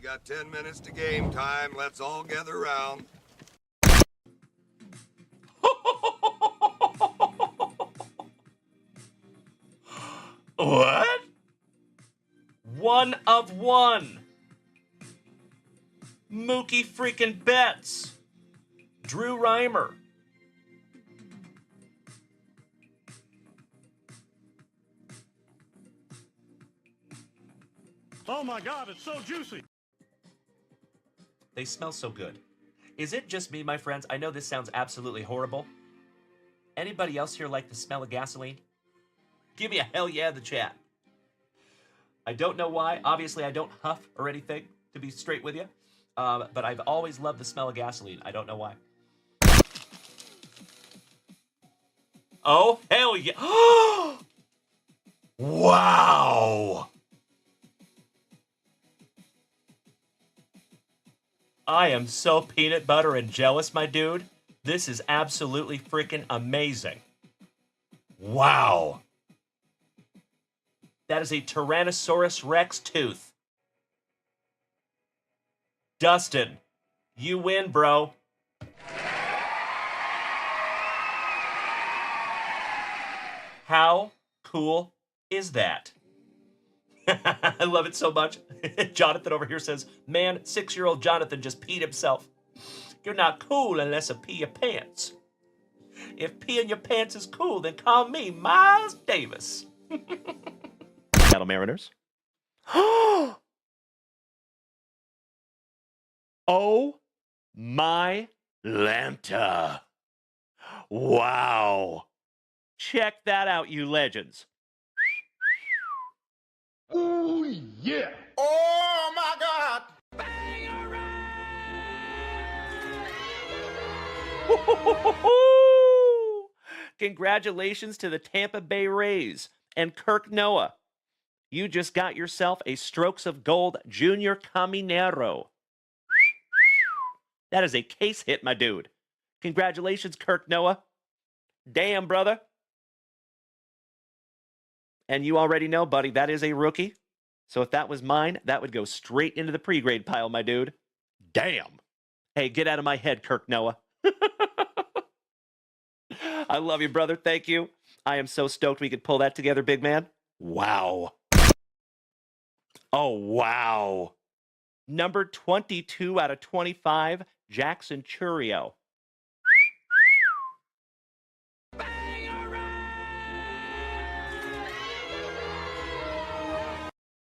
got 10 minutes to game time. Let's all gather around. What? One of one. Mookie freaking Betts. Drew Reimer. Oh my God, it's so juicy. They smell so good. Is it just me, my friends? I know this sounds absolutely horrible. Anybody else here like the smell of gasoline? Give me a hell yeah in the chat. I don't know why. Obviously, I don't huff or anything, to be straight with you. But I've always loved the smell of gasoline. I don't know why. Oh, hell yeah. Wow. I am so peanut butter and jealous, my dude. This is absolutely freaking amazing. Wow. That is a Tyrannosaurus Rex tooth. Dustin, you win, bro. How cool is that? I love it so much. Jonathan over here says, man, 6-year-old Jonathan just peed himself. You're not cool unless you pee your pants. If peeing your pants is cool, then call me Miles Davis. Cattle Mariners. Oh my Lanta. Wow. Check that out, you legends. Oh yeah. Oh my God! Congratulations to the Tampa Bay Rays and Kirk Noah. You just got yourself a Strokes of Gold Junior Caminero. That is a case hit, my dude. Congratulations, Kirk Noah. Damn, brother. And you already know, buddy, that is a rookie. So if that was mine, that would go straight into the pre-grade pile, my dude. Damn. Hey, get out of my head, Kirk Noah. I love you, brother. Thank you. I am so stoked we could pull that together, big man. Wow. Oh, wow. Number 22 out of 25, Jackson Churio.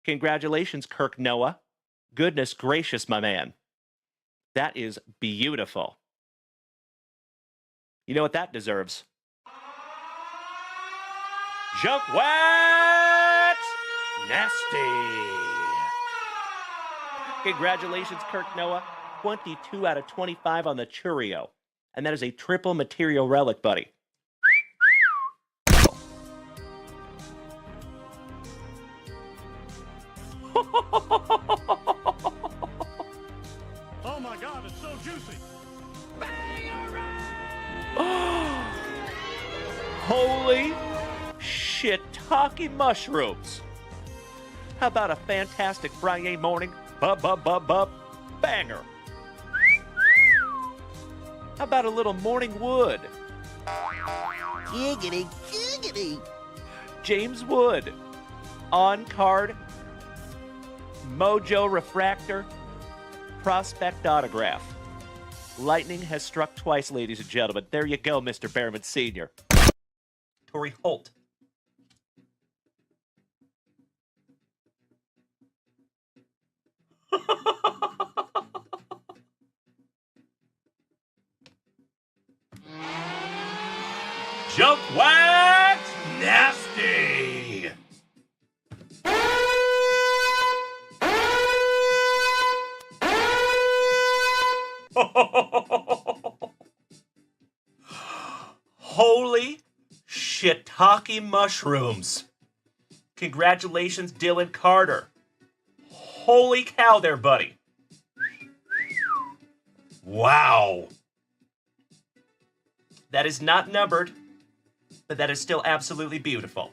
Congratulations, Kirk Noah. Goodness gracious, my man. That is beautiful. You know what that deserves? JunkWaxVintage! Congratulations, Kirk Noah. 22 out of 25 on the Churio. And that is a triple material relic, buddy. Oh my God, it's so juicy. Holy shiitake mushrooms. How about a fantastic Friday morning banger? How about a little morning wood? Giggity, giggity. James Wood. On card. Mojo Refractor. Prospect autograph. Lightning has struck twice, ladies and gentlemen. There you go, Mr. Behrman Sr. Torrey Holt. JunkWax Nasty. Holy shiitake mushrooms. Congratulations, Dylan Carter. Holy cow there, buddy. Wow. That is not numbered, but that is still absolutely beautiful.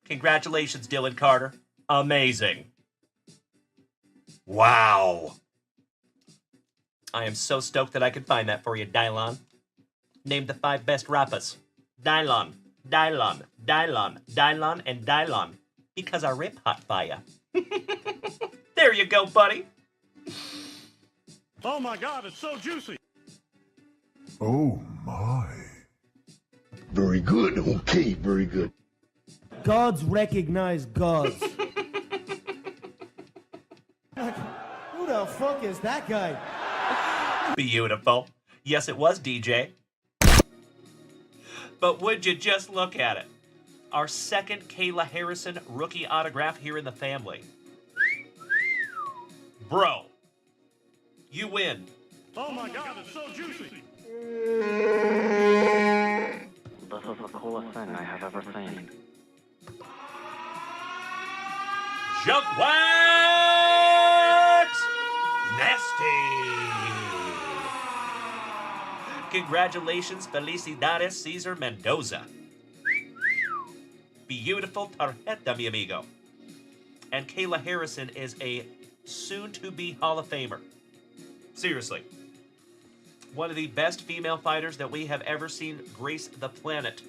Congratulations, Dylan Carter. Amazing. Wow. I am so stoked that I could find that for you, Dylon. Name the 5 best rappers. Dylon, Dylon, Dylon, Dylon, and Dylon. Because I rip hot fire. There you go, buddy. Oh my God, it's so juicy. Oh my. Very good. Okay, very good. Gods recognize gods. Who the fuck is that guy? Beautiful. Yes, it was DJ. But would you just look at it? Our second Kayla Harrison rookie autograph here in the family. Bro, you win. Oh my God, it's so juicy. This is the coolest thing I have ever seen. JunkWax Nasty. Congratulations, Felicidades Cesar Mendoza. Beautiful tarjeta, mi amigo. And Kayla Harrison is a soon-to-be Hall of Famer. Seriously. One of the best female fighters that we have ever seen grace the planet.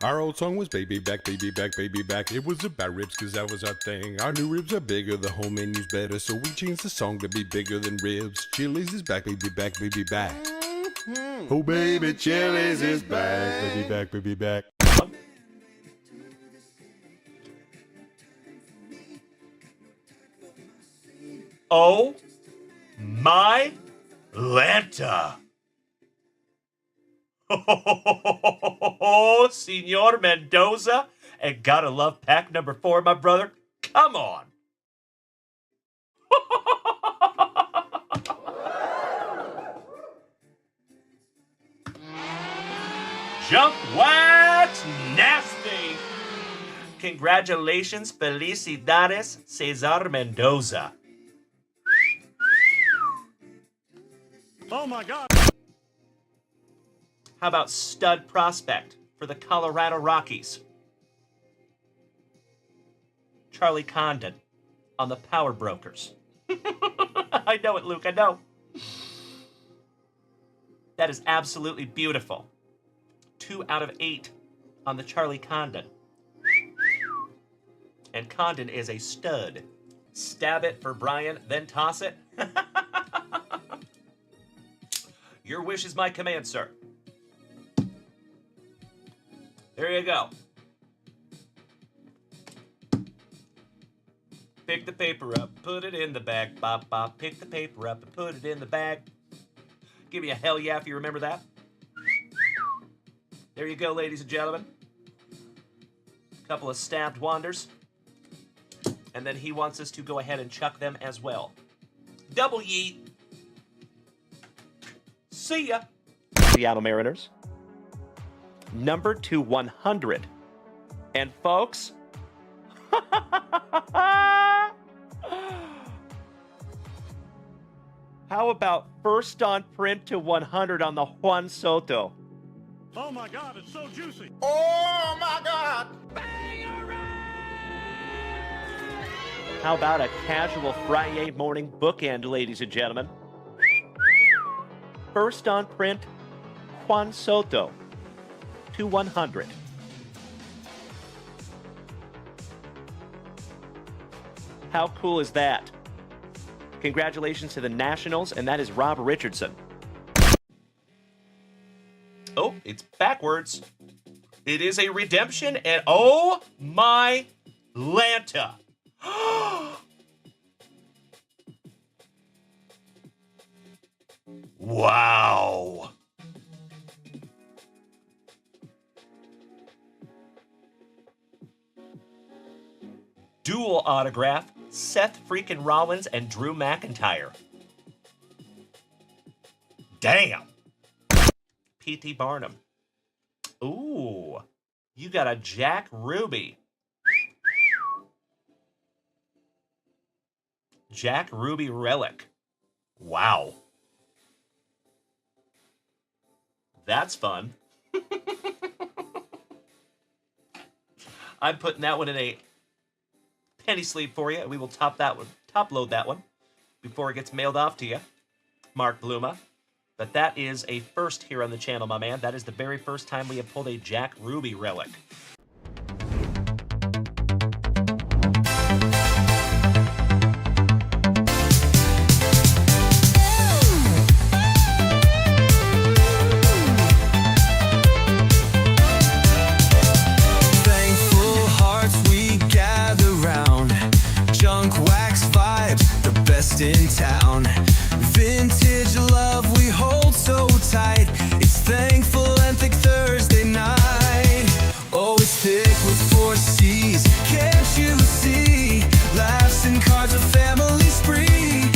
Our old song was Baby Back, Baby Back, Baby Back. It was about ribs cause that was our thing. Our new ribs are bigger, the whole menu's better. So we changed the song to be bigger than ribs. Chili's is back, baby back, baby back. Oh baby, Chili's is back, baby back, baby back. Oh my Lanta. Oh, Senor Mendoza. And gotta love pack number 4, my brother. Come on. JunkWax Nasty. Congratulations, Felicidades, Cesar Mendoza. Oh my God. How about stud prospect for the Colorado Rockies? Charlie Condon on the Power Brokers. I know it, Luke, I know. That is absolutely beautiful. 2 out of 8 on the Charlie Condon. And Condon is a stud. Stab it for Brian, then toss it. Your wish is my command, sir. There you go. Pick the paper up, put it in the bag. Bop, bop. Pick the paper up and put it in the bag. Give me a hell yeah if you remember that. There you go, ladies and gentlemen. A couple of stabbed wanders. And then he wants us to go ahead and chuck them as well. Double yeet. See ya. Seattle Mariners. Number 2/100. And folks, how about first on print to 100 on the Juan Soto? Oh my God, it's so juicy. Oh my God! How about a casual Friday morning bookend, ladies and gentlemen? First on print, Juan Soto to 100. How cool is that? Congratulations to the Nationals, and that is Rob Richardson. Oh, it's backwards. It is a redemption, and oh my Lanta. Wow. Dual autograph, Seth freaking Rollins and Drew McIntyre. Damn. P.T. Barnum. Ooh, you got a Jack Ruby. Jack Ruby relic. Wow. That's fun. I'm putting that one in a penny sleeve for you, and we will top top load that one before it gets mailed off to you. Mark Bluma. But that is a first here on the channel, my man. That is the very first time we have pulled a Jack Ruby relic. Thankful hearts we gather round. Junk wax vibes, the best in town. Vintage love we hold so tight. It's thankful and thick Thursday night. Oh, it's thick with 4 C's. Can't you see? Laughs and cards, a family spree.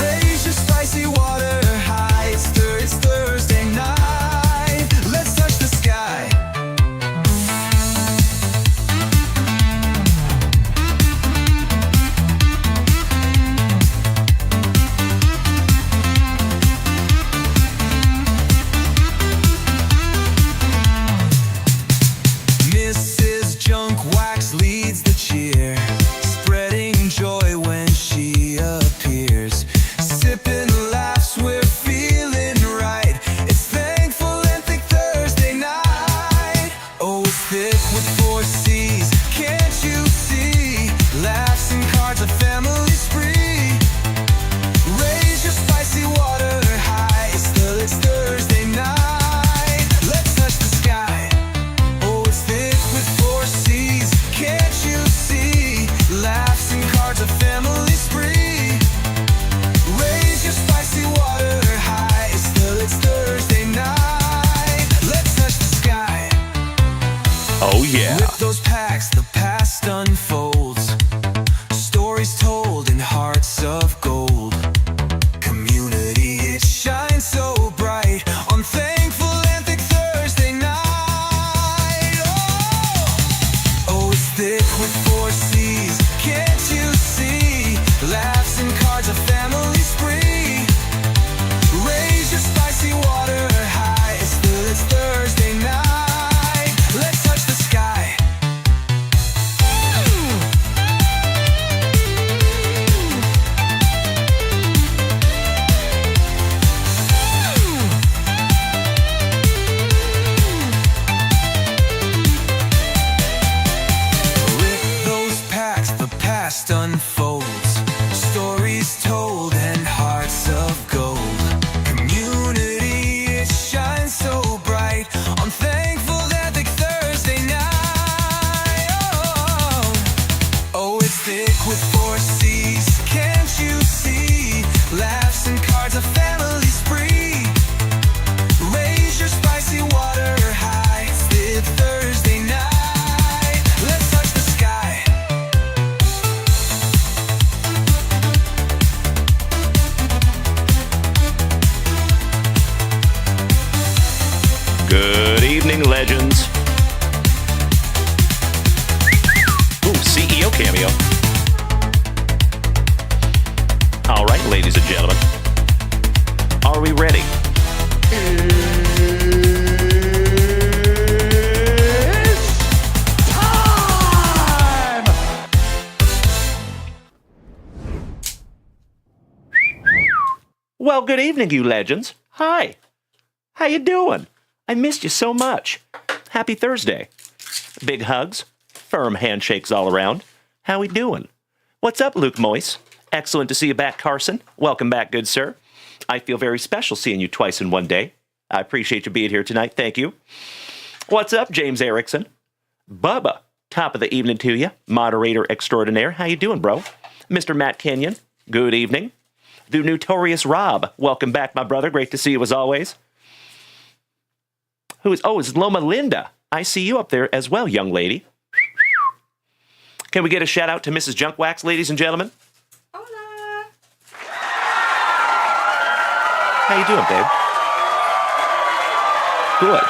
Raise your spicy water high. It's Thursday night. Let's touch the sky. Mrs. Junk Wax leads the cheer, spreading joy when she appears. Sipping laughs, we're feeling right. It's thankful and thick Thursday night. Oh, it's thick with 4 C's. Can't you see? Laughs and cards, a family spree. Raise your spicy water high. It's Thursday night. Let's touch the sky. Oh, it's thick with 4 C's. Can't you see? Laughs and cards, a family spree. Raise your spicy water high. It's Thursday night. Let's touch the sky. Oh, yeah. With those packs, the past unfolds. Stories told in hearts of gold. Community, it shines so bright on thankful and thick Thursday night. Oh, it's thick with 4 C's. Can't you see? Laughs and cards, a family spree. Raise your spicy water high. It's Thursday night. Let's touch the sky. With those packs, the past unfolds. Stories told and hearts of gold. Community, it shines so bright on thankful and thick Thursday night. Oh, it's thick with 4 C's. Can't you see? Laughs and cards, a family spree. Raise your spicy water high. It's thick Thursday night. Let's touch the sky. Good evening, legends. Ooh, CEO cameo. All right, ladies and gentlemen. Are we ready? Well, good evening, you legends. Hi. How you doing? I missed you so much. Happy Thursday. Big hugs, firm handshakes all around. How we doing? What's up, Luke Moyce? Excellent to see you back, Carson. Welcome back, good sir. I feel very special seeing you twice in one day. I appreciate you being here tonight. Thank you. What's up, James Erickson? Bubba, top of the evening to you. Moderator extraordinaire. How you doing, bro? Mr. Matt Kenyon, good evening. The notorious Rob, welcome back, my brother. Great to see you as always. It's Loma Linda. I see you up there as well, young lady. Can we get a shout out to Mrs. Junk Wax, ladies and gentlemen? Hola. How you doing, babe? Good.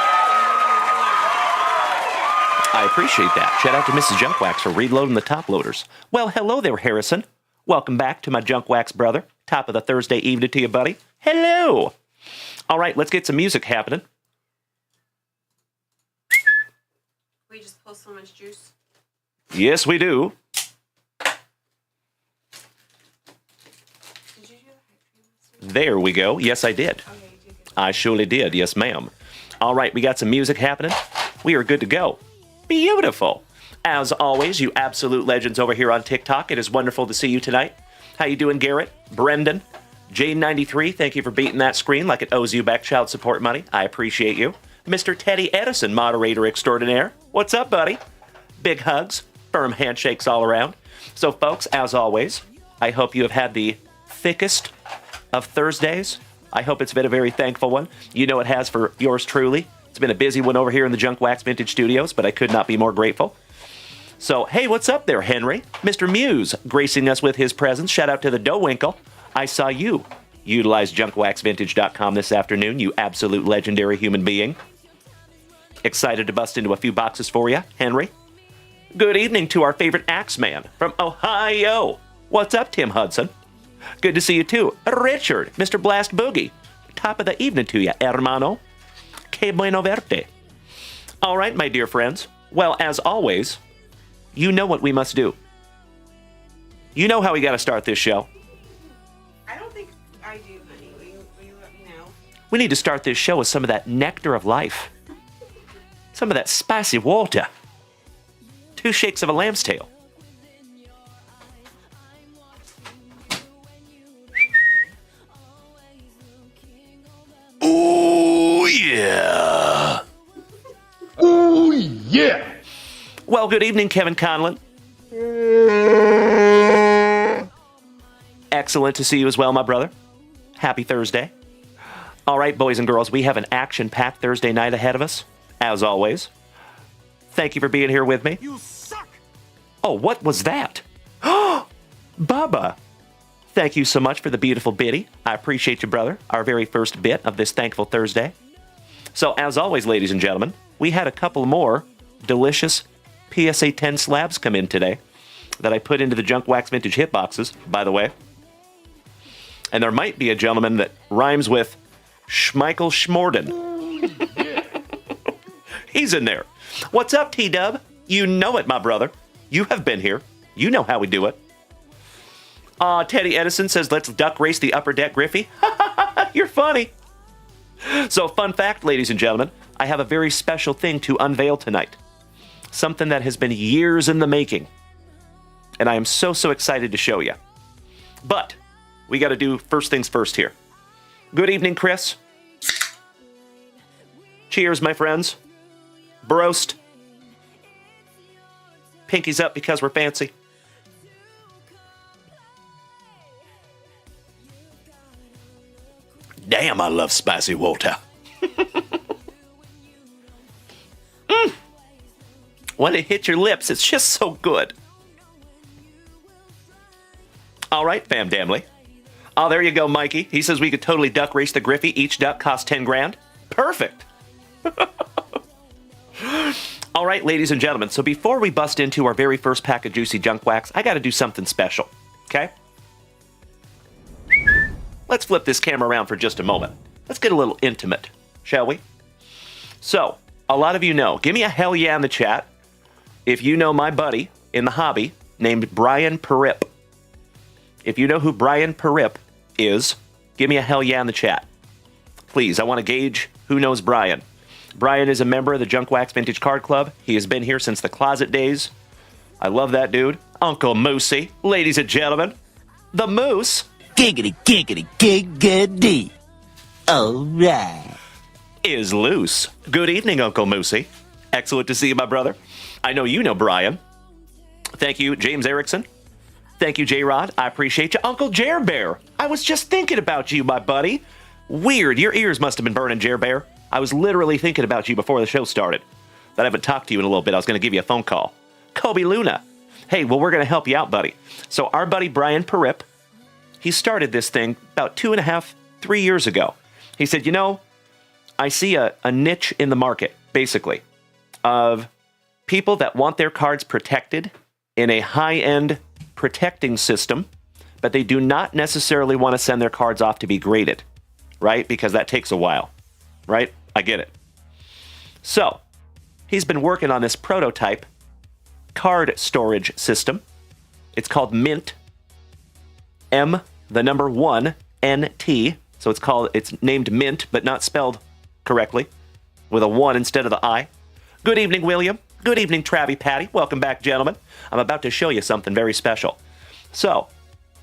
I appreciate that. Shout out to Mrs. Junk Wax for reloading the top loaders. Well, hello there, Harrison. Welcome back to my Junk Wax brother. Top of the Thursday evening to you, buddy. Hello. All right, let's get some music happening. We just pull so much juice. Yes, we do. There we go. Yes, I did. I surely did. Yes, ma'am. All right, we got some music happening. We are good to go. Beautiful. As always, you absolute legends over here on TikTok. It is wonderful to see you tonight. How you doing, Garrett? Brendan? Jane93, thank you for beating that screen like it owes you back child support money. I appreciate you. Mr. Teddy Edison, moderator extraordinaire. What's up, buddy? Big hugs, firm handshakes all around. So, folks, as always, I hope you have had the thickest of Thursdays. I hope it's been a very thankful one. You know it has for yours truly. It's been a busy one over here in the Junk Wax Vintage Studios, but I could not be more grateful. So, hey, what's up there, Henry? Mr. Muse gracing us with his presence. Shout out to the Doughwinkle. I saw you utilize JunkWaxVintage.com this afternoon, you absolute legendary human being. Excited to bust into a few boxes for you, Henry. Good evening to our favorite Axeman from Ohio. What's up, Tim Hudson? Good to see you too. Richard, Mr. Blast Boogie. Top of the evening to you, hermano. Que bueno verte. All right, my dear friends. Well, as always, you know what we must do. You know how we got to start this show. I don't think I do, honey. Will you let me know? We need to start this show with some of that nectar of life. Some of that spicy water. 2 shakes of a lamb's tail. Oh, yeah. Oh, yeah. Well, good evening, Kevin Conlon. Excellent to see you as well, my brother. Happy Thursday. All right, boys and girls, we have an action-packed Thursday night ahead of us, as always. Thank you for being here with me. You suck! Oh, what was that? Bubba. Thank you so much for the beautiful bitty. I appreciate you, brother. Our very first bit of this thankful Thursday. So, as always, ladies and gentlemen, we had a couple more delicious PSA 10 slabs come in today that I put into the Junk Wax Vintage hit boxes, by the way. And there might be a gentleman that rhymes with Schmeichel Schmorden. He's in there. What's up, T-Dub? You know it, my brother. You have been here. You know how we do it. Teddy Edison says, let's duck race the upper deck Griffey. You're funny. So, fun fact, ladies and gentlemen, I have a very special thing to unveil tonight. Something that has been years in the making. And I am so excited to show you. But we got to do first things first here. Good evening, Chris. Cheers, my friends. Broast. Pinkies up because we're fancy. Damn, I love spicy water. When it hits your lips, it's just so good. All right, fam damnly. Oh, there you go, Mikey. He says we could totally duck race the Griffey. Each duck costs 10 grand. Perfect. All right, ladies and gentlemen. So before we bust into our very first pack of juicy junk wax, I got to do something special. Okay? Let's flip this camera around for just a moment. Let's get a little intimate, shall we? So, a lot of you know. Give me a hell yeah in the chat if you know my buddy in the hobby named Brian Perip. If you know who Brian Perip is, give me a hell yeah in the chat. Please, I want to gauge who knows Brian. Brian is a member of the Junk Wax Vintage Card Club. He has been here since the closet days. I love that dude. Uncle Moosey, ladies and gentlemen. The Moose. Giggity, giggity, giggity. All right. Is loose. Good evening, Uncle Moosey. Excellent to see you, my brother. I know you know Brian. Thank you, James Erickson. Thank you, J-Rod. I appreciate you. Uncle Jer Bear. I was just thinking about you, my buddy. Weird. Your ears must have been burning, Jer Bear. I was literally thinking about you before the show started. But I haven't talked to you in a little bit. I was going to give you a phone call. Kobe Luna. Hey, well, we're going to help you out, buddy. So our buddy Brian Perip, he started this thing about 2.5, 3 years ago. He said, you know, I see a niche in the market, basically, of people that want their cards protected in a high-end protecting system, but they do not necessarily want to send their cards off to be graded, right? Because that takes a while, right? I get it. So, he's been working on this prototype card storage system. It's called Mint, M, the number 1, NT, So it's named Mint, but not spelled correctly, with a 1 instead of the I. Good evening, William. Good evening, Travie Patty. Welcome back, gentlemen. I'm about to show you something very special. So,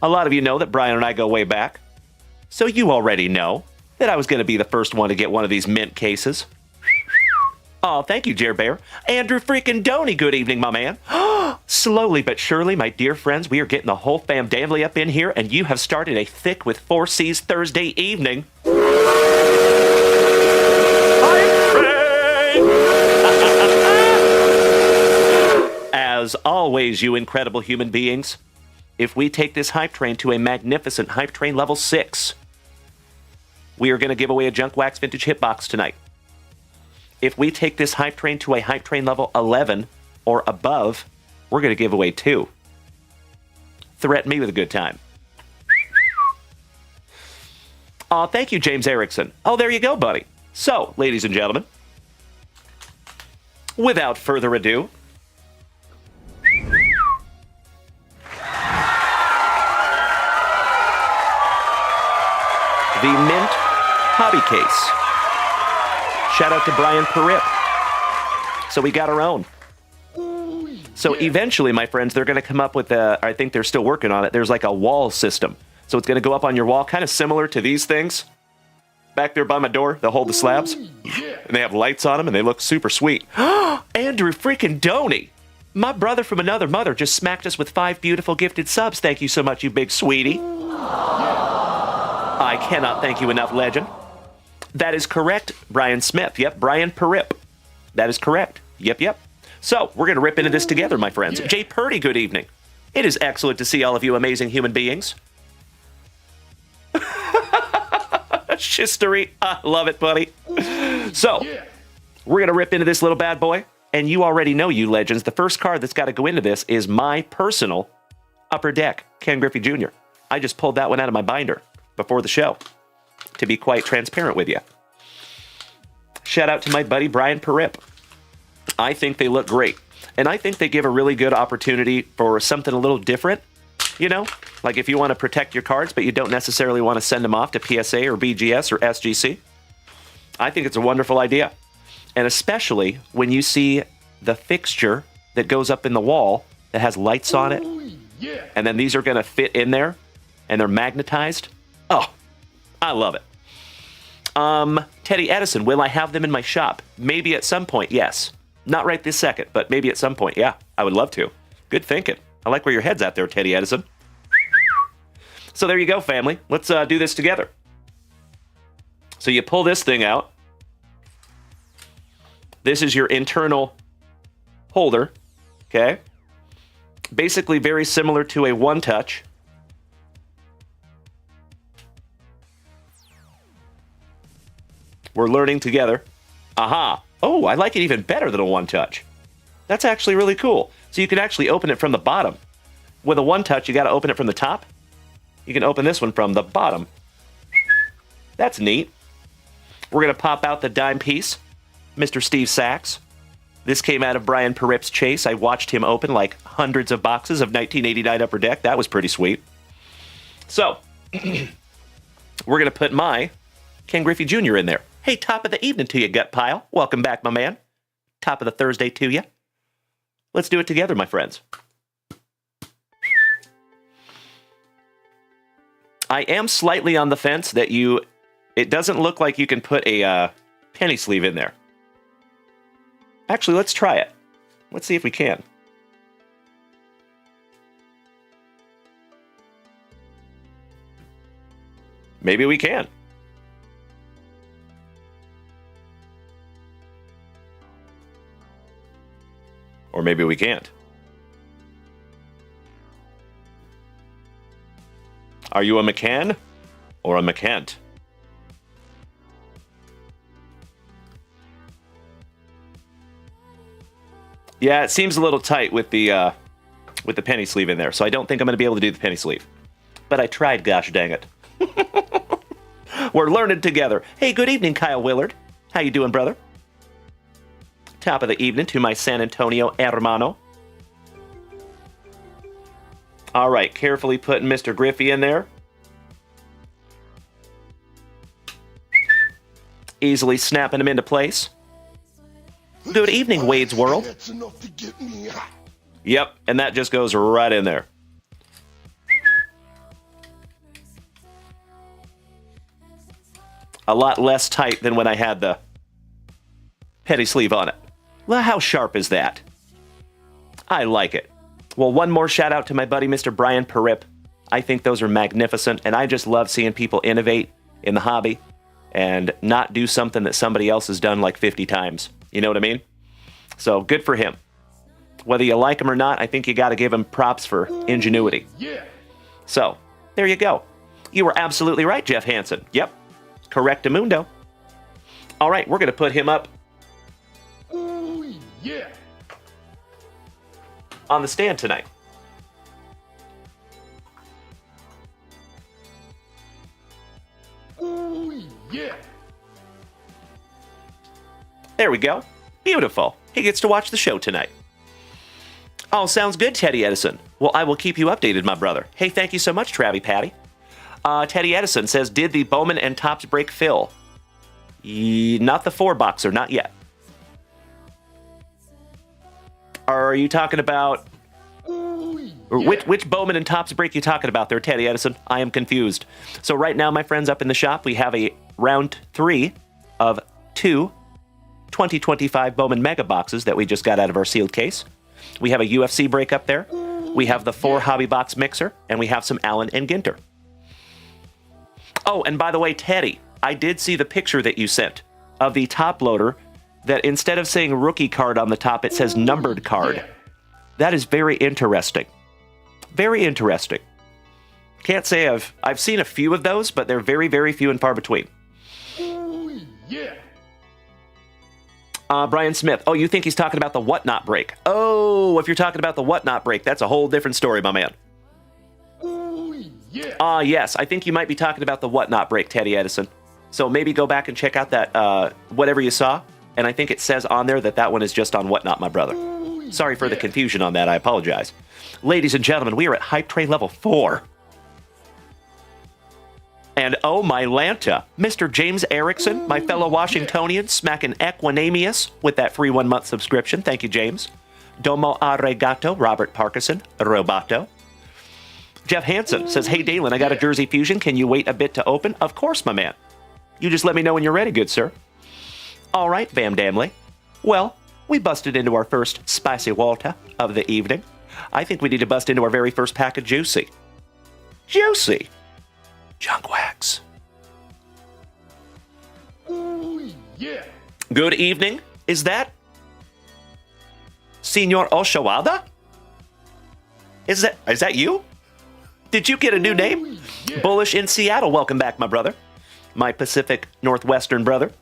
a lot of you know that Brian and I go way back. So you already know that I was going to be the first one to get one of these Mint cases. Oh, thank you, Jer Bear. Andrew freaking Doney, good evening, my man. Slowly but surely, my dear friends, we are getting the whole fam damnly up in here, and you have started a thick with 4 C's Thursday evening. As always, you incredible human beings, if we take this hype train to a magnificent hype train level 6, we are going to give away a Junk Wax Vintage Hitbox tonight. If we take this hype train to a hype train level 11 or above, we're going to give away 2. Threaten me with a good time. Aw, thank you, James Erickson. Oh, there you go, buddy. So, ladies and gentlemen, without further ado, the Mint Hobby Case. Shout out to Brian Perip. So we got our own. So eventually, my friends, they're going to come up with I think they're still working on it. There's like a wall system. So it's going to go up on your wall, kind of similar to these things. Back there by my door, they'll hold the slabs. And they have lights on them, and they look super sweet. Andrew freaking Doney. My brother from another mother just smacked us with 5 beautiful gifted subs. Thank you so much, you big sweetie. I cannot thank you enough, legend. That is correct, Brian Smith. Yep, Brian Perip. That is correct. Yep. So, we're going to rip into this together, my friends. Jay Purdy, good evening. It is excellent to see all of you amazing human beings. Shistery. I love it, buddy. So, we're going to rip into this little bad boy. And you already know, you legends, the first card that's got to go into this is my personal Upper Deck, Ken Griffey Jr. I just pulled that one out of my binder before the show, to be quite transparent with you. Shout out to my buddy Brian Perip. I think they look great. And I think they give a really good opportunity for something a little different. You know, like if you want to protect your cards, but you don't necessarily want to send them off to PSA or BGS or SGC. I think it's a wonderful idea. And especially when you see the fixture that goes up in the wall that has lights on it. And then these are going to fit in there and they're magnetized. Oh, I love it. Teddy Edison, will I have them in my shop? Maybe at some point, yes. Not right this second, but maybe at some point, yeah. I would love to. Good thinking. I like where your head's at there, Teddy Edison. So there you go, family. Let's do this together. So you pull this thing out. This is your internal holder, okay? Basically very similar to a one-touch. We're learning together. Aha. Oh, I like it even better than a one-touch. That's actually really cool. So you can actually open it from the bottom. With a one-touch, you got to open it from the top. You can open this one from the bottom. That's neat. We're going to pop out the dime piece. Mr. Steve Sachs. This came out of Brian Perip's chase. I watched him open like hundreds of boxes of 1989 Upper Deck. That was pretty sweet. So, we're going to put my Ken Griffey Jr. in there. Hey, top of the evening to you, Gut Pile. Welcome back, my man. Top of the Thursday to you. Let's do it together, my friends. I am slightly on the fence that it doesn't look like you can put a penny sleeve in there. Actually, let's try it. Let's see if we can. Maybe we can. Or maybe we can't. Are you a McCann or a McCant? Yeah, it seems a little tight with the penny sleeve in there, so I don't think I'm going to be able to do the penny sleeve. But I tried, gosh dang it. We're learning together. Hey, good evening, Kyle Willard. How you doing, brother? Top of the evening to my San Antonio hermano. All right, carefully putting Mr. Griffey in there. Easily snapping them into place. Good evening, Wade's World. That's enough to get me hot. Yep, and that just goes right in there. A lot less tight than when I had the petty sleeve on it. Well, how sharp is that? I like it. Well, one more shout out to my buddy, Mr. Brian Perip. I think those are magnificent, and I just love seeing people innovate in the hobby and not do something that somebody else has done like 50 times. You know what I mean? So good for him. Whether you like him or not, I think you got to give him props for ingenuity. Yeah. So, there you go. You were absolutely right, Jeff Hansen. Yep. Correctamundo. All right, we're going to put him up Ooh, yeah. on the stand tonight. Ooh, yeah. There we go. Beautiful. He gets to watch the show tonight. Oh, sounds good, Teddy Edison. Well, I will keep you updated, my brother. Hey, thank you so much, Travie Patty. Teddy Edison says, did the Bowman and Topps break fill? Not the 4-boxer, not yet. Are you talking about... Which Bowman and Topps break you talking about there, Teddy Edison? I am confused. So right now, my friends up in the shop, we have a round 3 of 2 2025 Bowman Mega Boxes that we just got out of our sealed case. We have a UFC break up there. We have the 4 Hobby Box Mixer, and we have some Allen and Ginter. Oh, and by the way, Teddy, I did see the picture that you sent of the top loader that instead of saying rookie card on the top, it says numbered card. That is very interesting. Very interesting. Can't say I've seen a few of those, but they're very, very few and far between. Ooh, yeah. Brian Smith. Oh, you think he's talking about the whatnot break? Oh, if you're talking about the whatnot break, that's a whole different story, my man. Ooh, yeah. Yes, I think you might be talking about the whatnot break, Teddy Edison. So maybe go back and check out that whatever you saw. And I think it says on there that that one is just on whatnot, my brother. Sorry for the confusion on that. I apologize. Ladies and gentlemen, we are at Hype Train level 4. And oh my Lanta, Mr. James Erickson, my fellow Washingtonian, smacking Equinamius with that free 1-month subscription. Thank you, James. Domo Arigato, Robert Parkinson, Roboto. Jeff Hansen says, hey, Dalen, I got a Jersey Fusion. Can you wait a bit to open? Of course, my man. You just let me know when you're ready, good sir. All right, Bam Damley. Well, we busted into our first spicy water of the evening. I think we need to bust into our very first pack of Juicy. Juicy. Junk Wax. Ooh, yeah. Good evening. Is that Senor Oshawada? Is that you? Did you get a new name? Yeah. Bullish in Seattle. Welcome back, my brother. My Pacific Northwestern brother.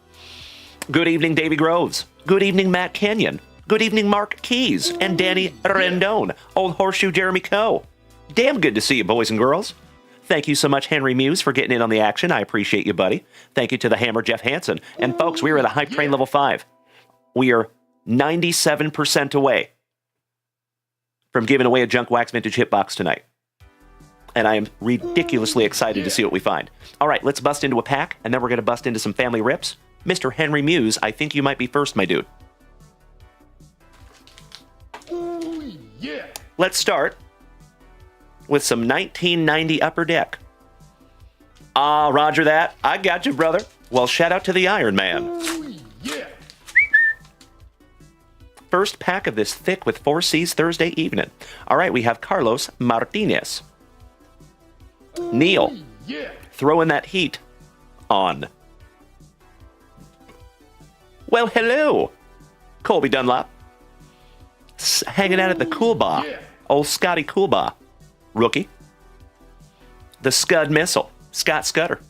Good evening, Davy Groves. Good evening, Matt Kenyon. Good evening, Mark Keys and Danny Rendon. Old Horseshoe Jeremy Coe. Damn good to see you, boys and girls. Thank you so much, Henry Muse, for getting in on the action. I appreciate you, buddy. Thank you to the Hammer, Jeff Hansen. And folks, we are at a Hype Train level 5. We are 97% away from giving away a Junk Wax Vintage Hitbox tonight. And I am ridiculously excited to see what we find. All right, let's bust into a pack, and then we're going to bust into some family rips. Mr. Henry Muse, I think you might be first, my dude. Ooh, yeah. Let's start with some 1990 Upper Deck. Roger that. I got you, brother. Well, shout out to the Iron Man. Ooh, yeah. First pack of this thick with 4 C's Thursday evening. All right, we have Carlos Martinez. Neil, Yeah. throwing that heat on. Well, hello. Colby Dunlop. Hanging out at the Coolbaugh. Yeah. Old Scotty Coolbaugh. Rookie. The Scud Missile. Scott Scudder.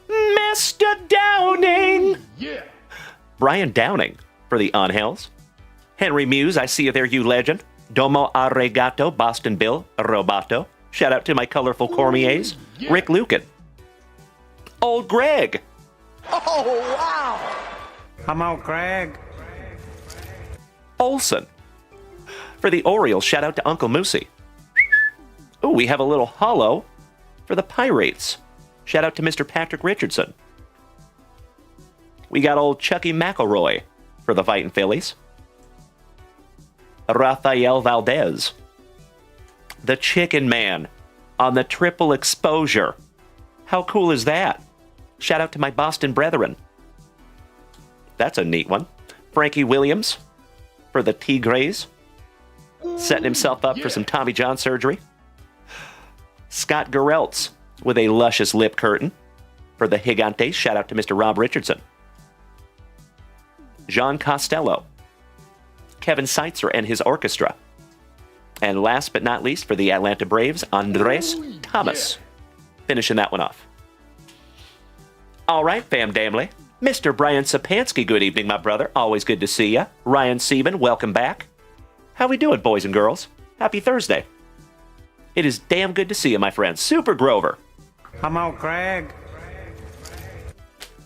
Mr. Downing. Yeah. Brian Downing for the Angels. Henry Muse, I see you there, you legend. Domo Arigato, Boston Bill, Roboto. Shout out to my colorful Cormiers. yeah. Rick Lucan. Old Greg. Come on, Craig. Olson. For the Orioles, shout out to Uncle Moosey. Ooh, we have a little hollow for the Pirates. Shout out to Mr. Patrick Richardson. We got old Chucky McElroy for the Fighting Phillies. Rafael Valdez. The Chicken Man on the triple exposure. How cool is that? Shout out to my Boston brethren. That's a neat one. Frankie Williams for the Tigres. Setting himself up for some Tommy John surgery. Scott Gereltz with a luscious lip curtain for the Gigantes. Shout out to Mr. Rob Richardson. Jean Costello. Kevin Seitzer and his orchestra. And last but not least, for the Atlanta Braves, Andres Thomas. Finishing that one off. All right, fam damly. Mr. Brian Sapansky, good evening, my brother. Always good to see ya. Ryan Sieben, welcome back. How we doing, boys and girls? Happy Thursday. It is damn good to see you, my friend. Super Grover. Come on, Craig.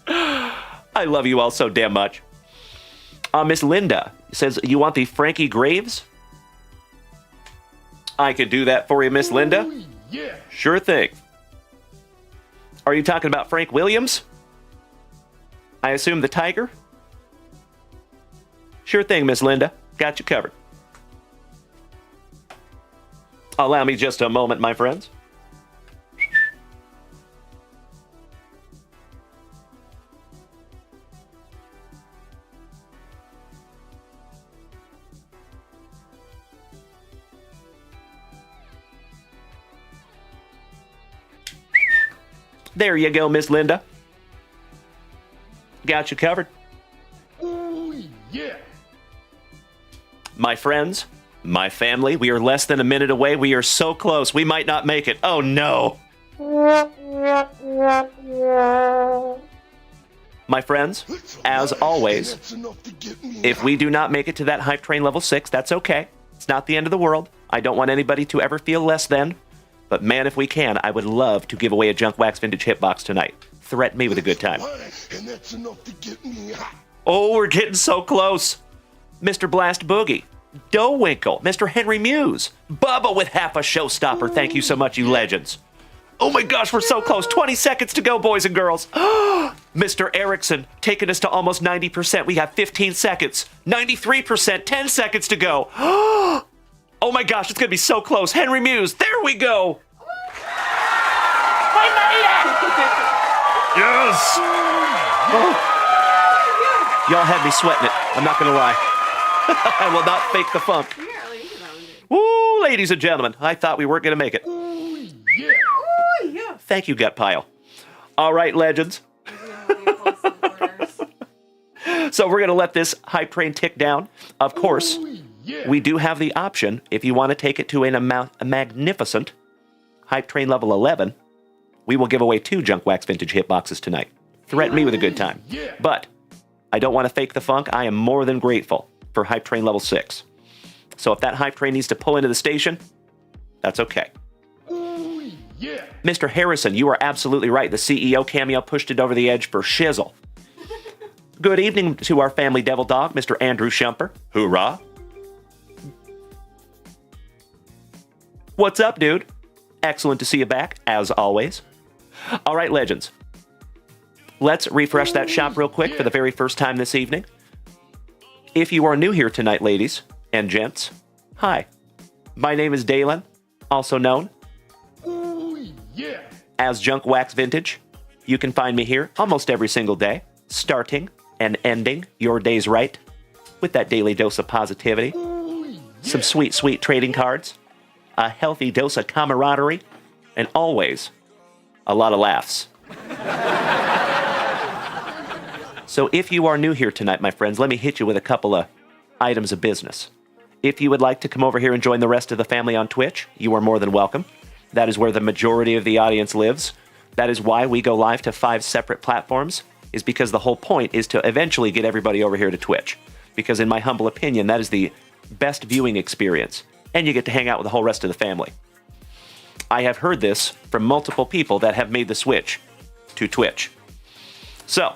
I love you all so damn much. Miss Linda says, you want the Frankie Graves? I could do that for you, Miss Linda. Yeah. Sure thing. Are you talking about Frank Williams? I assume the Tiger? Sure thing, Miss Linda. Got you covered. Allow me just a moment, my friends. There you go, Miss Linda. Got you covered. Ooh, yeah. My friends, my family, we are less than a minute away. We are so close. We might not make it. Oh, no. My friends, as always, if we do not make it to that hype train level 6, that's okay. It's not the end of the world. I don't want anybody to ever feel less than. But man, if we can, I would love to give away a JunkWaxVintage hitbox tonight. Threaten me with a good time. And that's enough to get me hot. Oh, we're getting so close. Mr. Blast Boogie, Dowinkle, Mr. Henry Muse, Bubba with half a showstopper. Thank you so much, you legends. Oh my gosh, we're so close. 20 seconds to go, boys and girls. Mr. Erickson taking us to almost 90%. We have 15 seconds. 93%, 10 seconds to go. Oh my gosh, it's going to be so close. Henry Muse, there we go. I made it. Yes. Oh. Y'all had me sweating it. I'm not going to lie. I will not fake the funk. Woo, ladies and gentlemen, I thought we weren't going to make it. Thank you, Gut Pile. All right, legends. So we're going to let this hype train tick down. Of course, we do have the option, if you want to take it to a magnificent hype train level 11, we will give away 2 JunkWaxVintage hitboxes tonight. Threaten me with a good time. But I don't want to fake the funk. I am more than grateful for hype train level 6. So if that hype train needs to pull into the station, that's okay. Mr. Harrison, you are absolutely right. The CEO cameo pushed it over the edge for shizzle. Good evening to our family devil dog, Mr. Andrew Shumper. Hoorah. What's up, dude? Excellent to see you back, as always. All right, legends. Let's refresh that shop real quick for the very first time this evening. If you are new here tonight, ladies and gents, hi. My name is Dalen, also known as JunkWaxVintage. You can find me here almost every single day, starting and ending your days right with that daily dose of positivity, some sweet, sweet trading cards, a healthy dose of camaraderie, and always a lot of laughs. So if you are new here tonight, my friends, let me hit you with a couple of items of business. If you would like to come over here and join the rest of the family on Twitch, you are more than welcome. That is where the majority of the audience lives. That is why we go live to 5 separate platforms, is because the whole point is to eventually get everybody over here to Twitch. Because in my humble opinion, that is the best viewing experience. And you get to hang out with the whole rest of the family. I have heard this from multiple people that have made the switch to Twitch. So,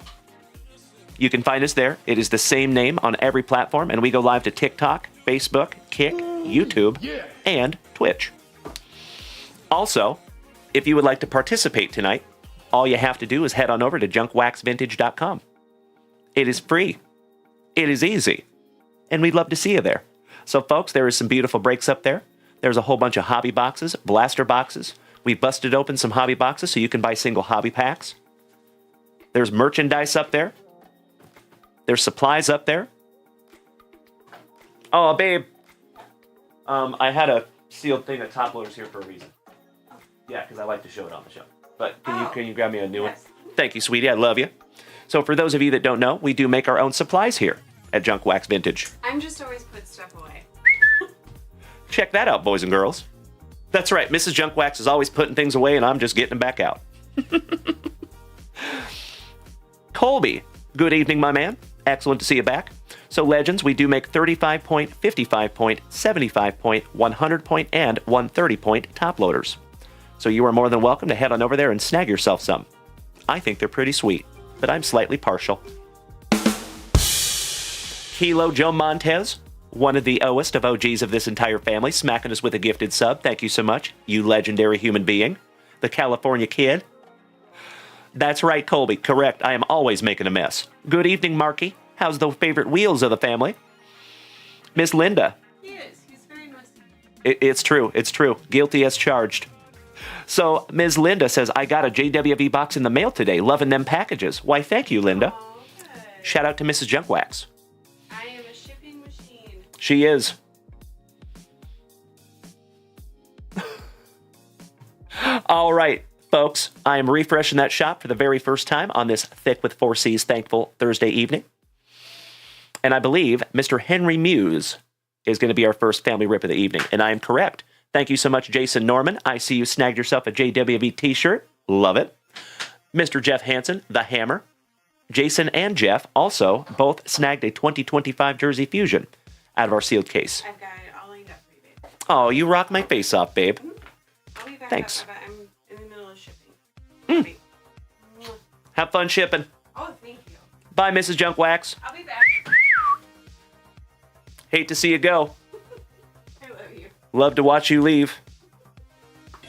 you can find us there. It is the same name on every platform, and we go live to TikTok, Facebook, Kick, YouTube, and Twitch. Also, if you would like to participate tonight, all you have to do is head on over to JunkWaxVintage.com. It is free. It is easy. And we'd love to see you there. So, folks, there is some beautiful breaks up there. There's a whole bunch of hobby boxes, blaster boxes. We busted open some hobby boxes so you can buy single hobby packs. There's merchandise up there. There's supplies up there. Oh, babe. I had a sealed thing of top loaders here for a reason. Yeah, because I like to show it on the show. But can you grab me a new one? Thank you, sweetie. I love you. So for those of you that don't know, we do make our own supplies here at Junk Wax Vintage. I'm just always put stuff away. Check that out, boys and girls. That's right. Mrs. Junk Wax is always putting things away, and I'm just getting them back out. Colby, good evening, my man. Excellent to see you back. So, Legends, we do make 35 point, 55 point, 75 point, 100 point, and 130 point top loaders. So you are more than welcome to head on over there and snag yourself some. I think they're pretty sweet, but I'm slightly partial. Kilo Joe Montez, one of the oest of OGs of this entire family, smacking us with a gifted sub. Thank you so much, you legendary human being. The California Kid. That's right, Colby. Correct. I am always making a mess. Good evening, Marky. How's the favorite wheels of the family? Miss Linda. He is. He's very messy. It's true. It's true. Guilty as charged. So, Ms. Linda says, I got a JWV box in the mail today. Loving them packages. Why, thank you, Linda. Oh, good. Shout out to Mrs. Junkwax. I am a shipping machine. She is. All right, folks. I am refreshing that shop for the very first time on this Thick with 4C's Thankful Thursday evening. And I believe Mr. Henry Muse is going to be our first family rip of the evening. And I am correct. Thank you so much, Jason Norman. I see you snagged yourself a JWV t-shirt. Love it. Mr. Jeff Hansen, the Hammer. Jason and Jeff also both snagged a 2025 Jersey Fusion out of our sealed case. I've got it all lined up for you, babe. Oh, you rock my face off, babe. I'll be back Thanks. up, but I'm in the middle of shipping. Wait. Have fun shipping. Oh, thank you. Bye, Mrs. Junkwax. I'll be back. Hate to see you go. I love you. Love to watch you leave.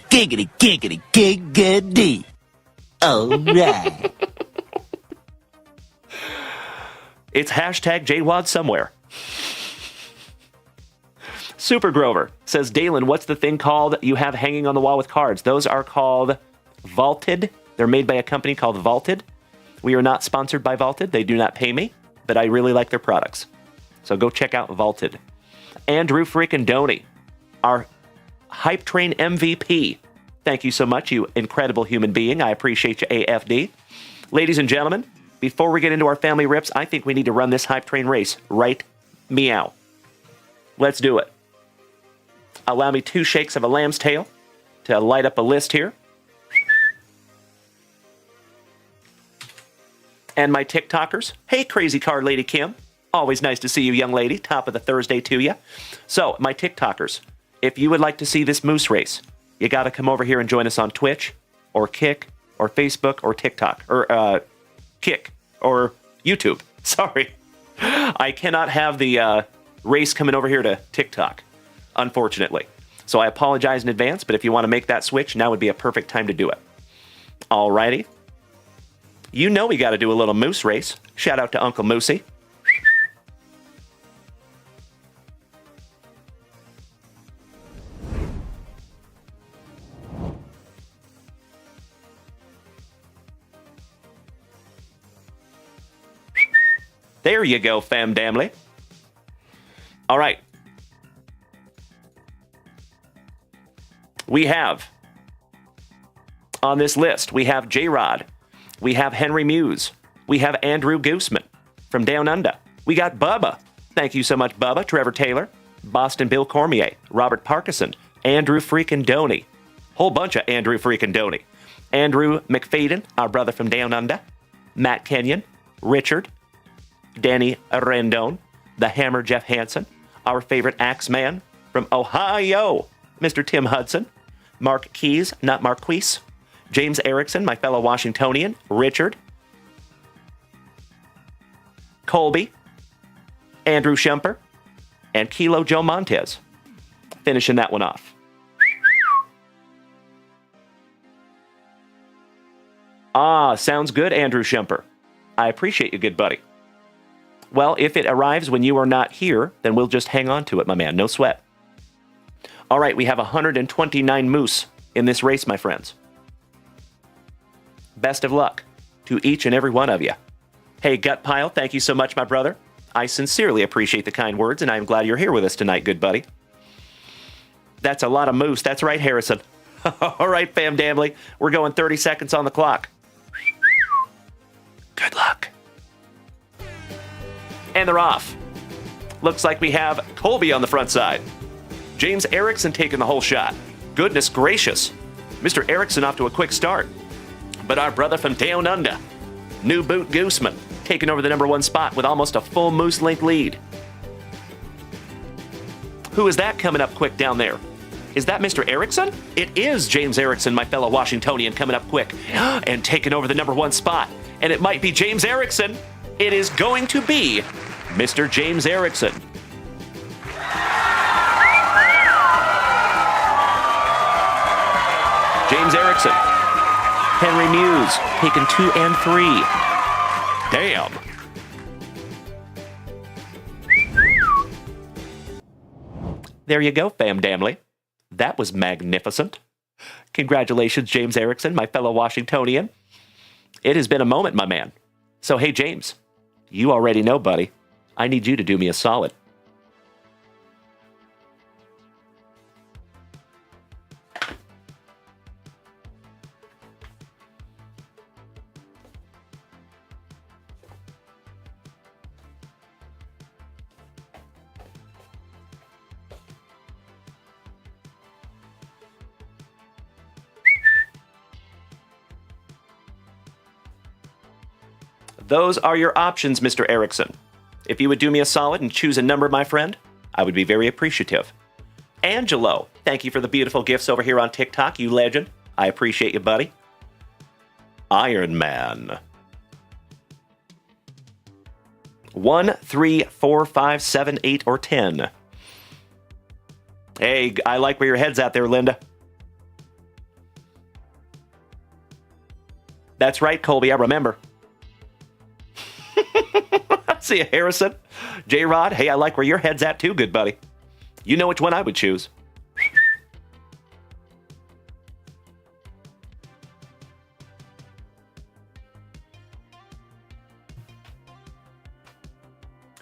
Giggity, giggity, giggity. All right. It's hashtag JWAD somewhere. Super Grover says, Dalen, what's the thing called you have hanging on the wall with cards? Those are called Vaulted. They're made by a company called Vaulted. We are not sponsored by Vaulted. They do not pay me, but I really like their products. So go check out Vaulted. Andrew freaking Doney, our Hype Train MVP. Thank you so much, you incredible human being. I appreciate you, AFD. Ladies and gentlemen, before we get into our family rips, I think we need to run this Hype Train race right meow. Let's do it. Allow me 2 shakes of a lamb's tail to light up a list here. And my TikTokers. Hey, Crazy Car Lady Kim. Always nice to see you, young lady. Top of the Thursday to you. So, my TikTokers, if you would like to see this moose race, you got to come over here and join us on Twitch or Kick or Facebook or TikTok or Kick or YouTube. Sorry. I cannot have the race coming over here to TikTok, unfortunately. So I apologize in advance, but if you want to make that switch, now would be a perfect time to do it. Alrighty. You know we got to do a little moose race. Shout out to Uncle Moosey. There you go, fam damly. All right. We have, on this list, we have J-Rod. We have Henry Muse. We have Andrew Gooseman from Down Under. We got Bubba. Thank you so much, Bubba. Trevor Taylor, Boston Bill Cormier, Robert Parkinson, Andrew freaking Doney. Whole bunch of Andrew freaking Doney. Andrew McFadden, our brother from Down Under. Matt Kenyon, Richard, Danny Rendon, the Hammer Jeff Hansen, our favorite Axeman from Ohio, Mr. Tim Hudson, Mark Keys, not Marquise, James Erickson, my fellow Washingtonian, Richard, Colby, Andrew Shumper, and Kilo Joe Montez. Finishing that one off. Ah, sounds good, Andrew Shumper. I appreciate you, good buddy. Well, if it arrives when you are not here, then we'll just hang on to it, my man. No sweat. All right, we have 129 moose in this race, my friends. Best of luck to each and every one of you. Hey, Gut Pile, thank you so much, my brother. I sincerely appreciate the kind words, and I'm glad you're here with us tonight, good buddy. That's a lot of moose. That's right, Harrison. All right, fam damly. We're going 30 seconds on the clock. Good luck. And they're off. Looks like we have Colby on the front side. James Erickson taking the whole shot. Goodness gracious. Mr. Erickson off to a quick start. But our brother from down under, New Boot Gooseman, taking over the number 1 spot with almost a full moose length lead. Who is that coming up quick down there? Is that Mr. Erickson? It is James Erickson, my fellow Washingtonian, coming up quick and taking over the number 1 spot. And it might be James Erickson. It is going to be Mr. James Erickson. James Erickson. Henry Muse taking 2 and 3. Damn. There you go, fam damly. That was magnificent. Congratulations, James Erickson, my fellow Washingtonian. It has been a moment, my man. So, hey, James, you already know, buddy. I need you to do me a solid. Those are your options, Mr. Erickson. If you would do me a solid and choose a number, my friend, I would be very appreciative. Angelo, thank you for the beautiful gifts over here on TikTok, you legend. I appreciate you, buddy. Iron Man. 1, 3, 4, 5, 7, 8, or 10. Hey, I like where your head's at there, Linda. That's right, Colby, I remember. See you, Harrison. J-Rod, hey, I like where your head's at too, good buddy. You know which one I would choose.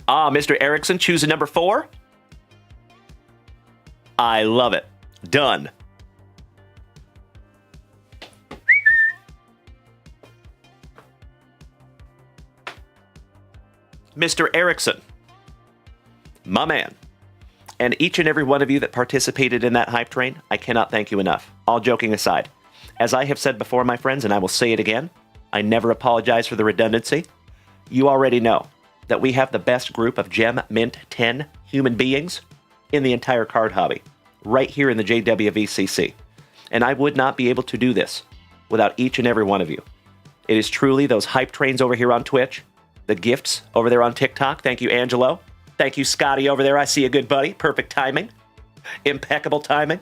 Ah, Mr. Erickson, choosing number 4? I love it. Done. Mr. Erickson, my man, and each and every one of you that participated in that hype train, I cannot thank you enough. All joking aside, as I have said before, my friends, and I will say it again, I never apologize for the redundancy. You already know that we have the best group of Gem Mint 10 human beings in the entire card hobby, right here in the JWVCC. And I would not be able to do this without each and every one of you. It is truly those hype trains over here on Twitch, the gifts over there on TikTok. Thank you, Angelo. Thank you, Scotty, over there. I see a good buddy. Perfect timing. Impeccable timing.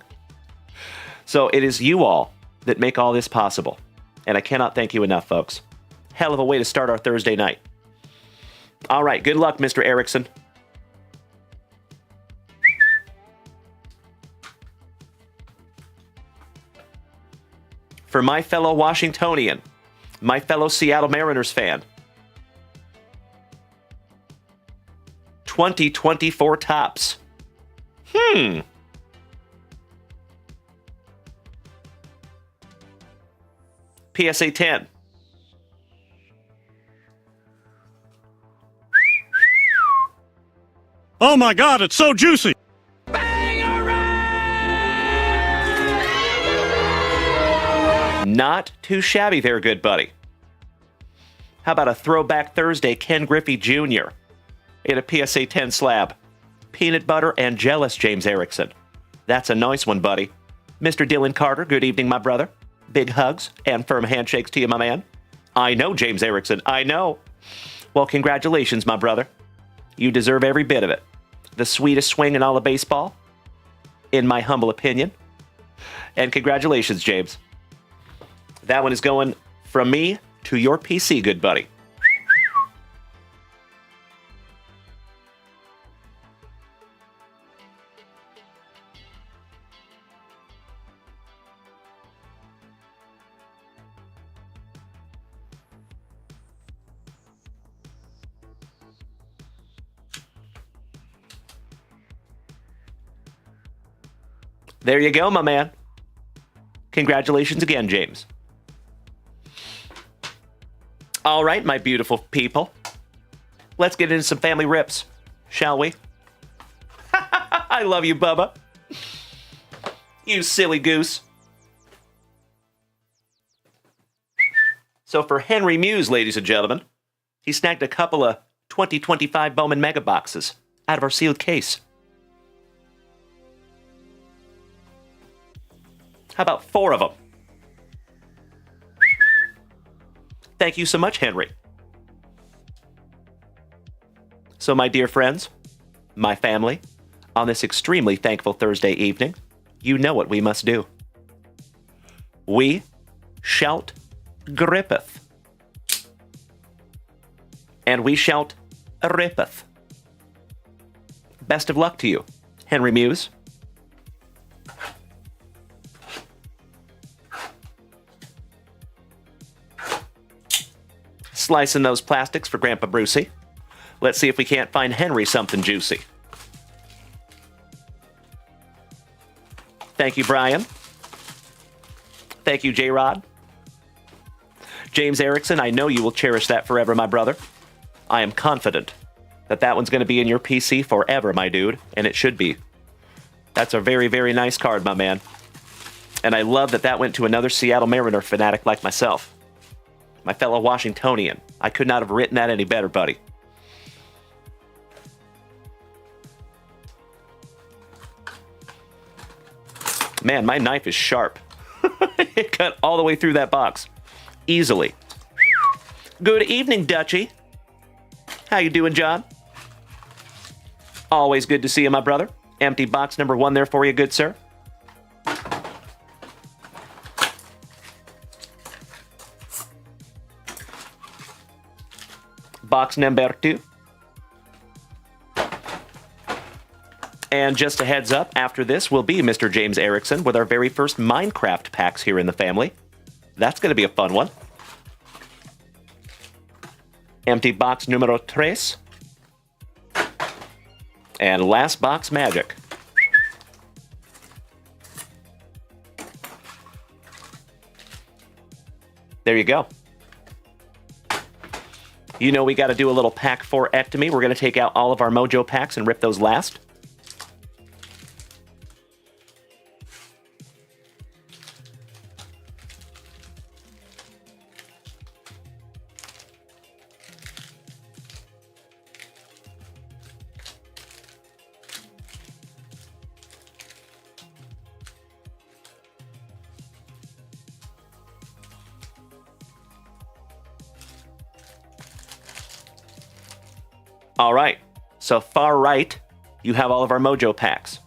So it is you all that make all this possible. And I cannot thank you enough, folks. Hell of a way to start our Thursday night. All right, good luck, Mr. Erickson. For my fellow Washingtonian, my fellow Seattle Mariners fan, 2024 tops. PSA 10. Oh my God, it's so juicy. Not too shabby there, good buddy. How about a Throwback Thursday Ken Griffey Jr. in a PSA 10 slab? Peanut butter and jealous, James Erickson. That's a nice one, buddy. Mr. Dylan Carter, good evening, my brother. Big hugs and firm handshakes to you, my man. I know, James Erickson, I know. Well, congratulations, my brother. You deserve every bit of it. The sweetest swing in all of baseball, in my humble opinion. And congratulations, James. That one is going from me to your PC, good buddy. There you go, my man. Congratulations again, James. All right, my beautiful people. Let's get into some family rips, shall we? I love you, Bubba. You silly goose. So for Henry Muse, ladies and gentlemen, he snagged a couple of 2025 Bowman Mega Boxes out of our sealed case. How about 4 of them? Thank you so much, Henry. So, my dear friends, my family, on this extremely thankful Thursday evening, you know what we must do. We shout grippeth. And we shout rippeth. Best of luck to you, Henry Muse. Slicing those plastics for Grandpa Brucey. Let's see if we can't find Henry something juicy. Thank you, Brian. Thank you, J-Rod. James Erickson, I know you will cherish that forever, my brother. I am confident that that one's going to be in your PC forever, my dude, and it should be. That's a very, very nice card, my man. And I love that that went to another Seattle Mariner fanatic like myself. My fellow Washingtonian. I could not have written that any better, buddy. Man, my knife is sharp. It cut all the way through that box. Easily. Good evening, Dutchie. How you doing, John? Always good to see you, my brother. Empty box number 1 there for you, good sir. Box number 2. And just a heads up, after this will be Mr. James Erickson with our very first Minecraft packs here in the family. That's going to be a fun one. Empty box numero 3. And last box magic. There you go. You know we got to do a little pack 4-ectomy. We're going to take out all of our Mojo packs and rip those last. All right, so far right, you have all of our Mojo packs.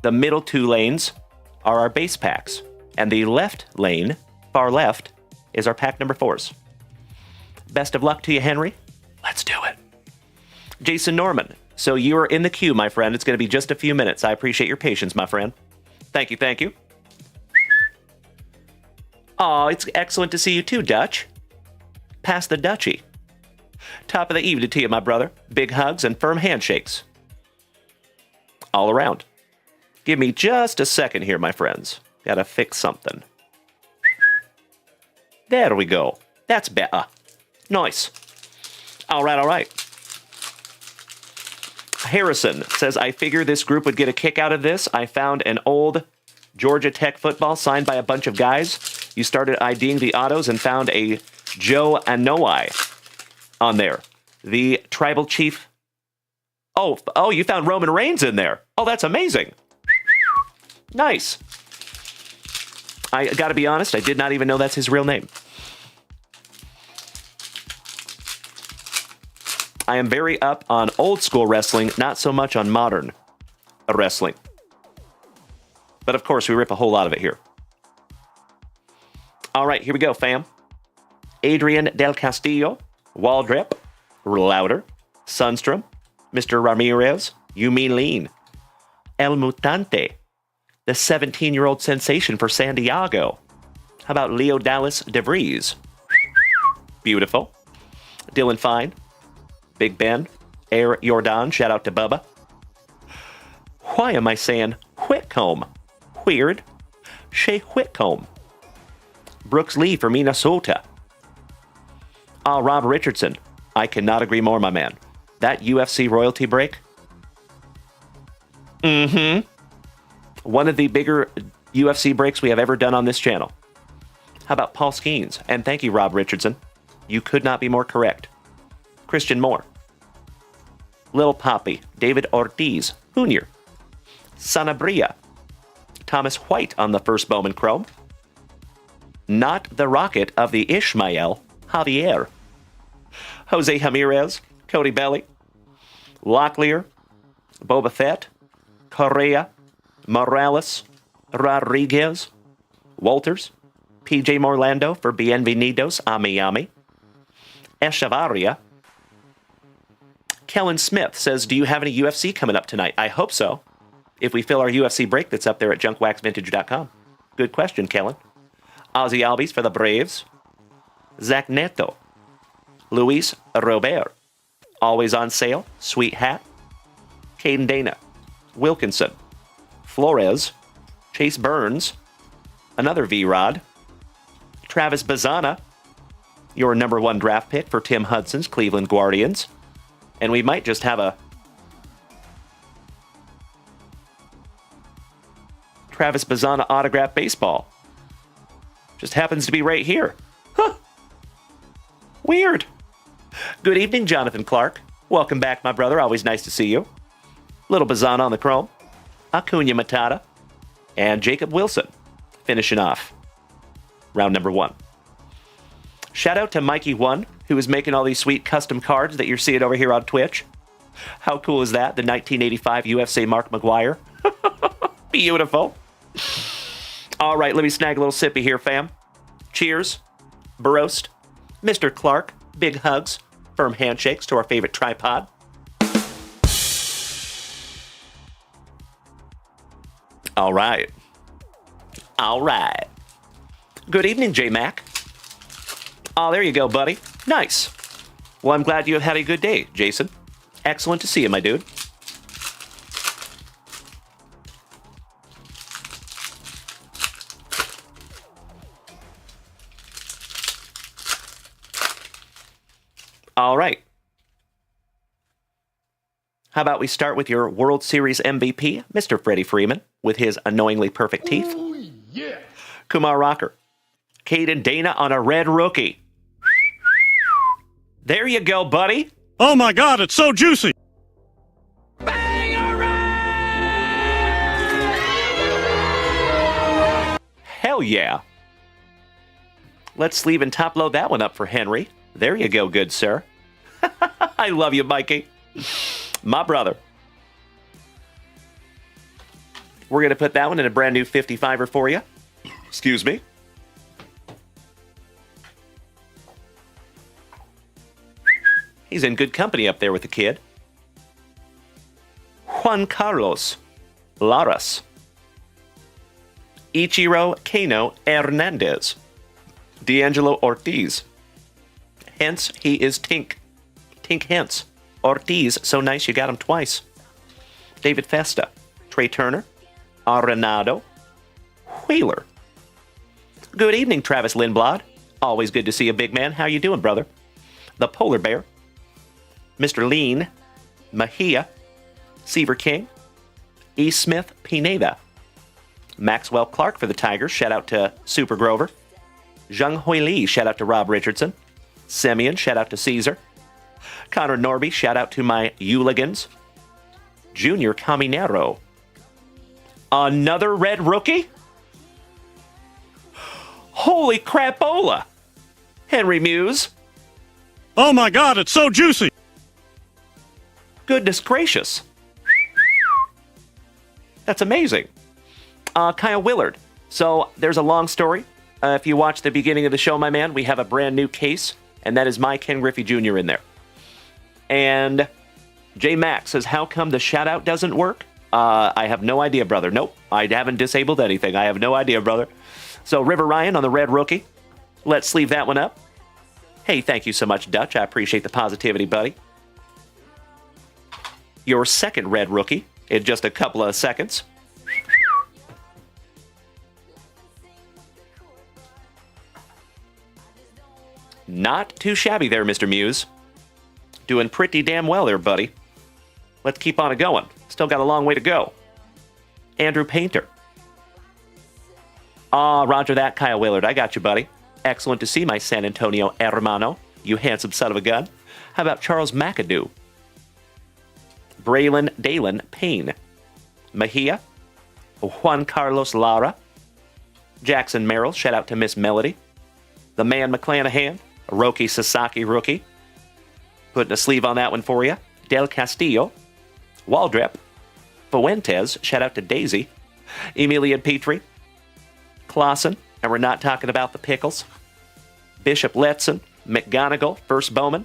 The middle 2 lanes are our base packs. And the left lane, far left, is our pack number 4s. Best of luck to you, Henry. Let's do it. Jason Norman, so you are in the queue, my friend. It's going to be just a few minutes. I appreciate your patience, my friend. Thank you, thank you. Aw, it's excellent to see you too, Dutch. Pass the Dutchie. Top of the evening to you, my brother. Big hugs and firm handshakes. All around. Give me just a second here, my friends. Gotta fix something. There we go. That's better. Nice. All right, all right. Harrison says, I figure this group would get a kick out of this. I found an old Georgia Tech football signed by a bunch of guys. You started IDing the autos and found a Joe Anoi on there. The tribal chief. Oh, you found Roman Reigns in there. Oh, that's amazing. Nice. I gotta be honest, I did not even know that's his real name. I am very up on old school wrestling, not so much on modern wrestling. But of course, we rip a whole lot of it here. All right, here we go, fam. Adrian Del Castillo, Waldrep, Louder, Sundstrom, Mr. Ramirez, You Mean Lean, El Mutante, the 17-year-old sensation for San Diego. How about Leo Dallas DeVries? Beautiful. Dylan Fine, Big Ben, Air Jordan, shout out to Bubba. Why am I saying Whitcomb? Weird. Shea Whitcomb. Brooks Lee from Minnesota. Rob Richardson. I cannot agree more, my man. That UFC royalty break? One of the bigger UFC breaks we have ever done on this channel. How about Paul Skeens? And thank you, Rob Richardson. You could not be more correct. Christian Moore. Lil Poppy. David Ortiz Jr. Sanabria. Thomas White on the first Bowman Chrome. Not the rocket of the Ishmael, Javier. Jose Ramirez, Cody Belly, Locklear, Boba Fett, Correa, Morales, Rodriguez, Walters, PJ Morlando for Bienvenidos a Miami, Echevarria. Kellen Smith says, do you have any UFC coming up tonight? I hope so. If we fill our UFC break that's up there at JunkWaxVintage.com. Good question, Kellen. Ozzy Albies for the Braves. Zach Neto. Luis Robert. Always on sale. Sweet hat. Caden Dana. Wilkinson. Flores. Chase Burns. Another V-Rod. Travis Bazana. Your number 1 draft pick for Tim Hudson's Cleveland Guardians. And we might just have a Travis Bazana autograph baseball. Just happens to be right here. Huh. Weird. Good evening, Jonathan Clark. Welcome back, my brother. Always nice to see you. Little Bazana on the chrome. Acuna Matata. And Jacob Wilson finishing off round number 1. Shout out to Mikey1, who is making all these sweet custom cards that you're seeing over here on Twitch. How cool is that? The 1985 UFC Mark McGuire. Beautiful. All right, let me snag a little sippy here, fam. Cheers. Broast. Mr. Clark. Big hugs. Firm handshakes to our favorite tripod. All right. All right. Good evening, J-Mac. Oh, there you go, buddy. Nice. Well, I'm glad you have had a good day, Jason. Excellent to see you, my dude. All right. How about we start with your World Series MVP, Mr. Freddie Freeman, with his annoyingly perfect teeth. Ooh, yeah. Kumar Rocker. Caden Dana on a red rookie. There you go, buddy. Oh my God, it's so juicy. Hell yeah. Let's sleeve and top load that one up for Henry. There you go, good sir. I love you, Mikey. My brother. We're going to put that one in a brand new 55er for you. Excuse me. He's in good company up there with the kid. Juan Carlos Laras. Ichiro Kano Hernandez. D'Angelo Ortiz. Hence, he is Tink. Tink Hence. Ortiz, so nice you got him twice. David Festa. Trey Turner. Arenado. Wheeler. Good evening, Travis Lindblad. Always good to see you, big man. How you doing, brother? The Polar Bear. Mr. Lean. Mejia. Seaver King. E. Smith Pineda. Maxwell Clark for the Tigers. Shout out to Super Grover. Zhang Hui Li. Shout out to Rob Richardson. Simeon. Shout out to Caesar. Connor Norby. Shout out to my Euligans. Junior Caminero. Another red rookie? Holy crapola! Henry Muse. Oh my God, it's so juicy. Goodness gracious. That's amazing. Kyle Willard. So there's a long story. If you watch the beginning of the show, my man, we have a brand new case, and that is my Ken Griffey Jr. in there. And J Max says, how come the shout out doesn't work? I have no idea, brother. Nope, I haven't disabled anything. I have no idea, brother. So River Ryan on the red rookie. Let's sleeve that one up. Hey, thank you so much, Dutch. I appreciate the positivity, buddy. Your second red rookie in just a couple of seconds. Not too shabby there, Mr. Muse. Doing pretty damn well there, buddy. Let's keep on it going. Still got a long way to go. Andrew Painter. Roger that, Kyle Willard. I got you, buddy. Excellent to see my San Antonio hermano. You handsome son of a gun. How about Charles McAdoo? Braylon Dalen Payne. Mejia. Juan Carlos Lara. Jackson Merrill. Shout out to Miss Melody. The man McClanahan. Roki Sasaki rookie. Putting a sleeve on that one for you. Del Castillo. Waldrep. Fuentes. Shout out to Daisy. Emilian Petrie. Clausen. And we're not talking about the pickles. Bishop Letson. McGonigal. First Bowman.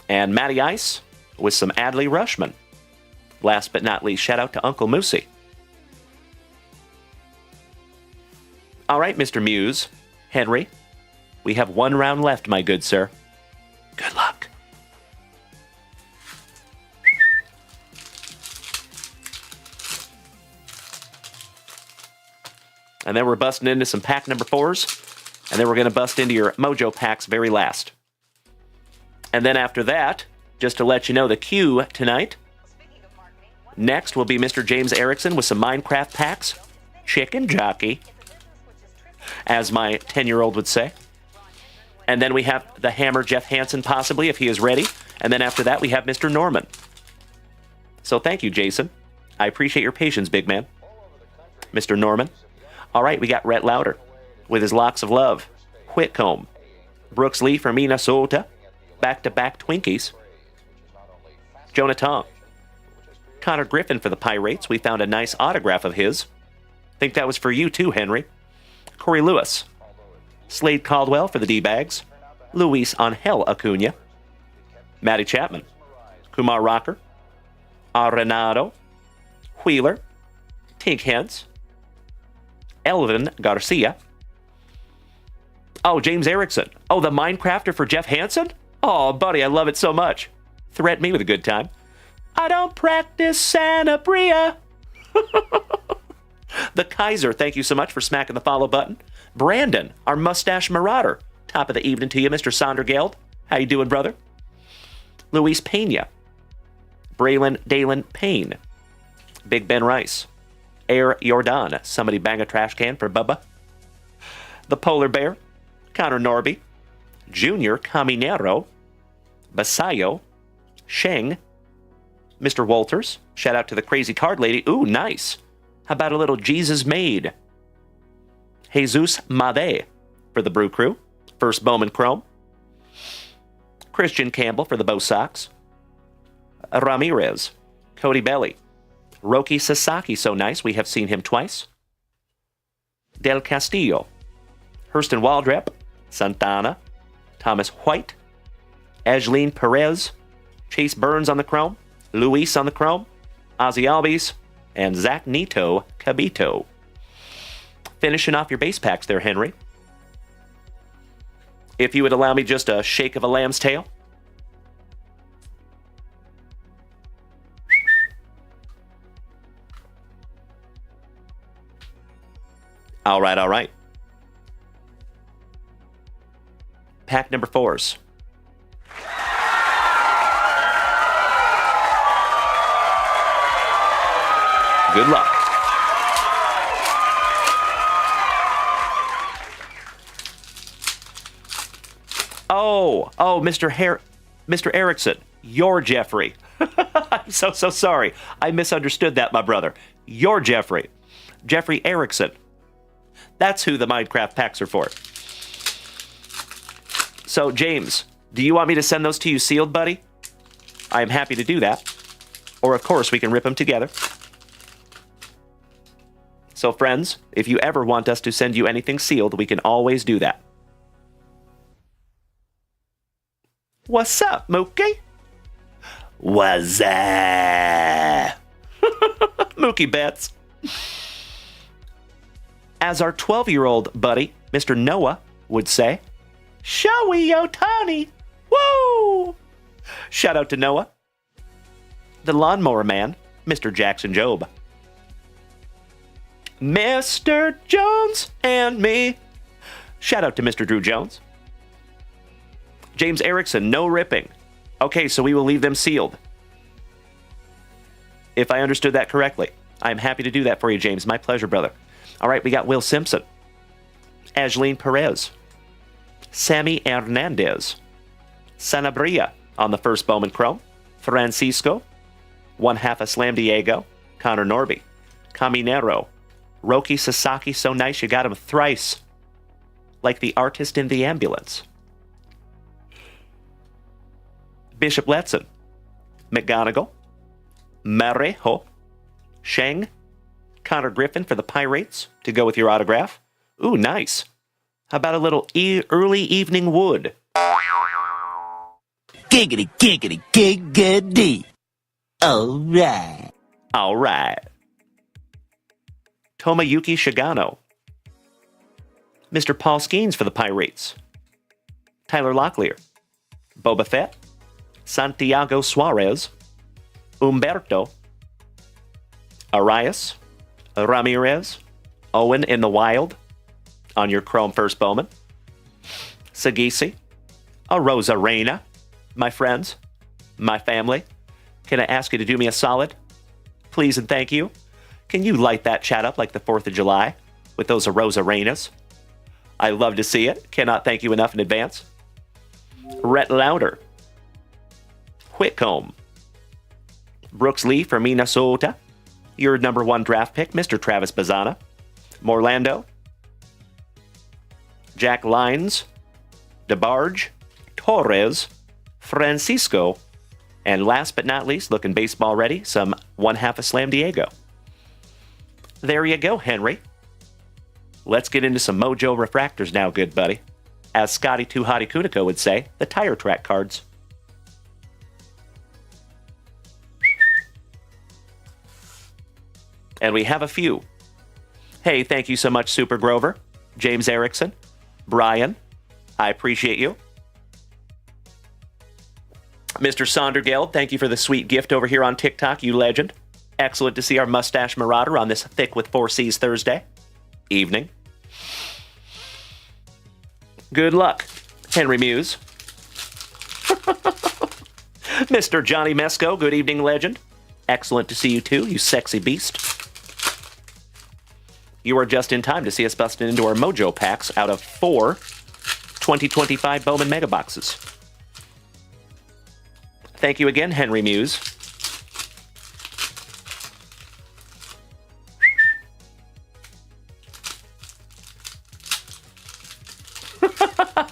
And Matty Ice with some Adley Rushman. Last but not least, shout out to Uncle Moosey. All right, Mr. Muse. Henry. We have one round left, my good sir. Good luck. And then we're busting into some pack number 4s. And then we're going to bust into your Mojo packs very last. And then after that, just to let you know the queue tonight, next will be Mr. James Erickson with some Minecraft packs. Chicken jockey, as my 10-year-old would say. And then we have the Hammer Jeff Hansen, possibly, if he is ready. And then after that, we have Mr. Norman. So thank you, Jason. I appreciate your patience, big man. Mr. Norman. All right, we got Rhett Lauder with his Locks of Love. Whitcomb. Brooks Lee from Minnesota. Back-to-back Twinkies. Jonah Tong. Connor Griffin for the Pirates. We found a nice autograph of his. Think that was for you too, Henry. Corey Lewis. Slade Caldwell for the D-Bags. Luis Angel Acuna. Matty Chapman. Kumar Rocker. Arenado. Wheeler. Tink Hens. Elvin Garcia. Oh, James Erickson. Oh, the Minecrafter for Jeff Hansen? Oh, buddy, I love it so much. Threaten me with a good time. I don't practice Sanabria. The Kaiser, thank you so much for smacking the follow button. Brandon, our mustache marauder. Top of the evening to you, Mr. Sondergeld. How you doing, brother? Luis Pena. Braylon Dalen Payne. Big Ben Rice. Air Jordan. Somebody bang a trash can for Bubba. The Polar Bear. Connor Norby. Junior Caminero. Basayo. Sheng. Mr. Walters. Shout out to the crazy card lady. Ooh, nice. How about a little Jesus Maid? Jesus Made for the Brew Crew. First Bowman Chrome. Christian Campbell for the Bo Sox. Ramirez. Cody Belly. Roki Sasaki, so nice. We have seen him twice. Del Castillo. Hurston Waldrep. Santana. Thomas White. Ajleen Perez. Chase Burns on the Chrome. Luis on the Chrome. Ozzy Albies. And Zach Nito Cabito. Finishing off your base packs there, Henry. If you would allow me just a shake of a lamb's tail. All right, all right. Pack number 4s. Good luck. Oh, Mr. Erickson, you're Jeffrey. I'm so sorry. I misunderstood that, my brother. You're Jeffrey. Jeffrey Erickson. That's who the Minecraft packs are for. So, James, do you want me to send those to you sealed, buddy? I am happy to do that. Or, of course, we can rip them together. So, friends, if you ever want us to send you anything sealed, we can always do that. What's up, Mookie? What's up? Mookie Betts. As our 12-year-old buddy, Mr. Noah, would say, Showy Otani! Woo! Shout out to Noah. The Lawnmower Man, Mr. Jackson Job. Mr. Jones and me. Shout out to Mr. Drew Jones. James Erickson, no ripping. Okay, so we will leave them sealed. If I understood that correctly. I'm happy to do that for you, James. My pleasure, brother. All right, we got Will Simpson. Ashlene Perez. Sammy Hernandez. Sanabria on the first Bowman Chrome. Francisco. 1/2 a Slam Diego. Connor Norby. Caminero. Roki Sasaki, so nice you got him thrice. Like the artist in the ambulance. Bishop Letson. McGonigal. Marejo. Sheng. Connor Griffin for the Pirates to go with your autograph. Ooh, nice. How about a little early evening wood? Giggity, giggity, giggity. All right. All right. Tomoyuki Shigano. Mr. Paul Skeens for the Pirates. Tyler Locklear. Boba Fett. Santiago Suarez. Umberto. Arias. Ramirez. Owen in the Wild on your Chrome First Bowman. Sagisi. A Rosa Reina. My friends. My family. Can I ask you to do me a solid? Please and thank you. Can you light that chat up like the 4th of July with those Rosa Reinas? I love to see it. Cannot thank you enough in advance. Rhett Lauder. Whitcomb. Brooks Lee from Minnesota. Your number 1 draft pick, Mr. Travis Bazzana. Morlando. Jack Lyons. DeBarge. Torres. Francisco. And last but not least, looking baseball ready, some 1/2 a Slam Diego. There you go, Henry. Let's get into some Mojo refractors now, good buddy. As Scotty Too Hottie Kuniko would say, the tire track cards. And we have a few. Hey, thank you so much, Super Grover, James Erickson, Brian. I appreciate you. Mr. Sondergeld, thank you for the sweet gift over here on TikTok, you legend. Excellent to see our mustache marauder on this Thick with 4 C's Thursday evening. Good luck, Henry Muse. Mr. Johnny Mesco, good evening, legend. Excellent to see you too, you sexy beast. You are just in time to see us busting into our Mojo packs out of 4 2025 Bowman Mega Boxes. Thank you again, Henry Muse.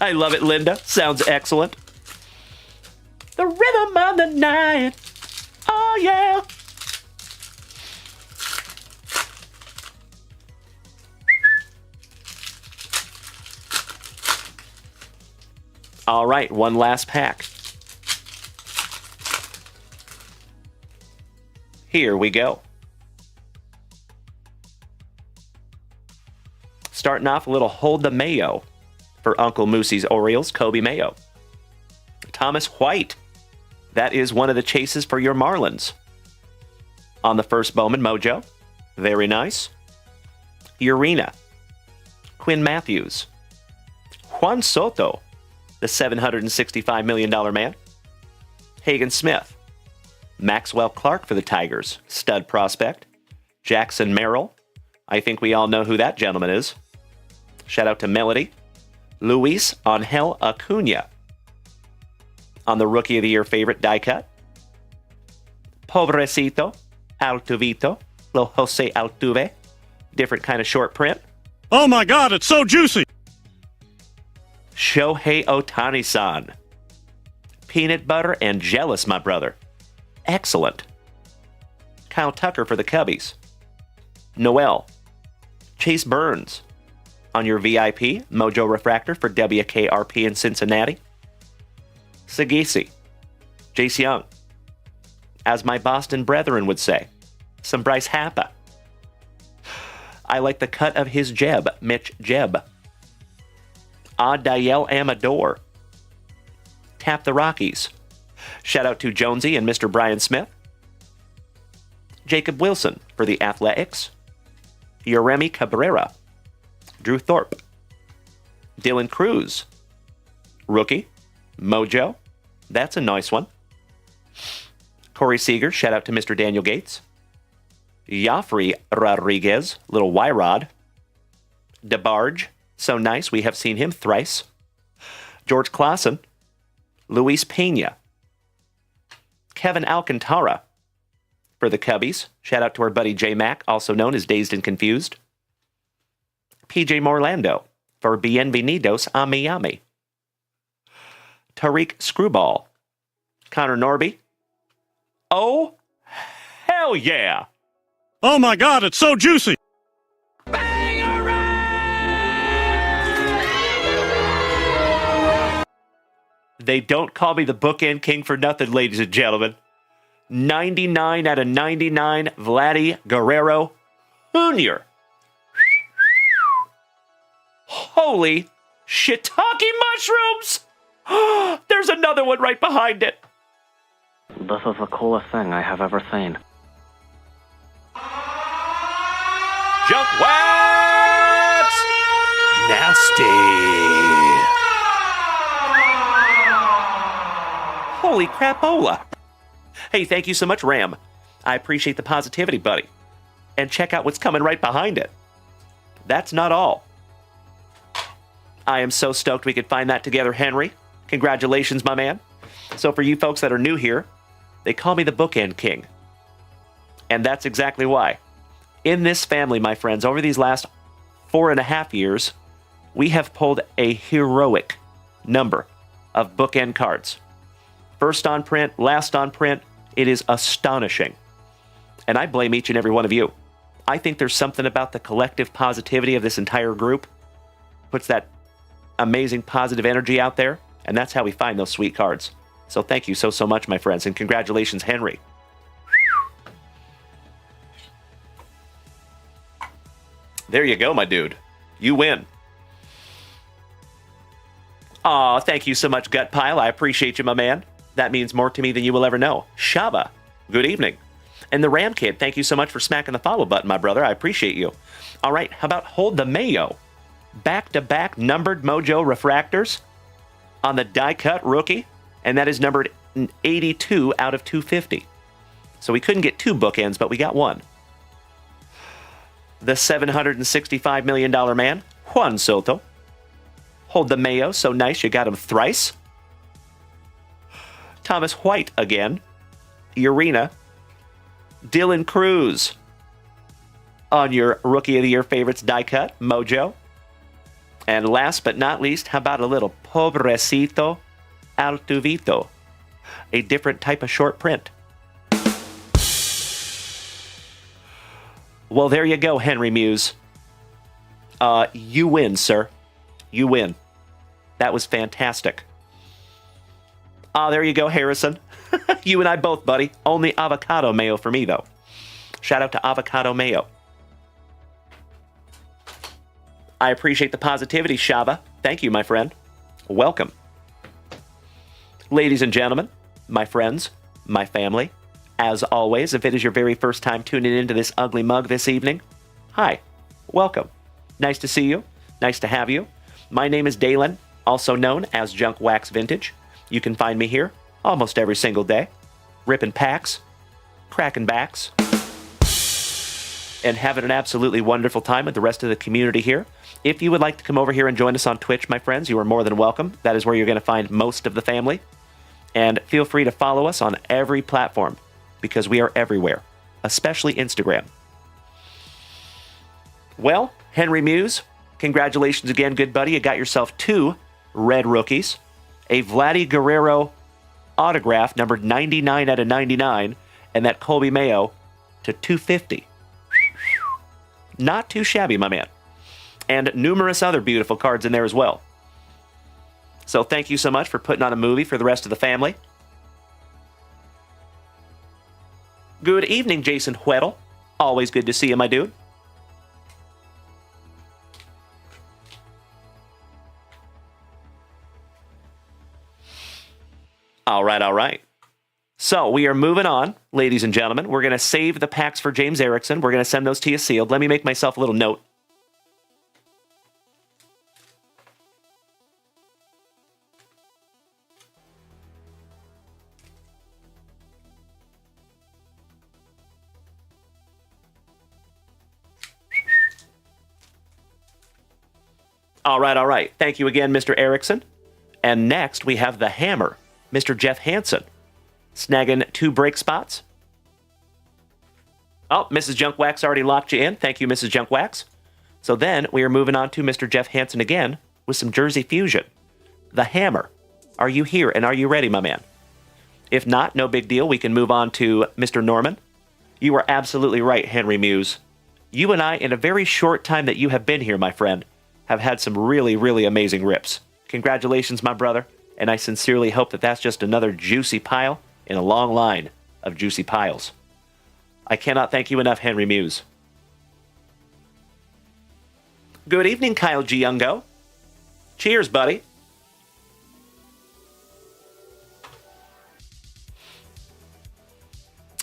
I love it, Linda. Sounds excellent. The rhythm of the night. Oh, yeah. All right, one last pack. Here we go. Starting off a little Hold the Mayo for Uncle Moosey's Orioles, Kobe Mayo. Thomas White. That is one of the chases for your Marlins. On the first Bowman Mojo. Very nice. Urena. Quinn Matthews. Juan Soto, the $765 million man. Hagen Smith. Maxwell Clark for the Tigers, stud prospect. Jackson Merrill. I think we all know who that gentleman is. Shout out to Melody. Luis Angel Acuna. On the Rookie of the Year favorite die cut. Pobrecito. Altuvito. Little Jose Altuve. Different kind of short print. Oh my God, it's so juicy. Shohei Ohtani-san. Peanut butter and jealous, my brother. Excellent. Kyle Tucker for the Cubbies. Noel. Chase Burns. On your VIP, Mojo Refractor for WKRP in Cincinnati. Sagisi. Jace Young. As my Boston brethren would say, some Bryce Harper. I like the cut of his Jeb, Mitch Jeb. Adael Amador. Tap the Rockies. Shout out to Jonesy and Mr. Brian Smith. Jacob Wilson for the Athletics. Yeremi Cabrera. Drew Thorpe. Dylan Cruz. Rookie. Mojo. That's a nice one. Corey Seager, shout out to Mr. Daniel Gates. Joffrey Rodriguez, little Y-Rod. DeBarge, so nice, we have seen him thrice. George Clausen. Luis Pena. Kevin Alcantara for the Cubbies. Shout out to our buddy J Mac, also known as Dazed and Confused. PJ Morlando for Bienvenidos a Miami. Tariq Screwball. Connor Norby. Oh, hell yeah. Oh my God, it's so juicy. They don't call me the bookend king for nothing, ladies and gentlemen. 99 out of 99, Vladdy Guerrero Jr. Holy shiitake mushrooms! There's another one right behind it. This is the coolest thing I have ever seen. Junk Wax! Nasty! Holy crapola! Hey, thank you so much, Ram. I appreciate the positivity, buddy. And check out what's coming right behind it. That's not all. I am so stoked we could find that together, Henry. Congratulations, my man. So for you folks that are new here, they call me the Bookend King. And that's exactly why. In this family, my friends, over these last 4.5 years, we have pulled a heroic number of bookend cards. First on print, last on print. It is astonishing. And I blame each and every one of you. I think there's something about the collective positivity of this entire group. Puts that amazing positive energy out there. And that's how we find those sweet cards. So thank you so much, my friends. And congratulations, Henry. There you go, my dude. You win. Aw, thank you so much, Gut Pile. I appreciate you, my man. That means more to me than you will ever know. Shaba, good evening. And the Ram Kid, thank you so much for smacking the follow button, my brother. I appreciate you. All right, how about Hold the Mayo? Back-to-back numbered Mojo refractors on the die-cut rookie, and that is numbered 82 out of 250. So we couldn't get two bookends, but we got one. The $765 million man, Juan Soto. Hold the Mayo, so nice you got him thrice. Thomas White again. Urena. Dylan Cruz. On your Rookie of the Year favorites die cut, Mojo. And last but not least, how about a little Pobrecito Altuvito? A different type of short print. Well, there you go, Henry Muse. You win, sir. You win. That was fantastic. There you go, Harrison. You and I both, buddy. Only avocado mayo for me, though. Shout out to Avocado Mayo. I appreciate the positivity, Shaba. Thank you, my friend. Welcome. Ladies and gentlemen, my friends, my family, as always, if it is your very first time tuning into this ugly mug this evening, hi, welcome. Nice to see you. Nice to have you. My name is Dalen, also known as JunkWaxVintage. You can find me here almost every single day, ripping packs, cracking backs, and having an absolutely wonderful time with the rest of the community here. If you would like to come over here and join us on Twitch, my friends, you are more than welcome. That is where you're going to find most of the family. And feel free to follow us on every platform, because we are everywhere, especially Instagram. Well, Henry Muse, congratulations again, good buddy. You got yourself 2 red rookies, a Vladdy Guerrero autograph, numbered 99 out of 99, and that Colby Mayo to 250. Not too shabby, my man. And numerous other beautiful cards in there as well. So thank you so much for putting on a movie for the rest of the family. Good evening, Jason Huettel. Always good to see you, my dude. All right, all right. So we are moving on, ladies and gentlemen. We're going to save the packs for James Erickson. We're going to send those to you sealed. Let me make myself a little note. All right. Thank you again, Mr. Erickson. And next, we have the hammer, Mr. Jeff Hansen, snagging 2 break spots. Oh, Mrs. Junkwax already locked you in. Thank you, Mrs. Junkwax. So then we are moving on to Mr. Jeff Hansen again with some Jersey Fusion. The hammer. Are you here and are you ready, my man? If not, no big deal. We can move on to Mr. Norman. You are absolutely right, Henry Muse. You and I, in a very short time that you have been here, my friend, have had some really, really amazing rips. Congratulations, my brother, and I sincerely hope that that's just another juicy pile in a long line of juicy piles. I cannot thank you enough, Henry Muse. Good evening, Kyle G. Youngo. Cheers, buddy.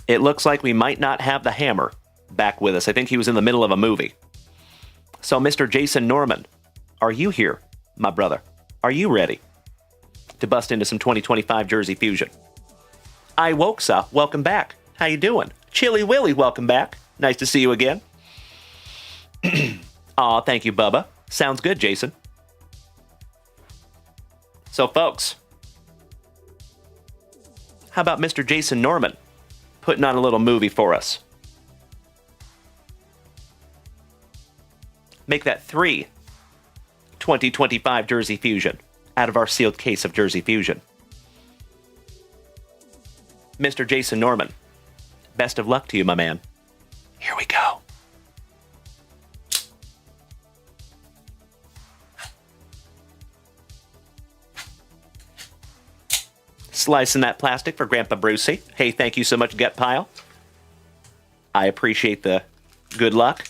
It looks like we might not have the hammer back with us. I think he was in the middle of a movie. So, Mr. Jason Norman, are you here, my brother? Are you ready to bust into some 2025 Jersey Fusion? I Wokesaw, welcome back. How you doing? Chili Willy, welcome back. Nice to see you again. Aw, thank you, Bubba. Sounds good, Jason. So, folks, how about Mr. Jason Norman putting on a little movie for us? Make that 3 2025 Jersey Fusion out of our sealed case of Jersey Fusion. Mr. Jason Norman, best of luck to you, my man. Here we go. Slicing that plastic for Grandpa Brucey. Hey, thank you so much, Gut Pile. I appreciate the good luck.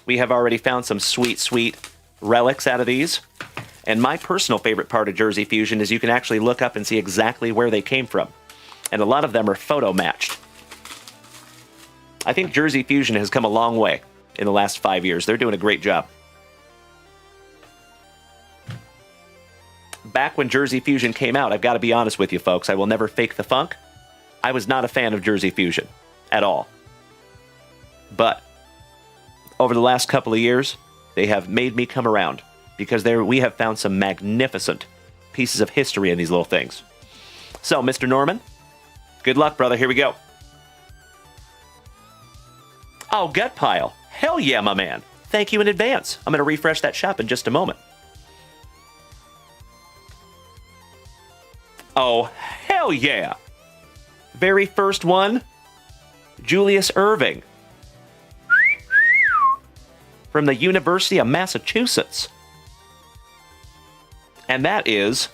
We have already found some sweet, sweet relics out of these. And my personal favorite part of Jersey Fusion is you can actually look up and see exactly where they came from. And a lot of them are photo matched. I think Jersey Fusion has come a long way in the last 5 years. They're doing a great job. Back when Jersey Fusion came out, I've got to be honest with you, folks, I will never fake the funk. I was not a fan of Jersey Fusion at all. But over the last couple of years, they have made me come around because we have found some magnificent pieces of history in these little things. So, Mr. Norman, good luck, brother. Here we go. Oh, Gut Pile. Hell yeah, my man. Thank you in advance. I'm going to refresh that shop in just a moment. Oh, hell yeah. Very first one, Julius Erving. From the University of Massachusetts. And that is...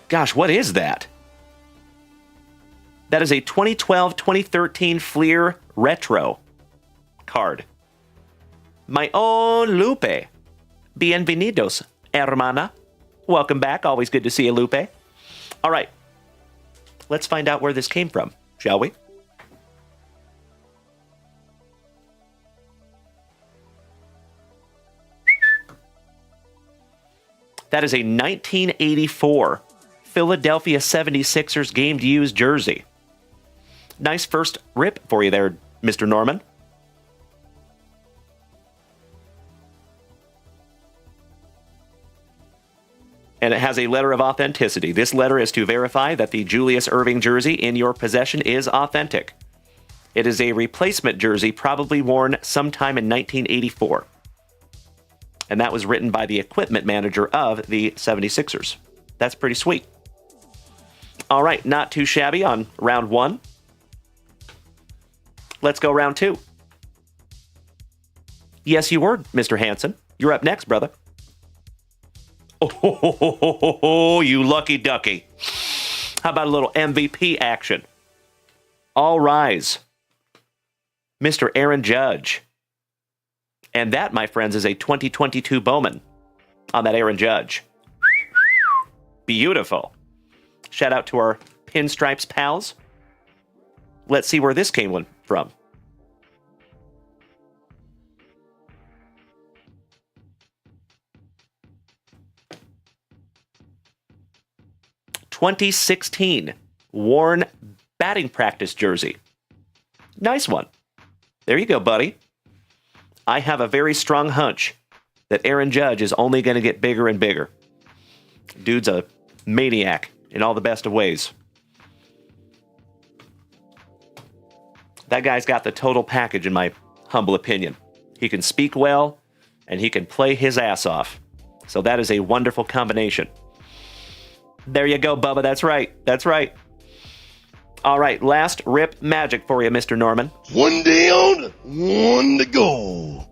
Gosh, what is that? That is a 2012-2013 Fleer Retro card. My own Lupe. Bienvenidos, hermana. Welcome back. Always good to see you, Lupe. All right. Let's find out where this came from, shall we? That is a 1984 Philadelphia 76ers game-to-use jersey. Nice first rip for you there, Mr. Norman. And it has a letter of authenticity. This letter is to verify that the Julius Erving jersey in your possession is authentic. It is a replacement jersey probably worn sometime in 1984. And that was written by the equipment manager of the 76ers. That's pretty sweet. All right, not too shabby on round one. Let's go round two. Yes, you were, Mr. Hansen. You're up next, brother. Oh, you lucky ducky. How about a little MVP action? All rise. Mr. Aaron Judge. And that, my friends, is a 2022 Bowman on that Aaron Judge. Beautiful. Shout out to our Pinstripes pals. Let's see where this came from. '2016 worn batting practice jersey. Nice one. There you go, buddy. I have a very strong hunch that Aaron Judge is only going to get bigger and bigger. Dude's a maniac in all the best of ways. That guy's got the total package, in my humble opinion. He can speak well, and he can play his ass off. So that is a wonderful combination. There you go, Bubba. That's right. That's right. All right, last rip magic for you, Mr. Norman. One down, one to go.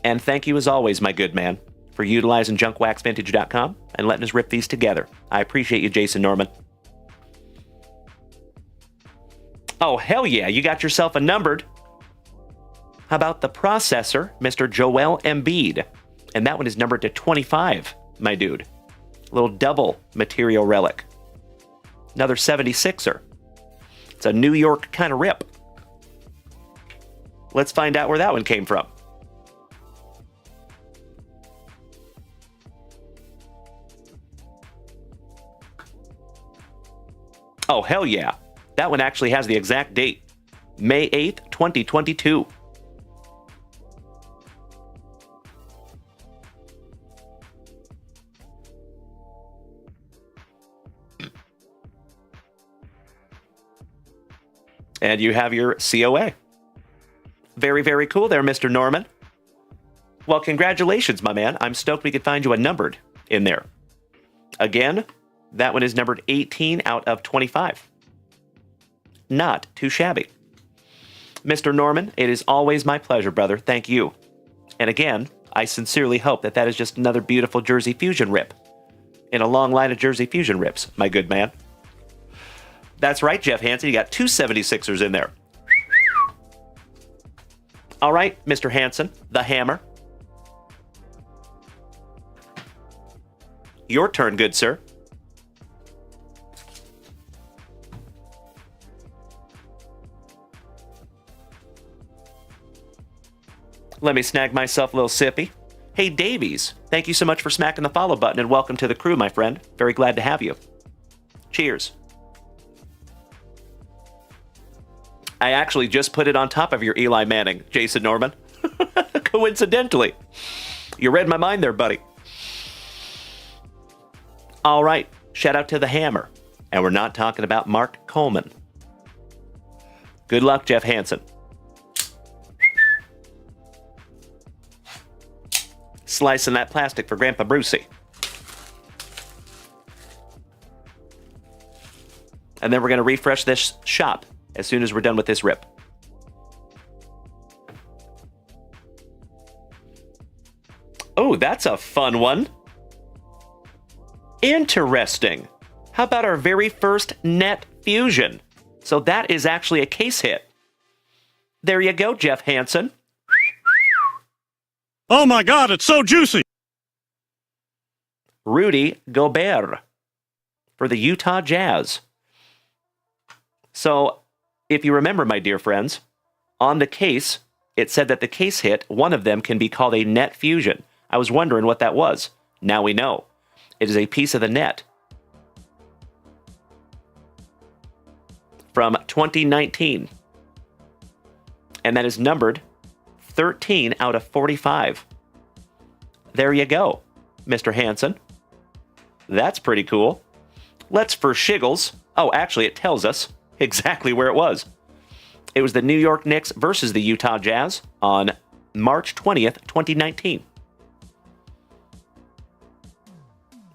And thank you, as always, my good man, for utilizing JunkWaxVintage.com and letting us rip these together. I appreciate you, Jason Norman. Oh, hell yeah, you got yourself a numbered. How about the processor, Mr. Joel Embiid? And that one is numbered to 25, my dude. A little double material relic. Another 76er. It's a New York kind of rip. Let's find out where that one came from. Oh, hell yeah. That one actually has the exact date. May 8th, 2022. And you have your COA. Very, very cool there, Mr. Norman. Well, congratulations, my man. I'm stoked we could find you a numbered in there. Again, that one is numbered 18 out of 25. Not too shabby. Mr. Norman, it is always my pleasure, brother. Thank you. And again, I sincerely hope that that is just another beautiful Jersey Fusion rip in a long line of Jersey Fusion rips, my good man. That's right, Jeff Hansen. You got two 76ers in there. All right, Mr. Hansen, the hammer. Your turn, good sir. Let me snag myself a little sippy. Hey, Davies, thank you so much for smacking the follow button and welcome to the crew, my friend. Very glad to have you. Cheers. I actually just put it on top of your Eli Manning, Jason Norman. Coincidentally. You read my mind there, buddy. All right, shout out to the hammer. And we're not talking about Mark Coleman. Good luck, Jeff Hansen. Slicing that plastic for Grandpa Brucey. And then we're going to refresh this shop as soon as we're done with this rip. Oh, that's a fun one. Interesting. How about our very first net fusion? So that is actually a case hit. There you go, Jeff Hansen. Oh my God, it's so juicy. Rudy Gobert for the Utah Jazz. So, if you remember, my dear friends, on the case, it said that the case hit, one of them can be called a net fusion. I was wondering what that was. Now we know. It is a piece of the net. From 2019. And that is numbered 13 out of 45. There you go, Mr. Hansen. That's pretty cool. Let's for shiggles. Oh, actually, it tells us exactly where it was. It was the New York Knicks versus the Utah Jazz on March 20th, 2019.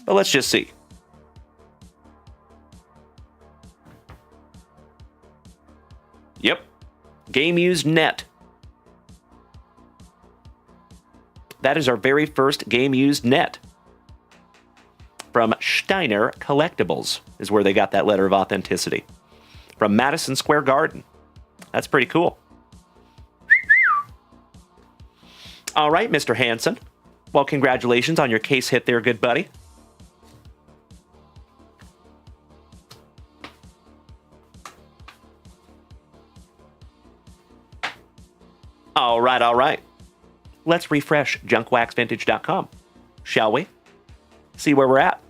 But let's just see. Yep. Game used net. That is our very first game used net. From Steiner Collectibles is where they got that letter of authenticity. From Madison Square Garden. That's pretty cool. All right, Mr. Hansen. Well, congratulations on your case hit there, good buddy. All right, all right. Let's refresh JunkWaxVintage.com, shall we? See where we're at.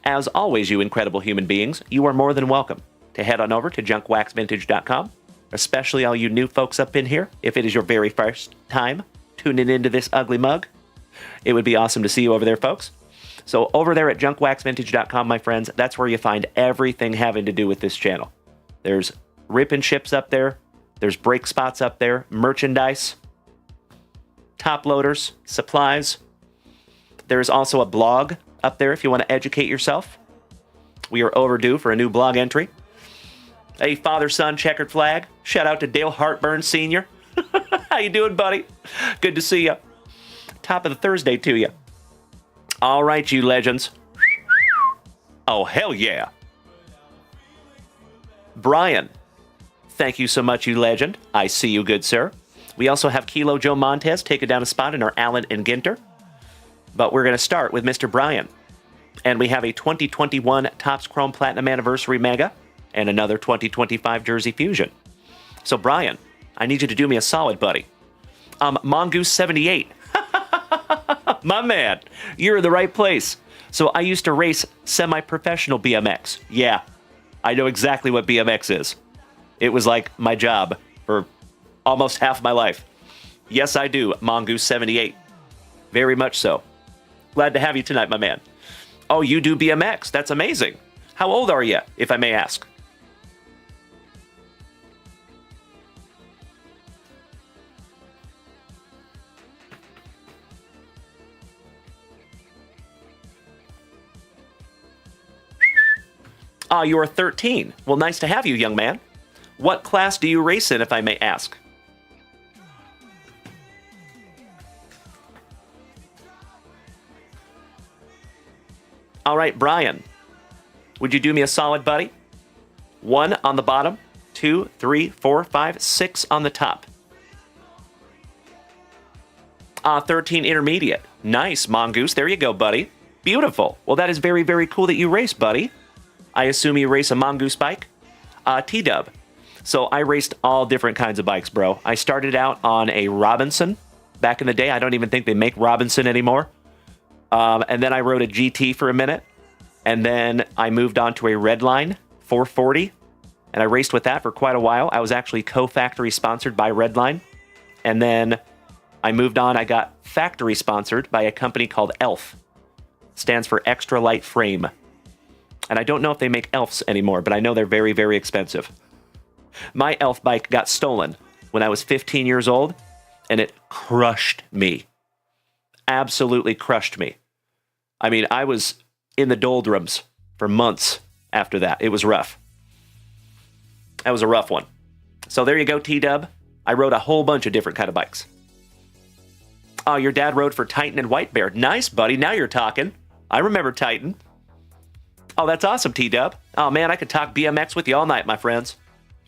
As always, you incredible human beings, you are more than welcome to head on over to JunkWaxVintage.com especially all you new folks up in here, if it is your very first time tuning into this ugly mug. It would be awesome to see you over there, folks. So over there at JunkWaxVintage.com, my friends, that's where you find everything having to do with this channel. There's rip and ships up there. There's break spots up there, merchandise, top loaders, supplies. There's also a blog up there if you want to educate yourself. We are overdue for a new blog entry. A father-son checkered flag. Shout out to Dale Hartburn Sr. How you doing, buddy? Good to see you. Top of the Thursday to you. All right, you legends. Oh, hell yeah. Brian, thank you so much, you legend. I see you, good sir. We also have Kilo Joe Montez taking down a spot in our Allen and Ginter. But we're going to start with Mr. Brian. And we have a 2021 Topps Chrome Platinum Anniversary Mega and another 2025 Jersey Fusion. So, Brian, I need you to do me a solid, buddy. Mongoose 78. My man, you're in the right place. So I used to race semi-professional BMX. Yeah, I know exactly what BMX is. It was like my job for almost half my life. Yes, I do, Mongoose 78. Very much so. Glad to have you tonight, my man. Oh, you do BMX. That's amazing. How old are you, if I may ask? Ah, you are 13. Well, nice to have you, young man. What class do you race in, if I may ask? All right, Brian. Would you do me a solid, buddy? 1 on the bottom, 2, 3, 4, 5, 6 on the top. 13 intermediate. Nice, Mongoose. There you go, buddy. Beautiful. Well, that is very, very cool that you race, buddy. I assume you race a Mongoose bike? T-Dub. So I raced all different kinds of bikes, bro. I started out on a Robinson back in the day. I don't even think they make Robinson anymore. And then I rode a GT for a minute. And then I moved on to a Redline 440. And I raced with that for quite a while. I was actually co-factory sponsored by Redline. And then I moved on. I got factory sponsored by a company called ELF. Stands for Extra Light Frame. And I don't know if they make ELFs anymore, but I know they're very, very expensive. My ELF bike got stolen when I was 15 years old, and it crushed me. Absolutely crushed me. I mean, I was in the doldrums for months after that. It was rough. That was a rough one. So there you go, T-Dub. I rode a whole bunch of different kind of bikes. Oh, your dad rode for Titan and White Bear. Nice, buddy. Now you're talking. I remember Titan. Oh, that's awesome, T-Dub. Oh, man, I could talk BMX with you all night, my friends.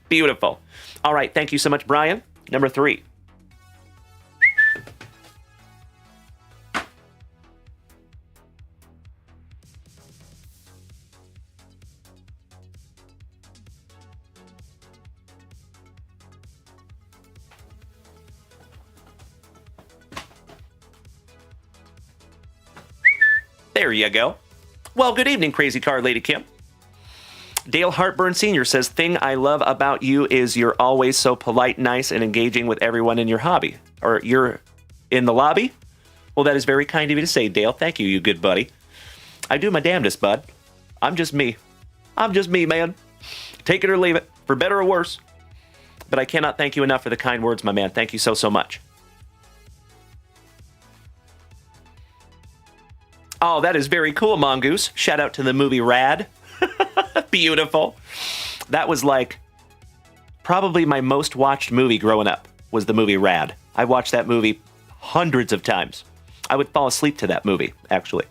Beautiful. All right, thank you so much, Brian. Number 3. There you go. Well, good evening, Crazy Car Lady Kim. Dale Hartburn Sr. says, thing I love about you is you're always so polite, nice, and engaging with everyone in your hobby. Or you're in the lobby? Well, that is very kind of you to say, Dale. Thank you, you good buddy. I do my damnedest, bud. I'm just me. I'm just me, man. Take it or leave it, for better or worse. But I cannot thank you enough for the kind words, my man. Thank you so, so much. Oh, that is very cool, Mongoose. Shout out to the movie Rad. Beautiful. That was like probably my most watched movie growing up was the movie Rad. I watched that movie hundreds of times. I would fall asleep to that movie, actually.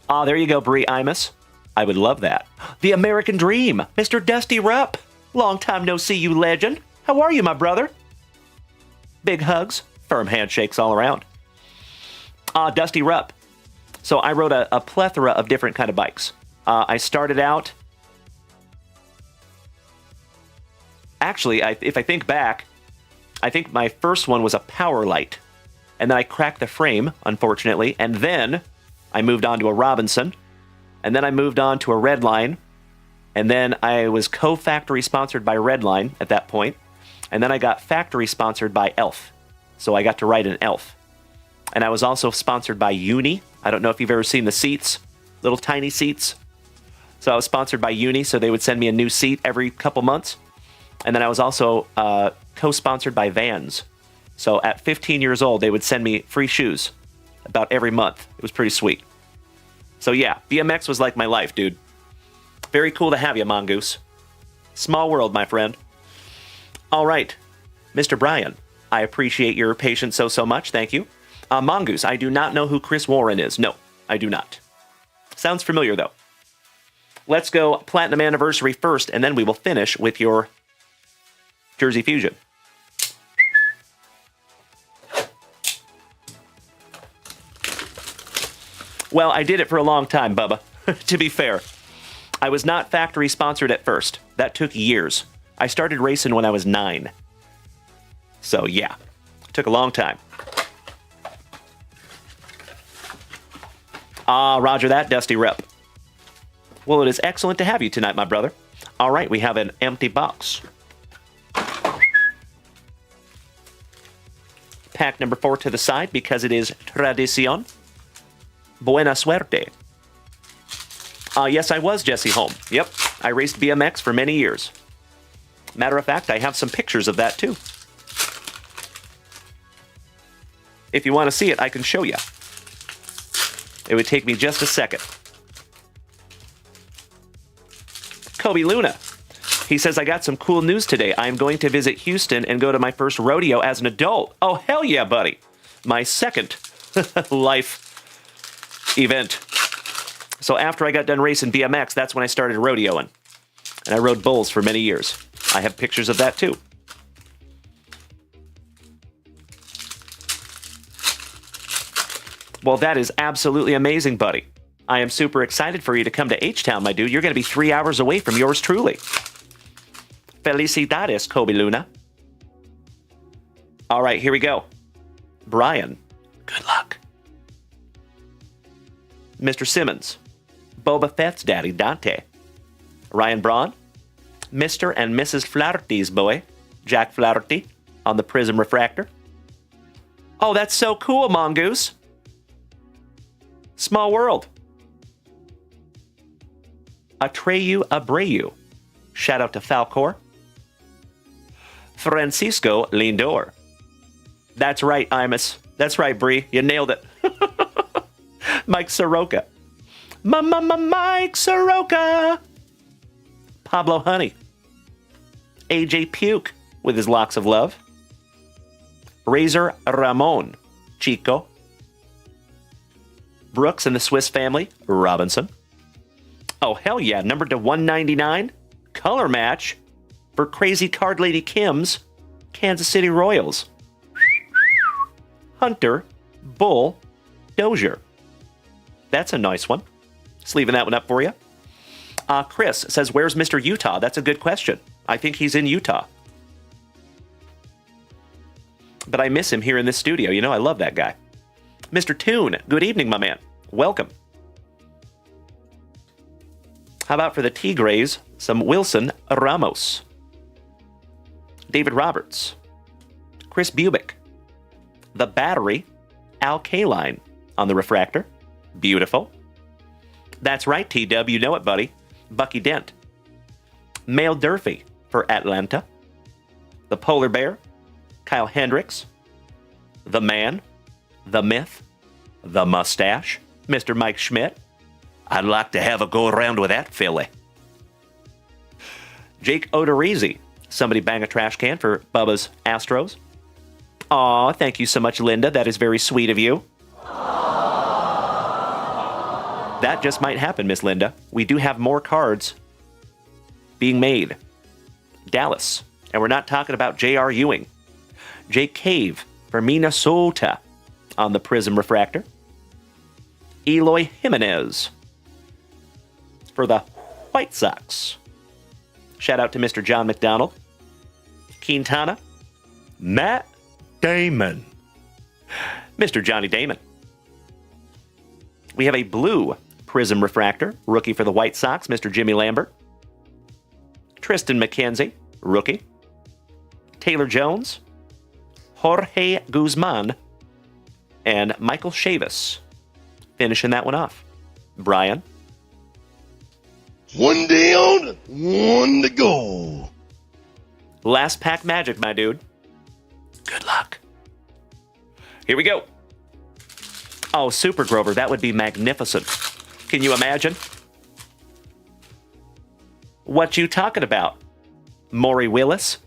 Oh, there you go, Brie Imus. I would love that. The American Dream, Mr. Dusty Rupp. Long time no see, you legend. How are you, my brother? Big hugs, firm handshakes all around. Dusty Rupp. So I rode a plethora of different kind of bikes. I started out... Actually, if I think back, I think my first one was a Power Light. And then I cracked the frame, unfortunately. And then I moved on to a Robinson. And then I moved on to a Redline. And then I was co-factory sponsored by Redline at that point. And then I got factory sponsored by Elf. So I got to ride an Elf. And I was also sponsored by Uni. I don't know if you've ever seen the seats, little tiny seats. So I was sponsored by Uni, so they would send me a new seat every couple months. And then I was also co-sponsored by Vans. So at 15 years old, they would send me free shoes about every month. It was pretty sweet. So yeah, BMX was like my life, dude. Very cool to have you, Mongoose. Small world, my friend. All right, Mr. Brian, I appreciate your patience so much. Thank you. Mongoose, I do not know who Chris Warren is. No, I do not. Sounds familiar, though. Let's go Platinum Anniversary first, and then we will finish with your Jersey Fusion. Well, I did it for a long time, Bubba, to be fair. I was not factory sponsored at first. That took years. I started racing when I was 9. So, yeah, took a long time. Ah, roger that, Dusty Rep. Well, it is excellent to have you tonight, my brother. All right, we have an empty box. Pack number 4 to the side because it is tradición. Buena suerte. Yes, I was Jesse Holm. Yep, I raced BMX for many years. Matter of fact, I have some pictures of that, too. If you want to see it, I can show you. It would take me just a second. Kobe Luna. He says, I got some cool news today. I am going to visit Houston and go to my first rodeo as an adult. Oh, hell yeah, buddy. My second life event. So after I got done racing BMX, that's when I started rodeoing. And I rode bulls for many years. I have pictures of that too. Well, that is absolutely amazing, buddy. I am super excited for you to come to H-Town, my dude. You're going to be 3 hours away from yours truly. Felicidades, Kobe Luna. All right, here we go. Brian, good luck. Mr. Simmons, Boba Fett's daddy, Dante. Ryan Braun, Mr. and Mrs. Flaherty's boy, Jack Flaherty, on the Prism Refractor. Oh, that's so cool, Mongoose. Small world. Atreyu Abreu. Shout out to Falcor. Francisco Lindor. That's right, Imus. That's right, Bree. You nailed it. Mike Soroka. Mike Soroka. Pablo Honey. AJ Puke with his locks of love. Razor Ramon. Chico. Brooks and the Swiss Family. Robinson. Oh, hell yeah. Numbered to 199. Color match for Crazy Card Lady Kim's Kansas City Royals. Hunter Bull Dozier. That's a nice one. Just leaving that one up for you. Chris says, where's Mr. Utah? That's a good question. I think he's in Utah. But I miss him here in this studio. You know, I love that guy. Mr. Toon, good evening, my man. Welcome. How about for the Tigres, some Wilson Ramos. David Roberts. Chris Bubick. The Battery, Al Kaline on the refractor. Beautiful. That's right, T-Dub, you know it, buddy. Bucky Dent. Mail Durfee for Atlanta. The Polar Bear, Kyle Hendricks. The Man, the Myth, the Mustache, Mr. Mike Schmidt. I'd like to have a go around with that filly. Jake Odorizzi. Somebody bang a trash can for Bubba's Astros. Aw, thank you so much, Linda. That is very sweet of you. That just might happen, Miss Linda. We do have more cards being made. Dallas. And we're not talking about J.R. Ewing. Jake Cave for Minnesota on the Prism Refractor. Eloy Jimenez for the White Sox. Shout out to Mr. John McDonald. Quintana. Matt Damon. Mr. Johnny Damon. We have a blue Prism Refractor. Rookie for the White Sox, Mr. Jimmy Lambert. Tristan McKenzie, rookie. Taylor Jones, Jorge Guzman, and Michael Chavis finishing that one off. Brian. One down, one to go. Last pack magic, my dude. Good luck. Here we go. Oh, Super Grover, that would be magnificent. Can you imagine? What you talking about? Maury Willis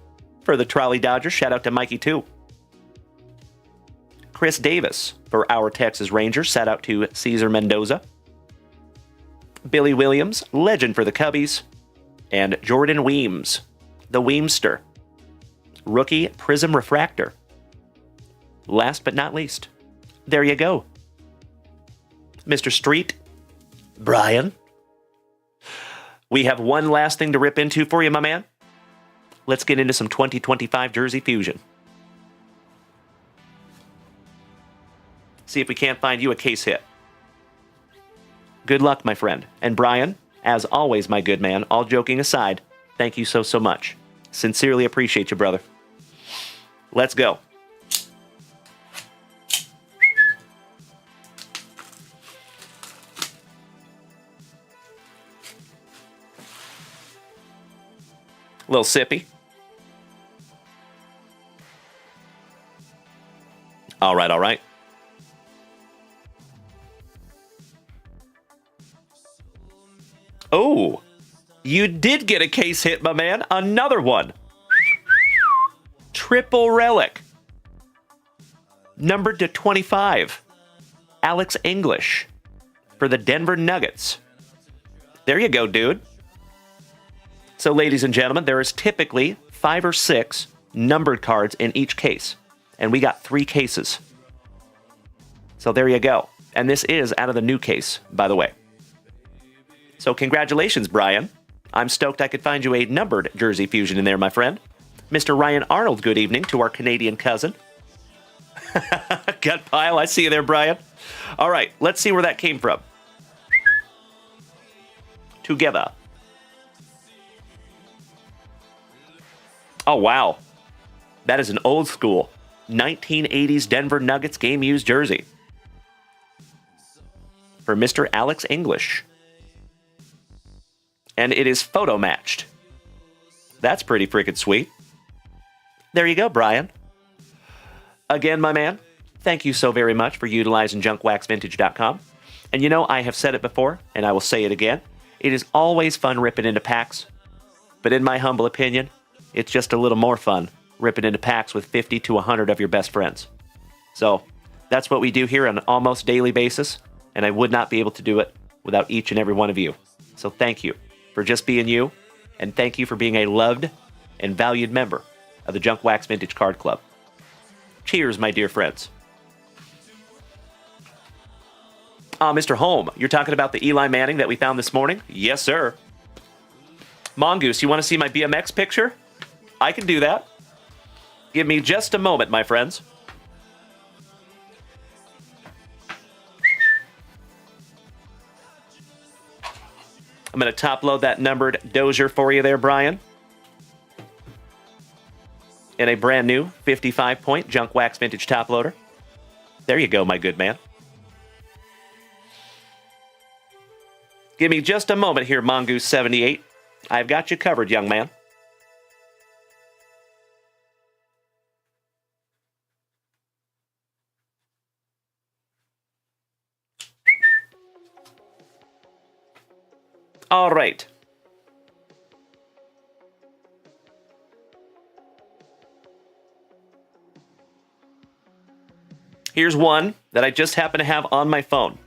for the Trolley Dodgers. Shout out to Mikey, too. Chris Davis for our Texas Rangers. Shout out to Cesar Mendoza. Billy Williams, legend for the Cubbies. And Jordan Weems, the Weemster. Rookie Prism Refractor. Last but not least, there you go. Mr. Street, Brian. We have one last thing to rip into for you, my man. Let's get into some 2025 Jersey Fusion. See if we can't find you a case hit. Good luck, my friend. And Brian, as always, my good man, all joking aside, thank you so much. Sincerely appreciate you, brother. Let's go. A little sippy. All right, all right. Oh, you did get a case hit, my man. Another one. Triple relic. Numbered to 25. Alex English for the Denver Nuggets. There you go, dude. So, ladies and gentlemen, there is typically 5 or 6 numbered cards in each case. And we got 3 cases. So there you go. And this is out of the new case, by the way. So congratulations, Brian. I'm stoked I could find you a numbered Jersey Fusion in there, my friend. Mr. Ryan Arnold, good evening to our Canadian cousin. Gut pile, I see you there, Brian. All right, let's see where that came from. Together. Oh, wow. That is an old school 1980s Denver Nuggets game-used jersey for Mr. Alex English. And it is photo matched. That's pretty freaking sweet. There you go, Brian. Again, my man, thank you so very much for utilizing JunkWaxVintage.com. And you know, I have said it before, and I will say it again. It is always fun ripping into packs. But in my humble opinion, it's just a little more fun ripping into packs with 50 to 100 of your best friends. So that's what we do here on an almost daily basis, and I would not be able to do it without each and every one of you. So thank you for just being you, and thank you for being a loved and valued member of the Junk Wax Vintage Card Club. Cheers, my dear friends. Mr. Holm, you're talking about the Eli Manning that we found this morning? Yes, sir. Mongoose, you want to see my BMX picture? I can do that. Give me just a moment, my friends. I'm going to top load that numbered Dozier for you there, Brian. In a brand new 55-point Junk Wax Vintage top loader. There you go, my good man. Give me just a moment here, Mongoose 78. I've got you covered, young man. All right. Here's one that I just happen to have on my phone.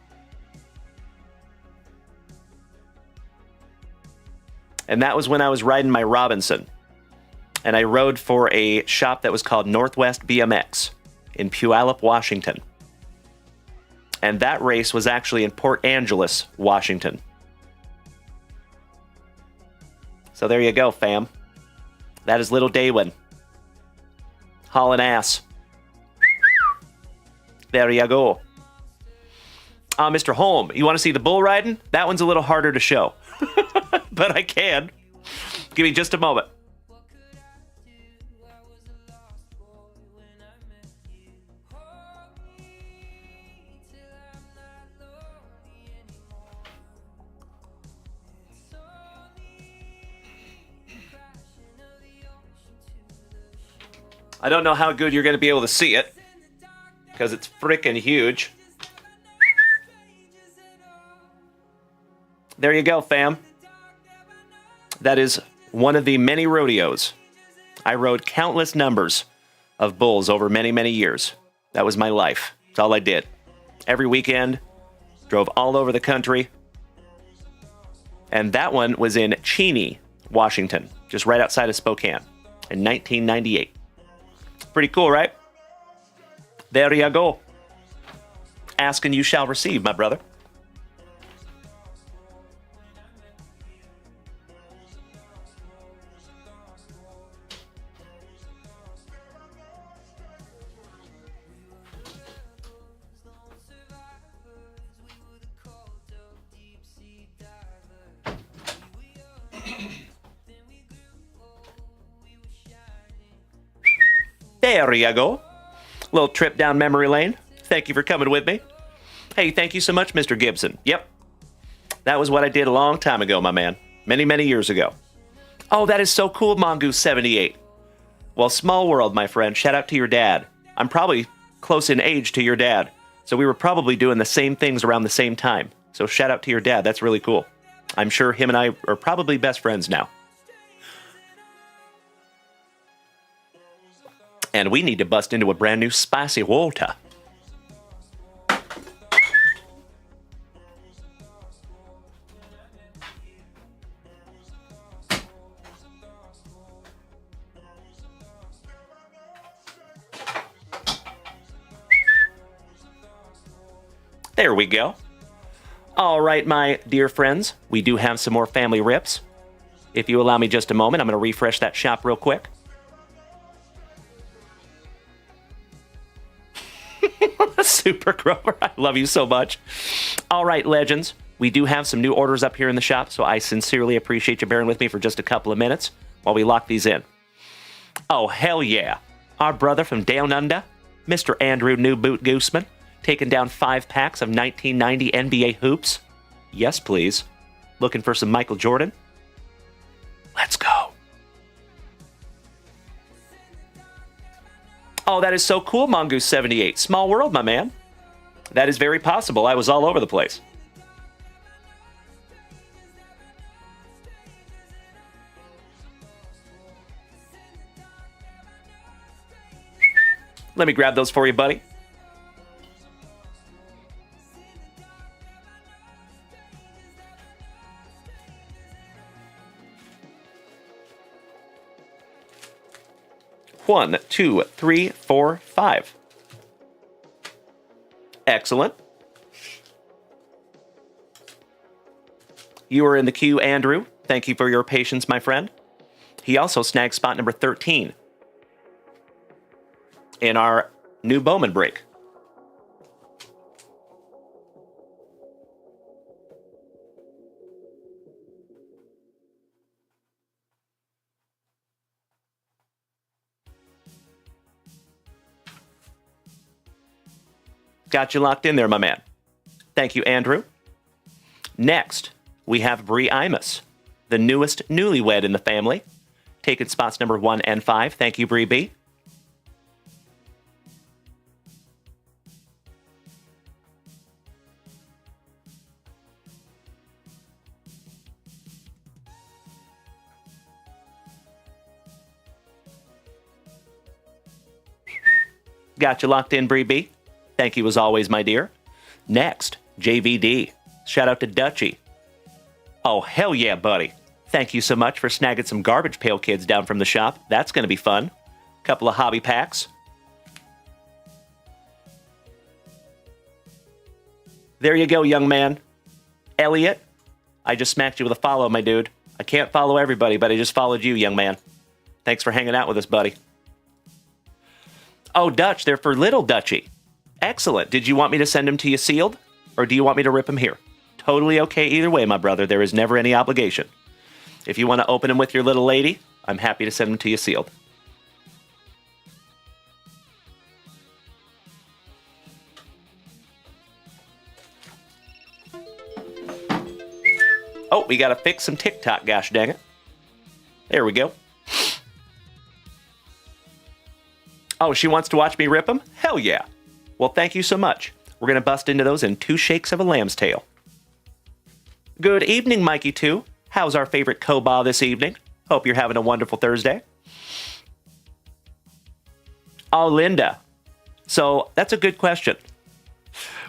And that was when I was riding my Robinson. And I rode for a shop that was called Northwest BMX in Puyallup, Washington. And that race was actually in Port Angeles, Washington. So there you go, fam. That is little Daywin. Hauling ass. There you go. Mr. Holm, you want to see the bull riding? That one's a little harder to show. But I can. Give me just a moment. I don't know how good you're going to be able to see it because it's freaking huge. There you go, fam. That is one of the many rodeos. I rode countless numbers of bulls over many, many years. That was my life. That's all I did. Every weekend, drove all over the country. And that one was in Cheney, Washington, just right outside of Spokane in 1998. Pretty cool, right? There you go. Ask and you shall receive, my brother. There you go. Little trip down memory lane. Thank you for coming with me. Hey, thank you so much, Mr. Gibson. Yep. That was what I did a long time ago, my man. Many, many years ago. Oh, that is so cool, Mongoose78. Well, small world, my friend. Shout out to your dad. I'm probably close in age to your dad. So we were probably doing the same things around the same time. So shout out to your dad. That's really cool. I'm sure him and I are probably best friends now. And we need to bust into a brand new spicy water. There we go. All right, my dear friends, we do have some more family rips. If you allow me just a moment, I'm going to refresh that shop real quick. Super Grover, I love you so much. All right, legends, we do have some new orders up here in the shop, so I sincerely appreciate you bearing with me for just a couple of minutes while we lock these in. Oh, hell yeah. Our brother from down under, Mr. Andrew New Boot Gooseman, taking down 5 packs of 1990 NBA hoops. Yes, please. Looking for some Michael Jordan? Let's go. Oh, that is so cool, Mongoose78. Small world, my man. That is very possible. I was all over the place. Let me grab those for you, buddy. One, two, three, 4, 5. Excellent. You are in the queue, Andrew. Thank you for your patience, my friend. He also snagged spot number 13 in our new Bowman break. Got you locked in there, my man. Thank you, Andrew. Next, we have Bree Imus, the newest newlywed in the family, taking spots number 1 and 5. Thank you, Bree B. Got you locked in, Bree B. Thank you as always, my dear. Next, JVD. Shout out to Dutchie. Oh, hell yeah, buddy. Thank you so much for snagging some Garbage Pail Kids down from the shop. That's going to be fun. Couple of hobby packs. There you go, young man. Elliot, I just smacked you with a follow, my dude. I can't follow everybody, but I just followed you, young man. Thanks for hanging out with us, buddy. Oh, Dutch, they're for little Dutchie. Excellent. Did you want me to send them to you sealed? Or do you want me to rip them here? Totally okay either way, my brother. There is never any obligation. If you want to open them with your little lady, I'm happy to send them to you sealed. Oh, we got to fix some TikTok, gosh dang it. There we go. Oh, she wants to watch me rip them? Hell yeah. Well, thank you so much. We're going to bust into those in 2 shakes of a lamb's tail. Good evening, Mikey 2. How's our favorite Koba this evening? Hope you're having a wonderful Thursday. Oh, Linda. So, that's a good question.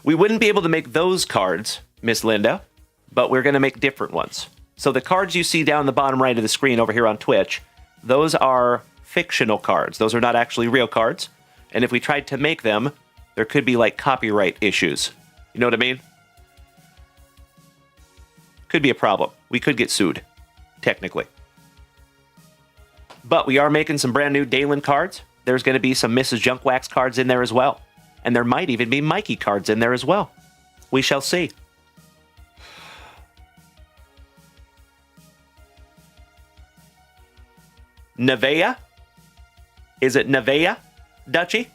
We wouldn't be able to make those cards, Miss Linda, but we're going to make different ones. So the cards you see down the bottom right of the screen over here on Twitch, those are fictional cards. Those are not actually real cards. And if we tried to make them, there could be like copyright issues. You know what I mean? Could be a problem. We could get sued, technically. But we are making some brand new Dalen cards. There's going to be some Mrs. Junkwax cards in there as well. And there might even be Mikey cards in there as well. We shall see. Nevea? Is it Nevea, Dutchie?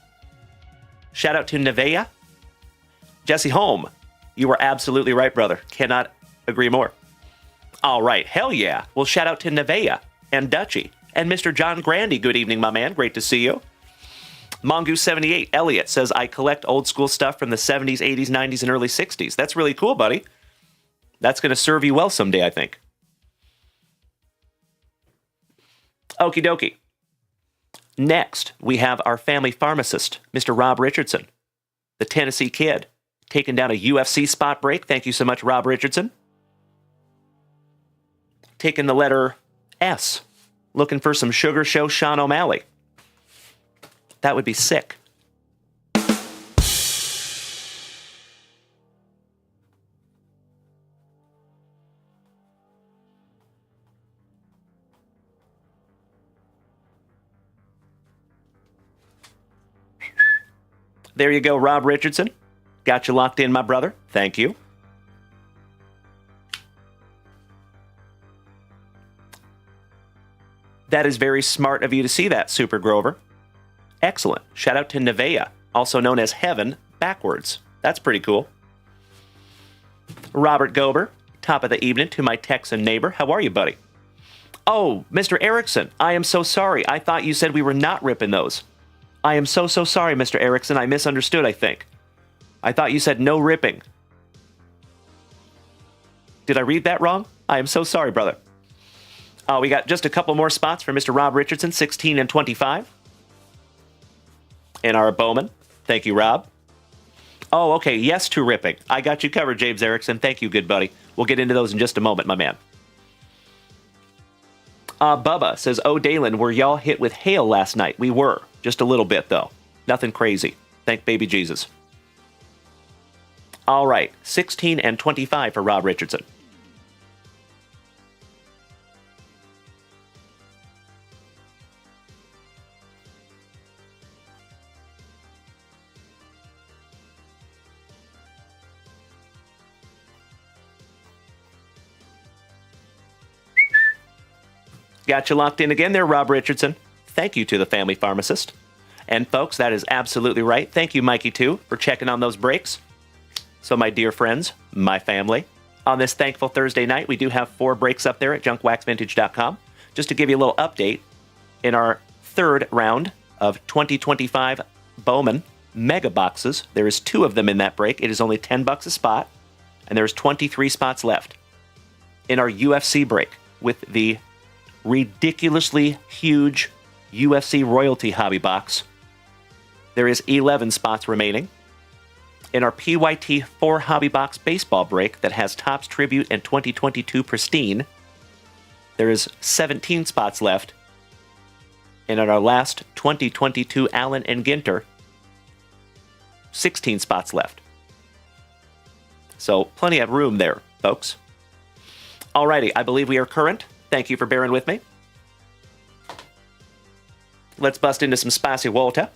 Shout out to Nevea. Jesse Holm, you were absolutely right, brother. Cannot agree more. All right, hell yeah. Well, shout out to Nevea and Dutchie. And Mr. John Grandy, good evening, my man. Great to see you. Mongoose78, Elliot says, I collect old school stuff from the 70s, 80s, 90s, and early 60s. That's really cool, buddy. That's going to serve you well someday, I think. Okie dokie. Next, we have our family pharmacist, Mr. Rob Richardson, the Tennessee kid, taking down a UFC spot break. Thank you so much, Rob Richardson. Taking the letter S, looking for some Sugar Show Sean O'Malley. That would be sick. There you go, Rob Richardson. Got you locked in, my brother. Thank you. That is very smart of you to see that, Super Grover. Excellent. Shout out to Nevea, also known as Heaven backwards. That's pretty cool. Robert Gober, top of the evening to my Texan neighbor. How are you, buddy? Oh, Mr. Erickson, I am so sorry. I thought you said we were not ripping those. I am so sorry, Mr. Erickson. I misunderstood, I think. I thought you said no ripping. Did I read that wrong? I am so sorry, brother. We got just a couple more spots for Mr. Rob Richardson, 16 and 25. And our Bowman. Thank you, Rob. Oh, okay. Yes to ripping. I got you covered, James Erickson. Thank you, good buddy. We'll get into those in just a moment, my man. Bubba says, oh, Dalen, were y'all hit with hail last night? We were. Just a little bit, though. Nothing crazy. Thank baby Jesus. All right. 16 and 25 for Rob Richardson. Got you locked in again there, Rob Richardson. Thank you to the family pharmacist. And folks, that is absolutely right. Thank you, Mikey, too, for checking on those breaks. So, my dear friends, my family, on this thankful Thursday night, we do have 4 breaks up there at JunkWaxVintage.com. Just to give you a little update, in our 3rd round of 2025 Bowman Mega Boxes, there is 2 of them in that break. It is only $10 a spot, and there's 23 spots left. In our UFC break, with the ridiculously huge UFC royalty hobby box, there is 11 spots remaining. In our PYT 4 hobby box baseball break that has Topps Tribute and 2022 Pristine, there is 17 spots left. And in our last 2022 Allen and Ginter, 16 spots left. So plenty of room there, folks. Alrighty, I believe we are current. Thank you for bearing with me. Let's bust into some spicy water.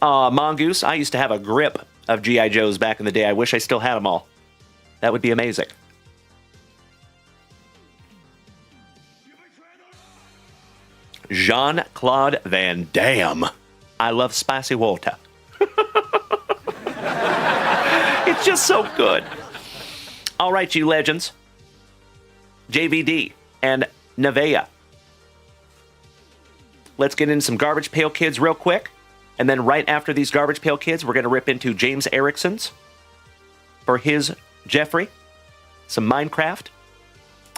Mongoose, I used to have a grip of G.I. Joes back in the day. I wish I still had them all. That would be amazing. Jean-Claude Van Damme. I love spicy water. It's just so good. All right, you legends. JVD and Nevaeh. Let's get into some Garbage Pail Kids real quick. And then right after these Garbage Pail Kids, we're going to rip into James Erickson's for his Jeffrey, some Minecraft.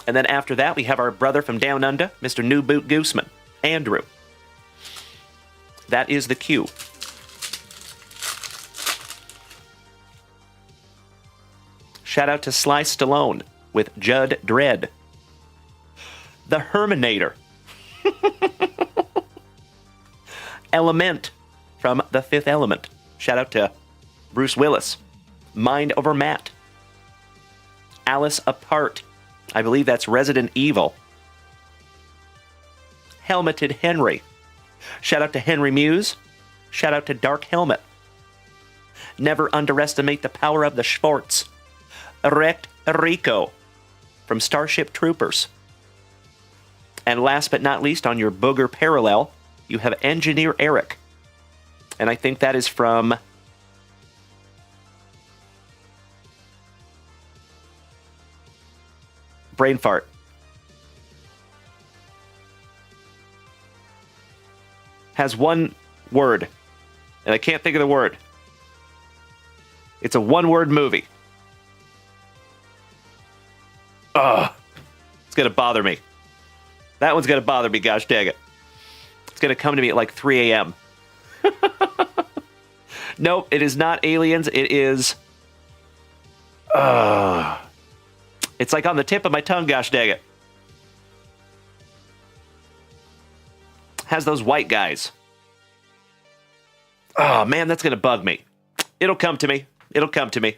And then after that, we have our brother from Down Under, Mr. New Boot Gooseman, Andrew. That is the cue. Shout out to Sly Stallone with Judd Dredd. The Herminator. Element from The Fifth Element. Shout out to Bruce Willis. Mind Over Matt. Alice Apart. I believe that's Resident Evil. Helmeted Henry. Shout out to Henry Muse. Shout out to Dark Helmet. Never underestimate the power of the Schwartz. Erect Rico from Starship Troopers. And last but not least, on your booger parallel, you have Engineer Eric. And I think that is from Brain Fart. Has one word, and I can't think of the word. It's a one-word movie. Ugh. It's going to bother me. That one's going to bother me, gosh dang it. It's going to come to me at like 3 a.m. Nope, it is not Aliens. It is... It's like on the tip of my tongue, gosh dang it. Has those white guys. Oh, man, that's going to bug me. It'll come to me. It'll come to me.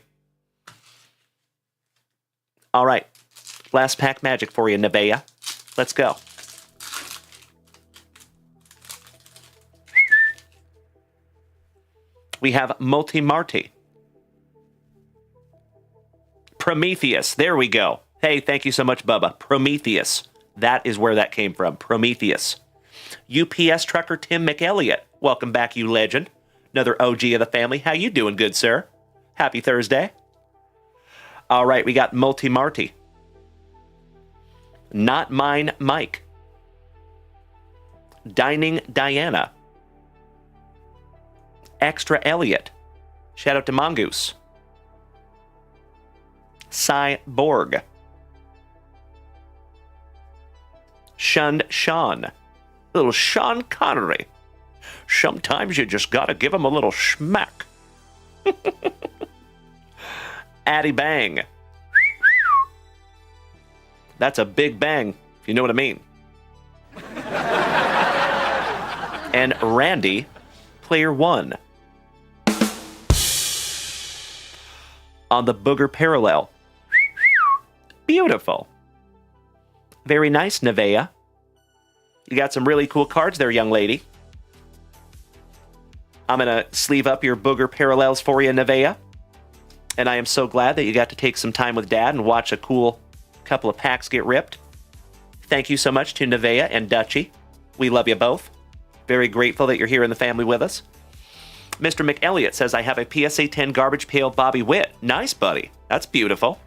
All right. Last pack magic for you, Nevaeh. Let's go. We have Multi-Marty. Prometheus. There we go. Hey, thank you so much, Bubba. Prometheus. That is where that came from. Prometheus. UPS trucker Tim McElliott. Welcome back, you legend. Another OG of the family. How you doing, good sir? Happy Thursday. All right, we got Multi-Marty. Not Mine Mike. Dining Diana. Extra Elliot. Shout out to Mongoose. Cyborg. Shunned Sean. Little Sean Connery. Sometimes you just gotta give him a little smack. Addie Bang. That's a big bang, if you know what I mean. And Randy, Player 1. On the booger parallel. Beautiful. Very nice, Nevaeh. You got some really cool cards there, young lady. I'm going to sleeve up your booger parallels for you, Nevaeh. And I am so glad that you got to take some time with Dad and watch a cool couple of packs get ripped. Thank you so much to Nevaeh and Dutchie. We love you both. Very grateful that you're here in the family with us. Mr. McElliott says, I have a PSA 10 Garbage Pail Bobby Witt. Nice, buddy. That's beautiful.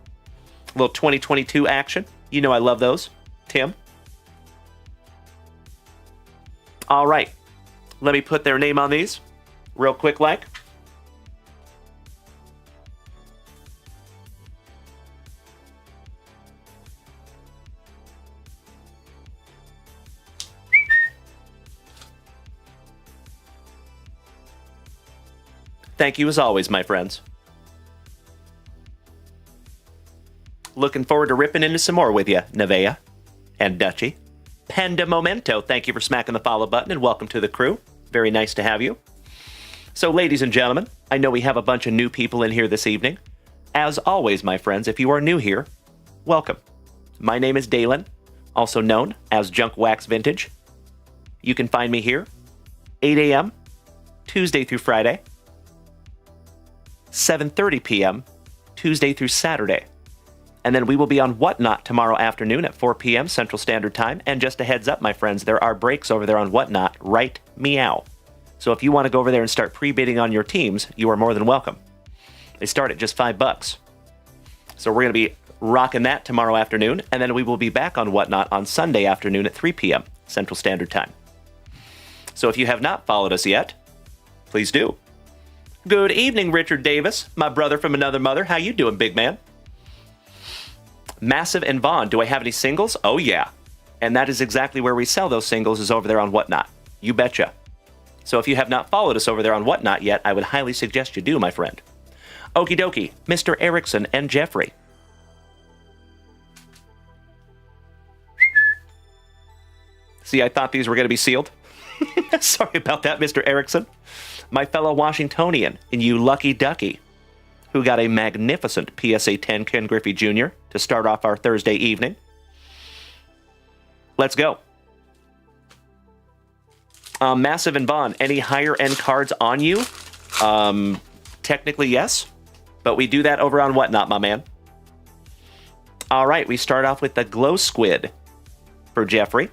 A little 2022 action. You know I love those. Tim? All right. Let me put their name on these real quick like. Thank you as always, my friends. Looking forward to ripping into some more with you, Nevaeh and Dutchie. Pandamomento, thank you for smacking the follow button and welcome to the crew. Very nice to have you. So, ladies and gentlemen, I know we have a bunch of new people in here this evening. As always, my friends, if you are new here, welcome. My name is Dalen, also known as JunkWaxVintage. You can find me here, 8 a.m., Tuesday through Friday, 7:30 p.m., Tuesday through Saturday. And then we will be on Whatnot tomorrow afternoon at 4 p.m. Central Standard Time. And just a heads up, my friends, there are breaks over there on Whatnot. Right meow. So if you want to go over there and start pre-bidding on your teams, you are more than welcome. They start at just $5. So we're going to be rocking that tomorrow afternoon. And then we will be back on Whatnot on Sunday afternoon at 3 p.m. Central Standard Time. So if you have not followed us yet, please do. Good evening, Richard Davis, my brother from another mother. How you doing, big man? Massive and Vaughn, do I have any singles? Oh, yeah. And that is exactly where we sell those singles, is over there on Whatnot. You betcha. So if you have not followed us over there on Whatnot yet, I would highly suggest you do, my friend. Okie dokie, Mr. Erickson and Jeffrey. See, I thought these were going to be sealed. Sorry about that, Mr. Erickson. My fellow Washingtonian, and you lucky ducky, who got a magnificent PSA 10 Ken Griffey Jr. to start off our Thursday evening. Let's go. Massive and Vaughn, any higher end cards on you? Technically, yes. But we do that over on Whatnot, my man. All right, we start off with the Glow Squid for Jeffrey.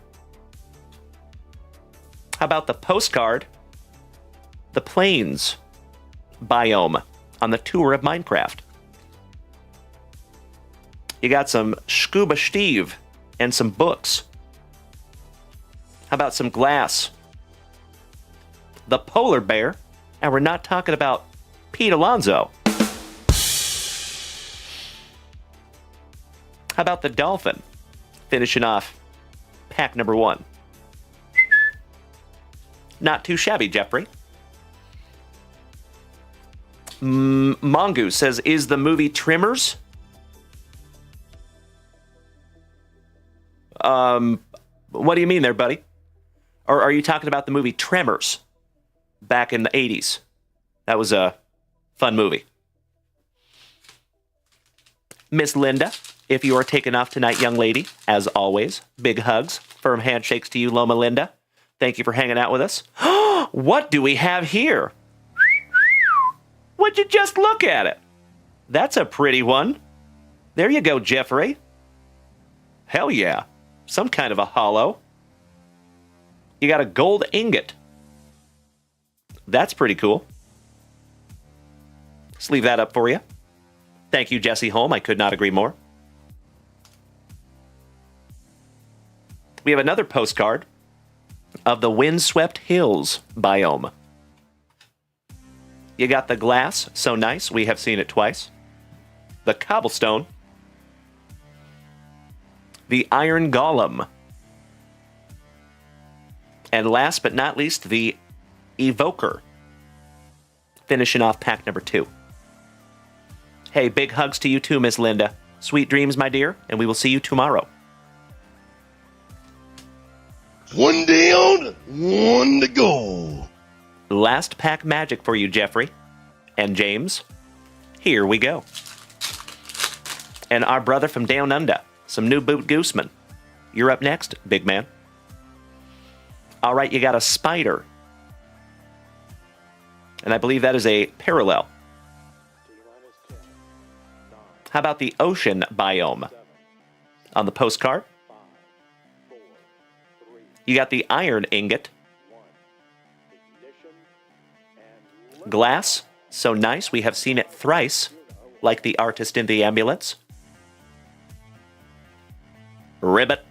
How about the postcard? The Plains biome on the tour of Minecraft. You got some Scuba Steve and some books. How about some glass? The Polar Bear, and we're not talking about Pete Alonso. How about the Dolphin? Finishing off pack number 1. Not too shabby, Jeffrey. Mongoose says, is the movie Trimmers? What do you mean there, buddy? Or are you talking about the movie Tremors back in the 80s? That was a fun movie. Miss Linda, if you are taking off tonight, young lady, as always, big hugs, firm handshakes to you, Loma Linda. Thank you for hanging out with us. What do we have here? Would you just look at it? That's a pretty one. There you go, Jeffrey. Hell yeah. Some kind of a hollow. You got a gold ingot. That's pretty cool. Let's leave that up for you. Thank you, Jesse Holm. I could not agree more. We have another postcard of the Windswept Hills biome. You got the glass, so nice, we have seen it twice. The cobblestone. The iron golem. And last but not least, the evoker. Finishing off pack number 2. Hey, big hugs to you too, Miss Linda. Sweet dreams, my dear, and we will see you tomorrow. One day on, one to go. Last pack magic for you, Jeffrey. And James. Here we go. And our brother from down under, some new boot gooseman. You're up next, big man. All right, you got a spider. And I believe that is a parallel. How about the ocean biome on the postcard? You got the iron ingot. Glass, so nice, we have seen it thrice, like the artist in the ambulance. Ribbit,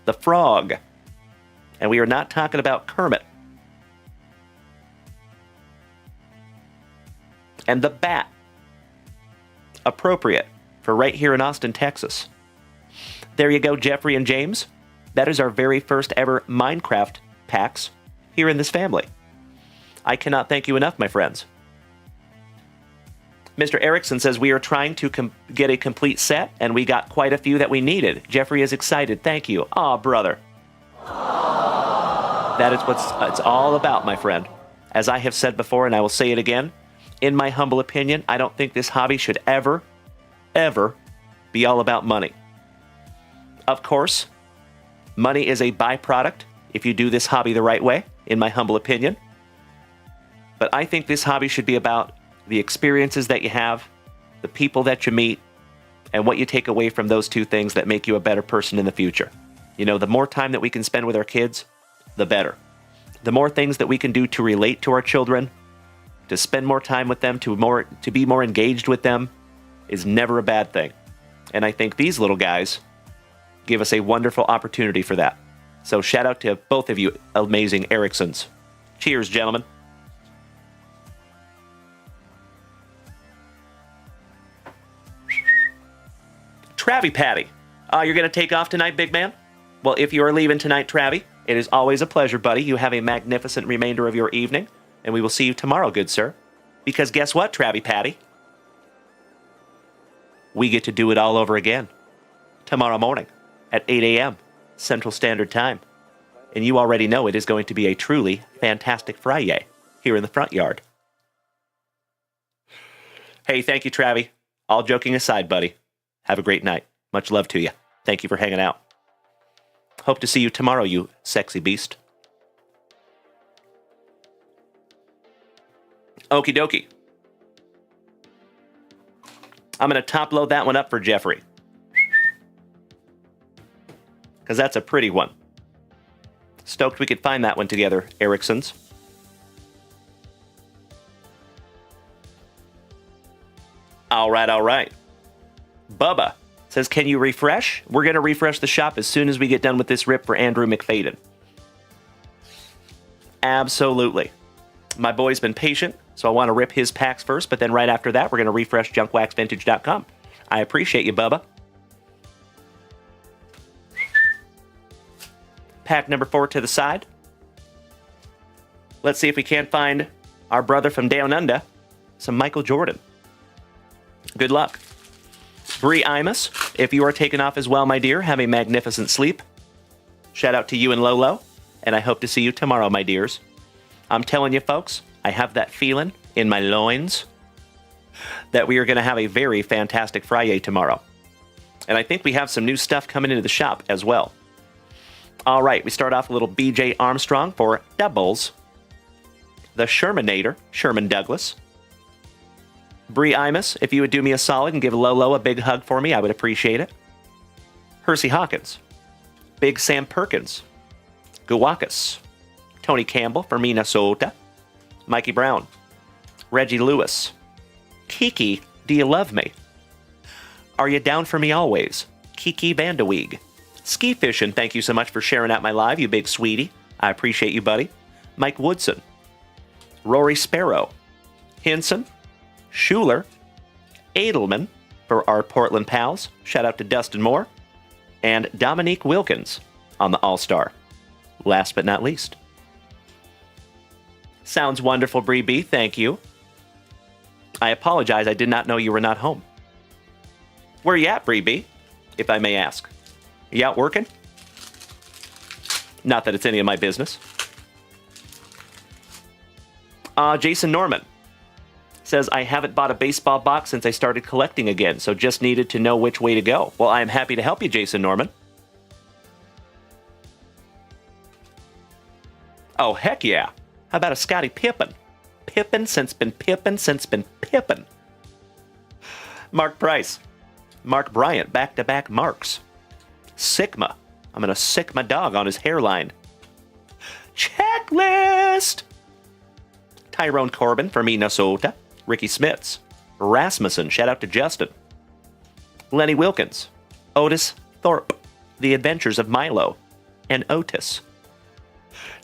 the frog. And we are not talking about Kermit. And the bat. Appropriate for right here in Austin, Texas. There you go, Jeffrey and James. That is our very first ever Minecraft packs here in this family. I cannot thank you enough, my friends. Mr. Erickson says we are trying to get a complete set, and we got quite a few that we needed. Jeffrey is excited. Thank you. Aw, brother. That is what it's all about, my friend. As I have said before, and I will say it again, in my humble opinion, I don't think this hobby should ever, ever be all about money. Of course, money is a byproduct if you do this hobby the right way, in my humble opinion. But I think this hobby should be about the experiences that you have, the people that you meet, and what you take away from those two things that make you a better person in the future. You know, the more time that we can spend with our kids, the better. The more things that we can do to relate to our children, to spend more time with them, to be more engaged with them, is never a bad thing. And I think these little guys give us a wonderful opportunity for that. So shout out to both of you amazing Ericksons. Cheers, gentlemen. Travie Patty, you're going to take off tonight, big man? Well, if you are leaving tonight, Travie, it is always a pleasure, buddy. You have a magnificent remainder of your evening, and we will see you tomorrow, good sir. Because guess what, Travie Patty? We get to do it all over again tomorrow morning at 8 a.m. Central Standard Time. And you already know it is going to be a truly fantastic Friday here in the front yard. Hey, thank you, Travie. All joking aside, buddy. Have a great night. Much love to you. Thank you for hanging out. Hope to see you tomorrow, you sexy beast. Okie dokie. I'm going to top load that one up for Jeffrey. Because that's a pretty one. Stoked we could find that one together, Ericksons. All right, all right. Bubba says, can you refresh? We're going to refresh the shop as soon as we get done with this rip for Andrew McFadden. Absolutely. My boy's been patient, so I want to rip his packs first, but then right after that, we're going to refresh JunkWaxVintage.com. I appreciate you, Bubba. Pack number 4 to the side. Let's see if we can't find our brother from down under, some Michael Jordan. Good luck. Bree Imus, if you are taking off as well, my dear, have a magnificent sleep. Shout out to you and Lolo, and I hope to see you tomorrow, my dears. I'm telling you, folks, I have that feeling in my loins that we are going to have a very fantastic Friday tomorrow. And I think we have some new stuff coming into the shop as well. All right, we start off with a little BJ Armstrong for doubles. The Shermanator, Sherman Douglas. Bree Imus, if you would do me a solid and give Lolo a big hug for me, I would appreciate it. Hersey Hawkins. Big Sam Perkins. Guakas. Tony Campbell for Minnesota. Mikey Brown. Reggie Lewis. Kiki, do you love me? Are you down for me always? Kiki Vandeweeg. Ski Fishing, thank you so much for sharing out my live, you big sweetie. I appreciate you, buddy. Mike Woodson. Rory Sparrow. Hinson. Schuler. Edelman for our Portland pals. Shout out to Dustin Moore. And Dominique Wilkins on the All-Star. Last but not least. Sounds wonderful, Bree B. Thank you. I apologize, I did not know you were not home. Where you at, Bree B, if I may ask? You out working? Not that it's any of my business. Jason Norman says, I haven't bought a baseball box since I started collecting again, so just needed to know which way to go. Well, I am happy to help you, Jason Norman. Oh, heck yeah. How about a Scottie Pippen? Pippen since been Pippen. Mark Price. Mark Bryant, back-to-back marks. Sigma. I'm going to sick my dog on his hairline. Checklist. Tyrone Corbin for Minnesota. Ricky Smits. Rasmussen. Shout out to Justin. Lenny Wilkins. Otis Thorpe. The Adventures of Milo. And Otis.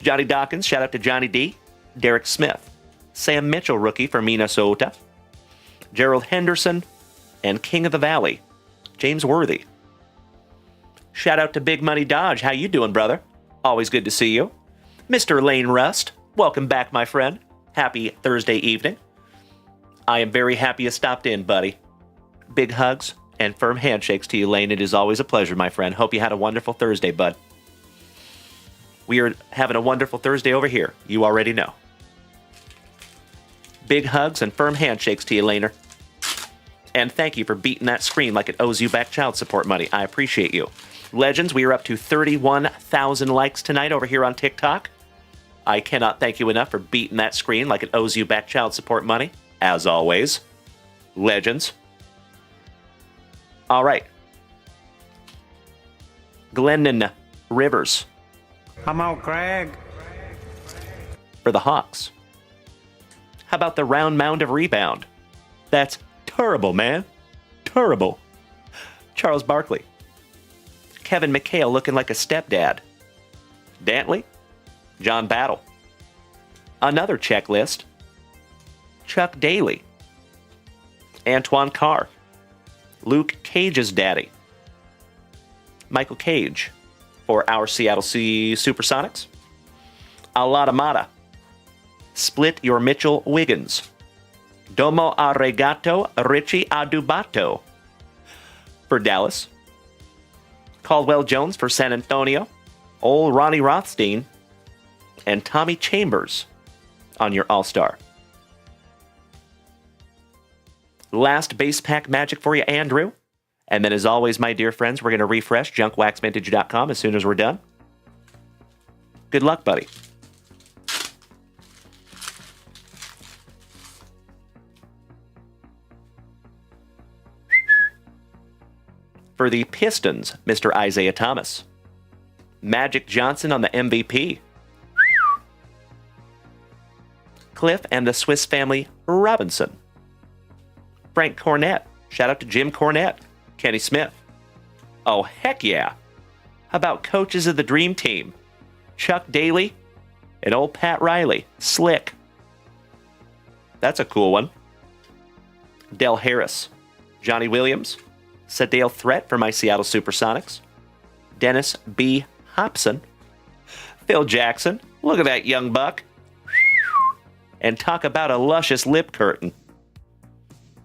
Johnny Dawkins. Shout out to Johnny D. Derek Smith. Sam Mitchell, rookie for Minnesota. Gerald Henderson. And King of the Valley. James Worthy. Shout out to Big Money Dodge. How you doing, brother? Always good to see you. Mr. Lane Rust. Welcome back, my friend. Happy Thursday evening. I am very happy you stopped in, buddy. Big hugs and firm handshakes to you, Lane. It is always a pleasure, my friend. Hope you had a wonderful Thursday, bud. We are having a wonderful Thursday over here. You already know. Big hugs and firm handshakes to you, Laner. And thank you for beating that screen like it owes you back child support money. I appreciate you. Legends, we are up to 31,000 likes tonight over here on TikTok. I cannot thank you enough for beating that screen like it owes you back child support money. As always. Legends. All right. Glennon Rivers. I'm out, Craig. For the Hawks. How about the round mound of rebound? That's terrible, man. Terrible. Charles Barkley. Kevin McHale looking like a stepdad. Dantley. John Battle. Another checklist. Chuck Daly. Antoine Carr. Luke Cage's daddy. Michael Cage for our Seattle Sea Supersonics. Alada Mata. Split your Mitchell Wiggins. Domo Arigato Richie Adubato for Dallas. Caldwell Jones for San Antonio. Old Ronnie Rothstein. And Tommy Chambers on your All-Star. Last base pack magic for you, Andrew. And then, as always, my dear friends, we're going to refresh JunkWaxVintage.com as soon as we're done. Good luck, buddy. For the Pistons, Mr. Isaiah Thomas. Magic Johnson on the MVP. Cliff and the Swiss Family Robinson. Frank Cornett. Shout out to Jim Cornette. Kenny Smith. Oh, heck yeah. How about coaches of the Dream Team? Chuck Daly and old Pat Riley. Slick. That's a cool one. Del Harris. Johnny Williams. Sadale Threat for my Seattle Supersonics. Dennis B. Hobson. Phil Jackson. Look at that young buck. And talk about a luscious lip curtain.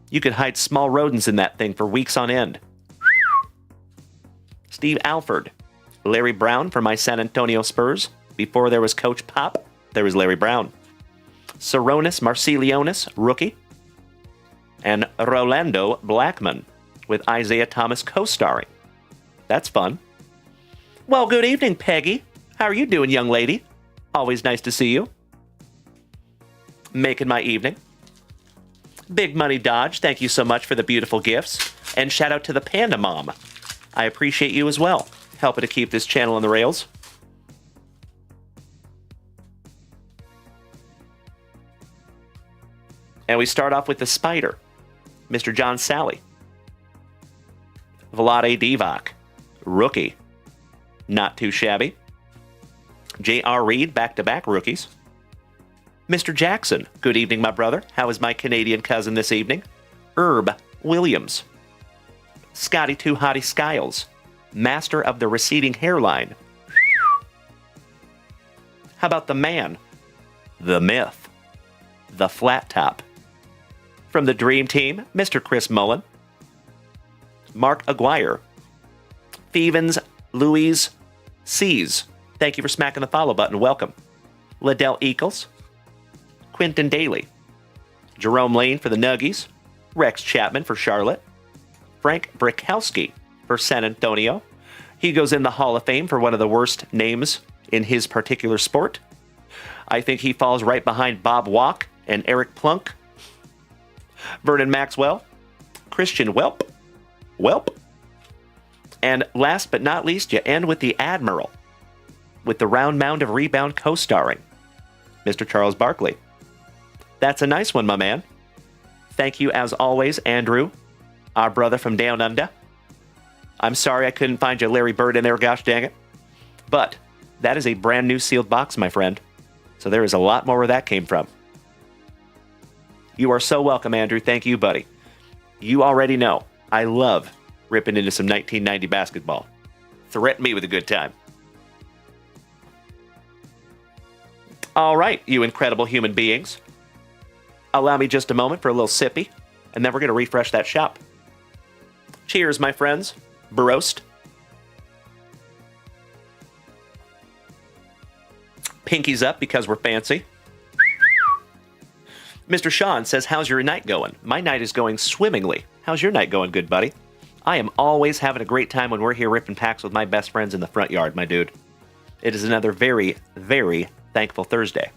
You could hide small rodents in that thing for weeks on end. Steve Alford. Larry Brown for my San Antonio Spurs. Before there was Coach Pop, there was Larry Brown. Saronis Marcelionis, rookie. And Rolando Blackman with Isaiah Thomas co-starring. That's fun. Well, good evening, Peggy. How are you doing, young lady? Always nice to see you. Making my evening. Big Money Dodge, thank you so much for the beautiful gifts. And shout out to the Panda Mom. I appreciate you as well, helping to keep this channel on the rails. And we start off with the Spider, Mr. John Sally. Vlade Divac, rookie. Not too shabby. J.R. Reed, back-to-back rookies. Mr. Jackson, good evening, my brother. How is my Canadian cousin this evening? Herb Williams. Scotty Too Hottie Skiles, master of the receding hairline. How about the man? The myth. The flat top. From the Dream Team, Mr. Chris Mullen. Mark Aguirre. Thevens Louise C's. Thank you for smacking the follow button. Welcome. Liddell Eccles. Quinton Daly. Jerome Lane for the Nuggies. Rex Chapman for Charlotte. Frank Brickowski for San Antonio. He goes in the Hall of Fame for one of the worst names in his particular sport. I think he falls right behind Bob Walk and Eric Plunk. Vernon Maxwell. Christian Welp. And last but not least, you end with the Admiral, with the round mound of rebound co-starring, Mr. Charles Barkley. That's a nice one, my man. Thank you, as always, Andrew, our brother from down under. I'm sorry I couldn't find you Larry Bird in there, gosh dang it. But that is a brand new sealed box, my friend. So there is a lot more where that came from. You are so welcome, Andrew. Thank you, buddy. You already know I love ripping into some 1990 basketball. Threaten me with a good time. All right, you incredible human beings. Allow me just a moment for a little sippy, and then we're going to refresh that shop. Cheers, my friends. Broasted. Pinkies up because we're fancy. Mr. Sean says, how's your night going? My night is going swimmingly. How's your night going, good buddy? I am always having a great time when we're here ripping packs with my best friends in the front yard, my dude. It is another very, very thankful Thursday.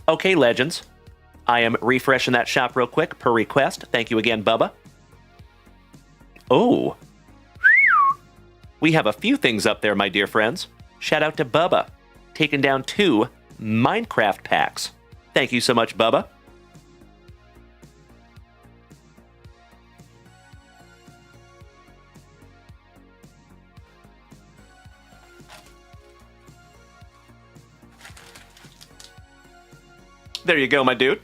Okay, legends. I am refreshing that shop real quick per request. Thank you again, Bubba. Oh. We have a few things up there, my dear friends. Shout out to Bubba, taking down 2 Minecraft packs. Thank you so much, Bubba. There you go, my dude.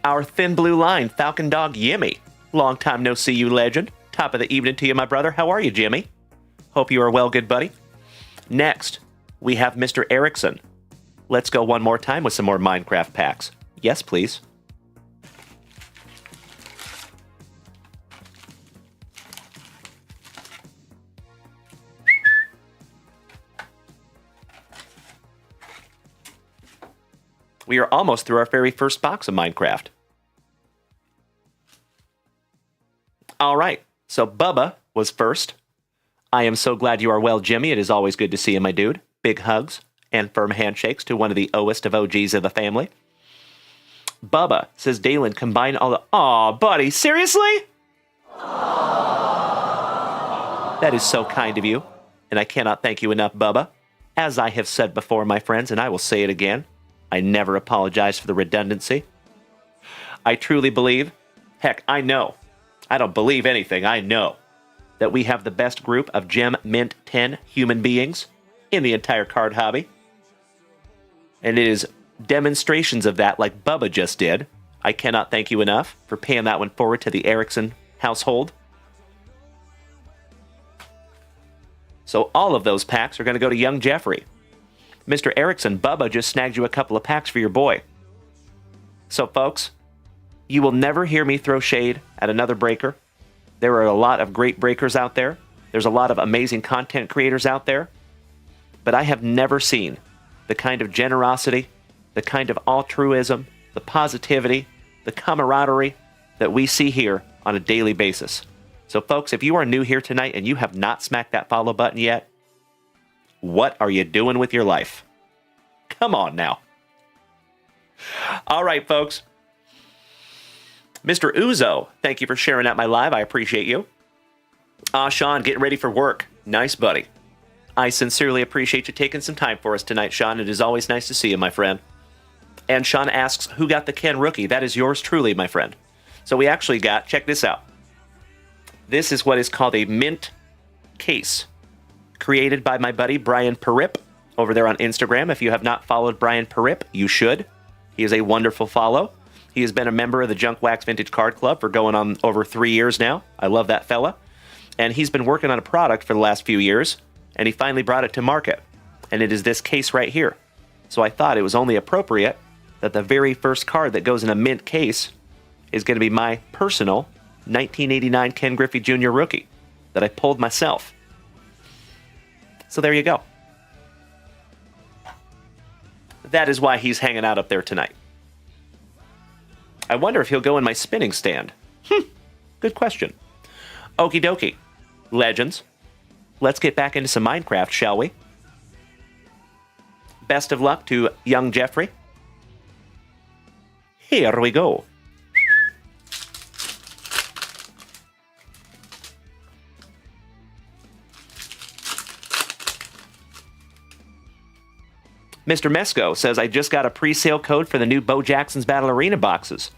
Our thin blue line, Falcon Dog Yimmy. Long time no see you, legend. Top of the evening to you, my brother. How are you, Jimmy? Hope you are well, good buddy. Next, we have Mr. Erickson. Let's go one more time with some more Minecraft packs. Yes, please. We are almost through our very first box of Minecraft. All right, so Bubba was first. I am so glad you are well, Jimmy. It is always good to see you, my dude. Big hugs and firm handshakes to one of the Oest of OGs of the family. Bubba says, Dalen, combine all the... Aw, buddy, seriously? That is so kind of you, and I cannot thank you enough, Bubba. As I have said before, my friends, and I will say it again, I never apologize for the redundancy. I truly believe, heck, I know, I don't believe anything, I know, that we have the best group of Gem Mint 10 human beings in the entire card hobby. And it is demonstrations of that like Bubba just did. I cannot thank you enough for paying that one forward to the Erickson household. So all of those packs are going to go to young Jeffrey. Mr. Erickson, Bubba just snagged you a couple of packs for your boy. So, folks, you will never hear me throw shade at another breaker. There are a lot of great breakers out there. There's a lot of amazing content creators out there. But I have never seen the kind of generosity, the kind of altruism, the positivity, the camaraderie that we see here on a daily basis. So, folks, if you are new here tonight and you have not smacked that follow button yet, what are you doing with your life? Come on now. All right, folks. Mr. Uzo, thank you for sharing out my live. I appreciate you. Sean, getting ready for work. Nice, buddy. I sincerely appreciate you taking some time for us tonight, Sean. It is always nice to see you, my friend. And Sean asks, who got the Ken rookie? That is yours truly, my friend. So we actually got, check this out. This is what is called a mint case, created by my buddy Brian Perip over there on Instagram. If you have not followed Brian Perip, you should. He is a wonderful follow. He has been a member of the JunkWaxVintage Card Club for going on over 3 years now. I love that fella. And he's been working on a product for the last few years, and he finally brought it to market. And it is this case right here. So I thought it was only appropriate that the very first card that goes in a mint case is going to be my personal 1989 Ken Griffey Jr. rookie that I pulled myself. So there you go. That is why he's hanging out up there tonight. I wonder if he'll go in my spinning stand. Good question. Okie dokie. Legends. Let's get back into some Minecraft, shall we? Best of luck to young Jeffrey. Here we go. Mr. Mesco says, I just got a pre-sale code for the new Bo Jackson's Battle Arena boxes.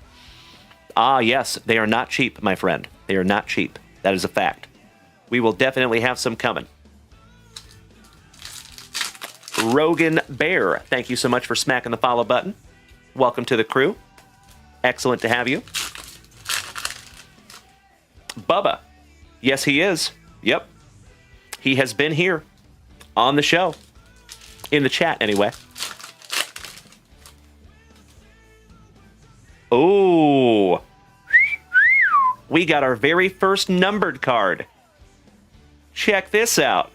Ah, yes, they are not cheap, my friend. They are not cheap. That is a fact. We will definitely have some coming. Rogan Bear, thank you so much for smacking the follow button. Welcome to the crew. Excellent to have you. Bubba. Yes, he is. Yep. He has been here on the show. In the chat, anyway. Oh. We got our very first numbered card. Check this out.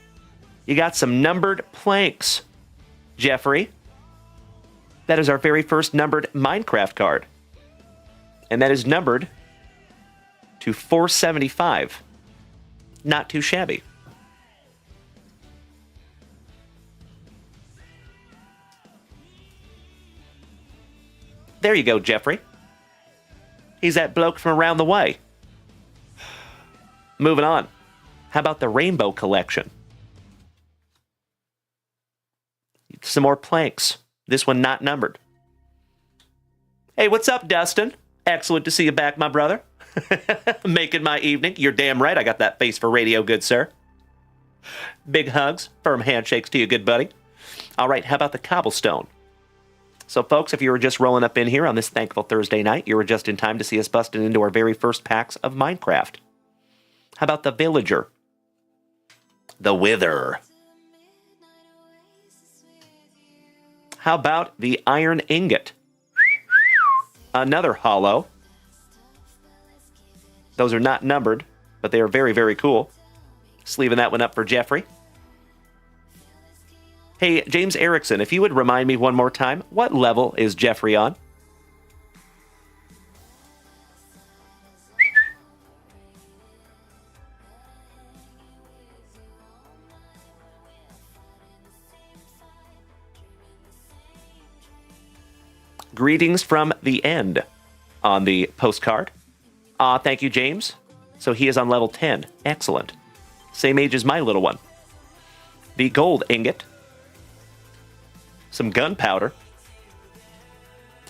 You got some numbered planks, Jeffrey. That is our very first numbered Minecraft card. And that is numbered to 475. Not too shabby. There you go, Jeffrey. He's that bloke from around the way. Moving on. How about the Rainbow Collection? Some more planks. This one not numbered. Hey, what's up, Dustin? Excellent to see you back, my brother. Making my evening. You're damn right I got that face for radio, good sir. Big hugs, firm handshakes to you, good buddy. All right, how about the Cobblestone? So, folks, if you were just rolling up in here on this thankful Thursday night, you were just in time to see us busting into our very first packs of Minecraft. How about the Villager? The Wither. How about the Iron Ingot? Another hollow. Those are not numbered, but they are very, very cool. Sleeving that one up for Jeffrey. Hey, James Erickson, if you would remind me one more time, what level is Jeffrey on? Greetings from the end on the postcard. Thank you, James. So he is on level 10. Excellent. Same age as my little one. The gold ingot. Some gunpowder.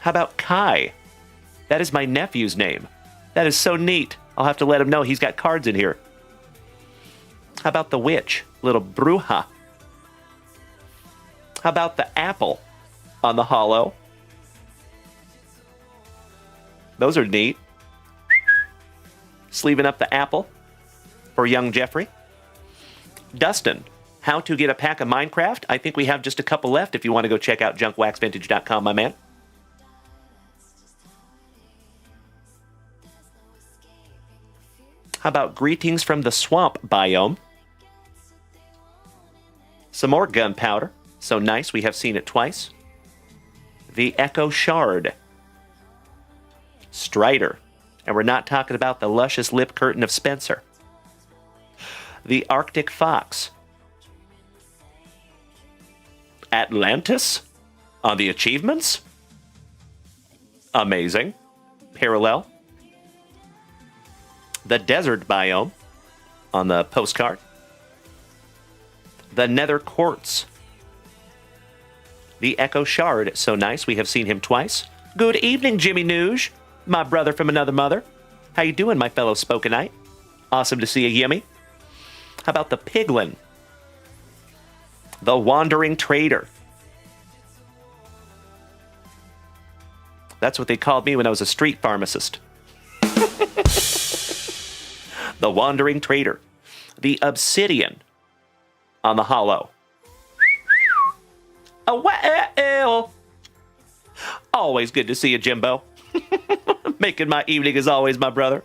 How about Kai? That is my nephew's name. That is so neat. I'll have to let him know he's got cards in here. How about the witch? Little Bruja. How about the apple on the hollow? Those are neat. Sleeving up the apple for young Jeffrey. Dustin, how to get a pack of Minecraft? I think we have just a couple left if you want to go check out JunkWaxVintage.com, my man. How about Greetings from the Swamp biome? Some more gunpowder. So nice, we have seen it twice. The Echo Shard. Strider. And we're not talking about the luscious lip curtain of Spencer. The Arctic Fox. Atlantis? On the achievements? Amazing. Parallel. The Desert Biome on the postcard. The Nether Quartz. The Echo Shard. So nice, we have seen him twice. Good evening, Jimmy Nooge. My brother from another mother. How you doing, my fellow Spokenite? Awesome to see you, Yimmy. How about the Piglin? The Wandering Trader. That's what they called me when I was a street pharmacist. The Wandering Trader. The Obsidian on the hollow. A well. Always good to see you, Jimbo. Making my evening as always, my brother.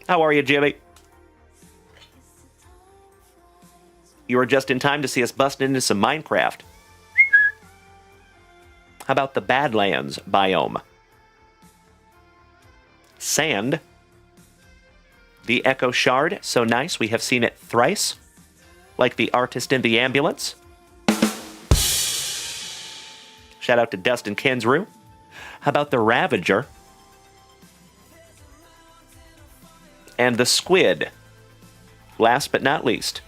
How are you, Jimmy? You were just in time to see us busting into some Minecraft. How about the Badlands biome? Sand. The Echo Shard. So nice, we have seen it thrice. Like the artist in the ambulance. Shout out to Dustin Kensrew. How about the Ravager? And the Squid. Last but not least.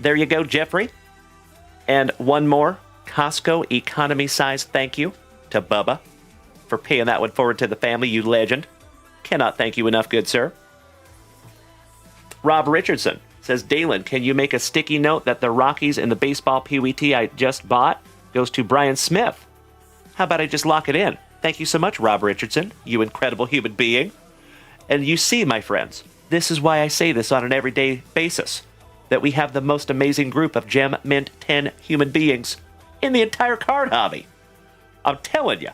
There you go, Jeffrey. And one more Costco economy size thank you to Bubba for paying that one forward to the family, you legend. Cannot thank you enough, good sir. Rob Richardson says, Dalen, can you make a sticky note that the Rockies and the baseball PWT I just bought goes to Brian Smith? How about I just lock it in? Thank you so much, Rob Richardson, you incredible human being. And you see, my friends, this is why I say this on an everyday basis, that we have the most amazing group of Gem Mint 10 human beings in the entire card hobby. I'm telling you.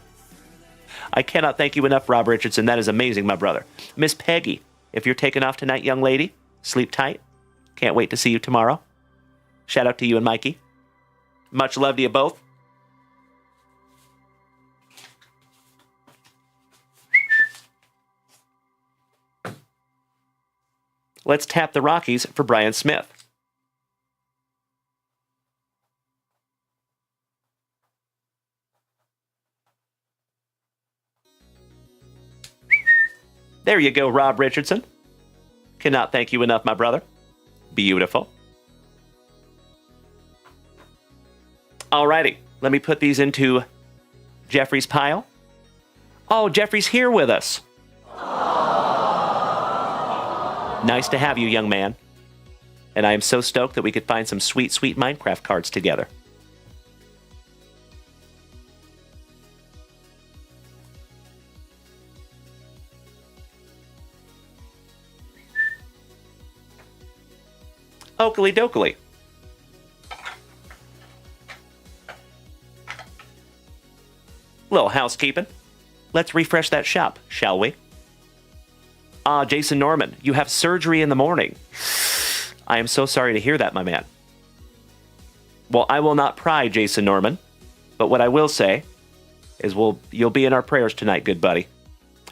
I cannot thank you enough, Rob Richardson. That is amazing, my brother. Miss Peggy, if you're taking off tonight, young lady, sleep tight. Can't wait to see you tomorrow. Shout out to you and Mikey. Much love to you both. Let's tap the Rockies for Brian Smith. There you go, Rob Richardson. Cannot thank you enough, my brother. Beautiful. Alrighty, let me put these into Jeffrey's pile. Oh, Jeffrey's here with us. Nice to have you, young man. And I am so stoked that we could find some sweet, sweet Minecraft cards together. Oakley dokley. Little housekeeping. Let's refresh that shop, shall we? Ah, Jason Norman, you have surgery in the morning. I am so sorry to hear that, my man. Well, I will not pry, Jason Norman, but what I will say is you'll be in our prayers tonight, good buddy.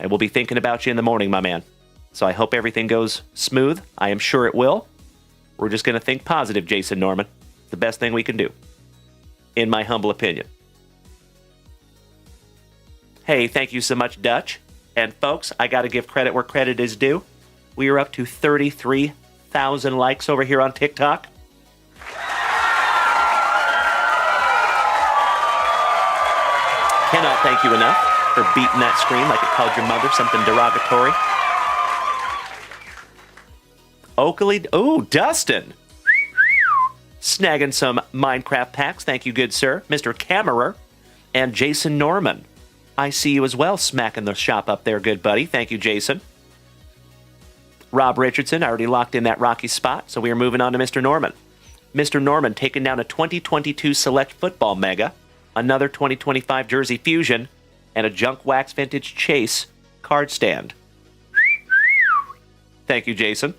And we'll be thinking about you in the morning, my man. So I hope everything goes smooth. I am sure it will. We're just going to think positive, Jason Norman. The best thing we can do, in my humble opinion. Hey, thank you so much, Dutch. And folks, I got to give credit where credit is due. We are up to 33,000 likes over here on TikTok. Cannot thank you enough for beating that screen like it called your mother something derogatory. Oakley, oh, Dustin. Snagging some Minecraft packs. Thank you, good sir. Mr. Kammerer and Jason Norman. I see you as well, smacking the shop up there, good buddy. Thank you, Jason. Rob Richardson, I already locked in that Rocky spot, so we are moving on to Mr. Norman. Mr. Norman taking down a 2022 Select Football Mega, another 2025 Jersey Fusion, and a JunkWaxVintage Chase card stand. Thank you, Jason.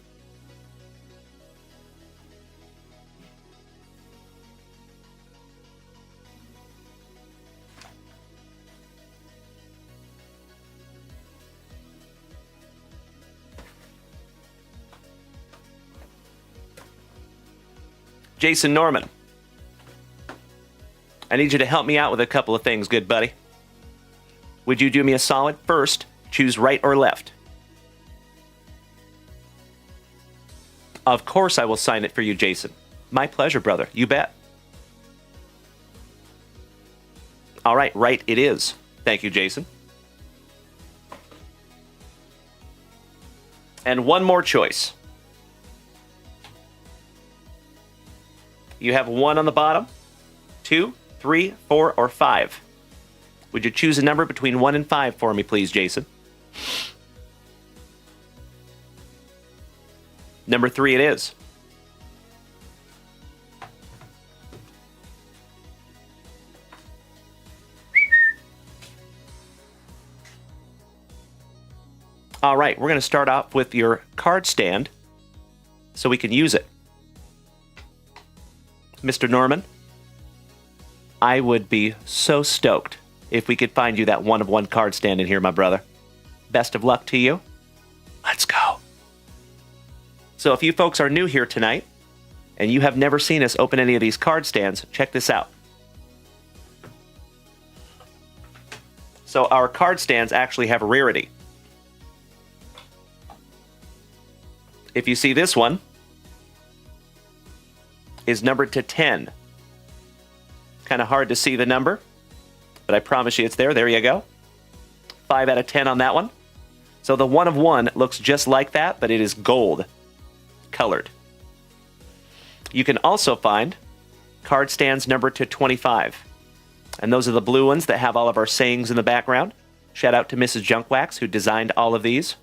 Jason Norman, I need you to help me out with a couple of things, good buddy. Would you do me a solid? First, choose right or left. Of course I will sign it for you, Jason. My pleasure, brother. You bet. All right, right it is. Thank you, Jason. And one more choice. You have 1 on the bottom, 2, 3, 4, or 5. Would you choose a number between 1 and 5 for me, please, Jason? Number 3 it is. All right, we're going to start off with your card stand so we can use it. Mr. Norman, I would be so stoked if we could find you that one-of-one card stand in here, my brother. Best of luck to you. Let's go. So if you folks are new here tonight, and you have never seen us open any of these card stands, check this out. So our card stands actually have a rarity. If you see this one, is numbered to 10. Kind of hard to see the number, but I promise you it's there. There you go. 5 out of 10 on that one. So the 1-of-1 looks just like that, but it is gold colored. You can also find card stands numbered to 25. And those are the blue ones that have all of our sayings in the background. Shout out to Mrs. JunkWax who designed all of these.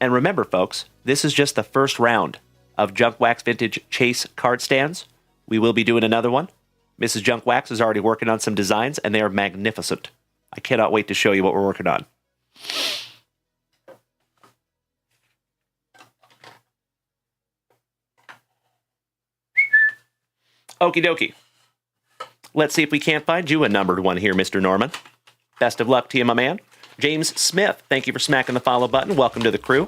And remember, folks, this is just the first round of JunkWaxVintage Chase card stands. We will be doing another one. Mrs. JunkWax is already working on some designs, and they are magnificent. I cannot wait to show you what we're working on. Okie dokie. Let's see if we can't find you a numbered one here, Mr. Norman. Best of luck to you, my man. James Smith, thank you for smacking the follow button. Welcome to the crew.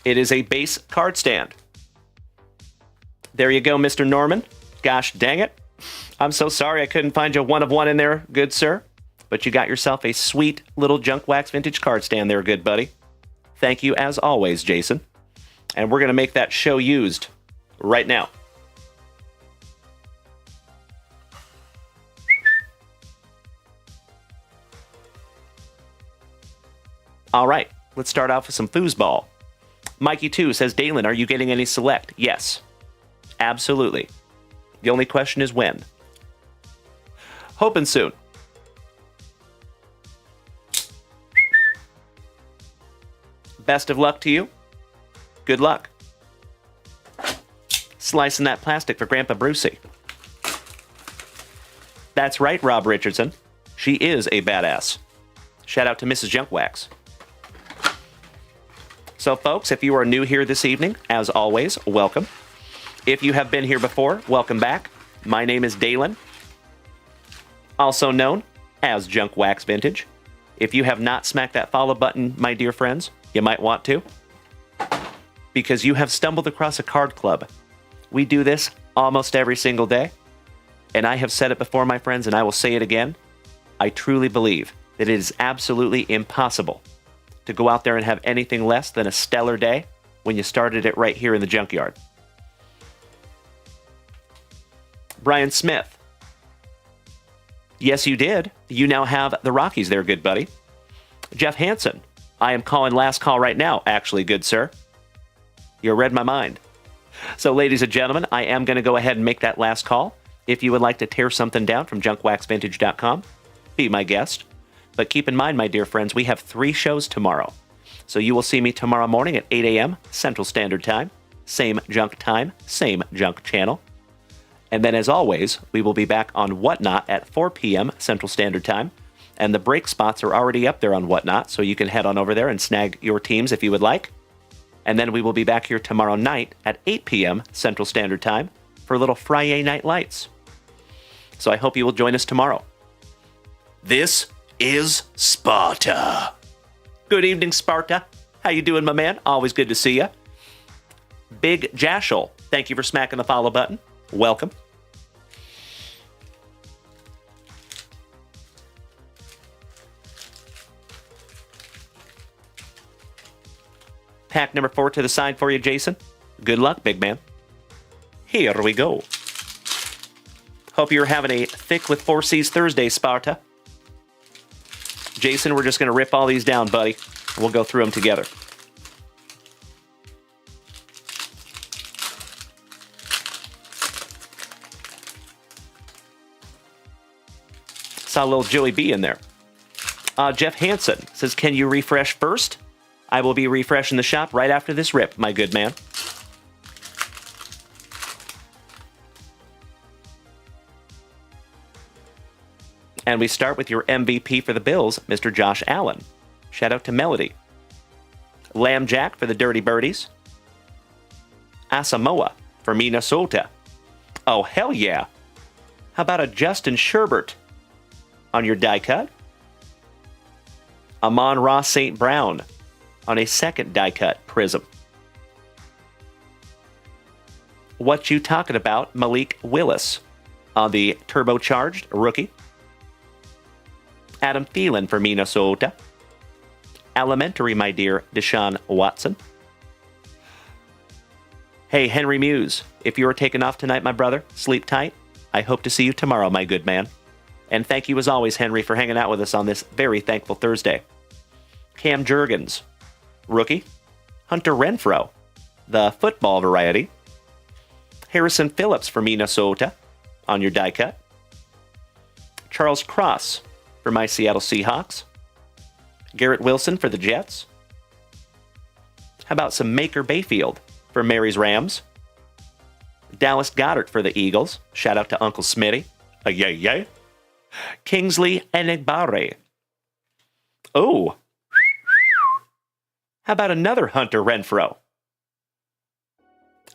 It is a base card stand. There you go, Mr. Norman. Gosh dang it. I'm so sorry I couldn't find you one of one in there, good sir. But you got yourself a sweet little Junk Wax Vintage card stand there, good buddy. Thank you as always, Jason. And we're going to make that show used right now. All right, let's start off with some foosball. Mikey2 says, Dalen, are you getting any select? Yes, absolutely. The only question is when. Hoping soon. Best of luck to you. Good luck. Slicing that plastic for Grandpa Brucey. That's right, Rob Richardson. She is a badass. Shout out to Mrs. Junkwax. So, folks, if you are new here this evening, as always, welcome. If you have been here before, welcome back. My name is Dalen, also known as JunkWaxVintage. If you have not smacked that follow button, my dear friends, you might want to, because you have stumbled across a card club. We do this almost every single day, and I have said it before, my friends, and I will say it again. I truly believe that it is absolutely impossible to go out there and have anything less than a stellar day when you started it right here in the junkyard. Brian Smith. Yes, you did. You now have the Rockies there, good buddy. Jeff Hansen. I am calling last call right now, actually, good sir. You read my mind. So, ladies and gentlemen, I am going to go ahead and make that last call. If you would like to tear something down from JunkWaxVintage.com, be my guest. But keep in mind, my dear friends, we have 3 shows tomorrow. So you will see me tomorrow morning at 8 a.m. Central Standard Time. Same junk time, same junk channel. And then, as always, we will be back on Whatnot at 4 p.m. Central Standard Time. And the break spots are already up there on Whatnot, so you can head on over there and snag your teams if you would like. And then we will be back here tomorrow night at 8 p.m. Central Standard Time for a little Friday Night Lights. So I hope you will join us tomorrow. This is Sparta. Good evening, Sparta. How you doing, my man? Always good to see you. Big Jashel, thank you for smacking the follow button. Welcome. Pack number 4 to the side for you, Jason. Good luck, big man. Here we go. Hope you're having a thick with 4 C's Thursday, Sparta. Jason, we're just going to rip all these down, buddy. We'll go through them together. Saw a little Joey B in there. Jeff Hansen says, can you refresh first? I will be refreshing the shop right after this rip, my good man. And we start with your MVP for the Bills, Mr. Josh Allen. Shout out to Melody. Lamb Jack for the Dirty Birdies. Asamoah for Minnesota. Oh, hell yeah. How about a Justin Sherbert on your die cut? Amon-Ra St. Brown on a second die cut prism. What you talking about, Malik Willis on the turbocharged rookie. Adam Thielen for Minnesota. Elementary, my dear Deshaun Watson. Hey, Henry Muse, if you are taking off tonight, my brother, sleep tight. I hope to see you tomorrow, my good man. And thank you as always, Henry, for hanging out with us on this very thankful Thursday. Cam Jurgens, rookie. Hunter Renfrow, the football variety. Harrison Phillips for Minnesota on your die cut. Charles Cross for my Seattle Seahawks. Garrett Wilson for the Jets. How about some Maker Bayfield for Mary's Rams? Dallas Goedert for the Eagles. Shout out to Uncle Smitty. Yay, yay. Kingsley Enagbare. Oh. How about another Hunter Renfrow?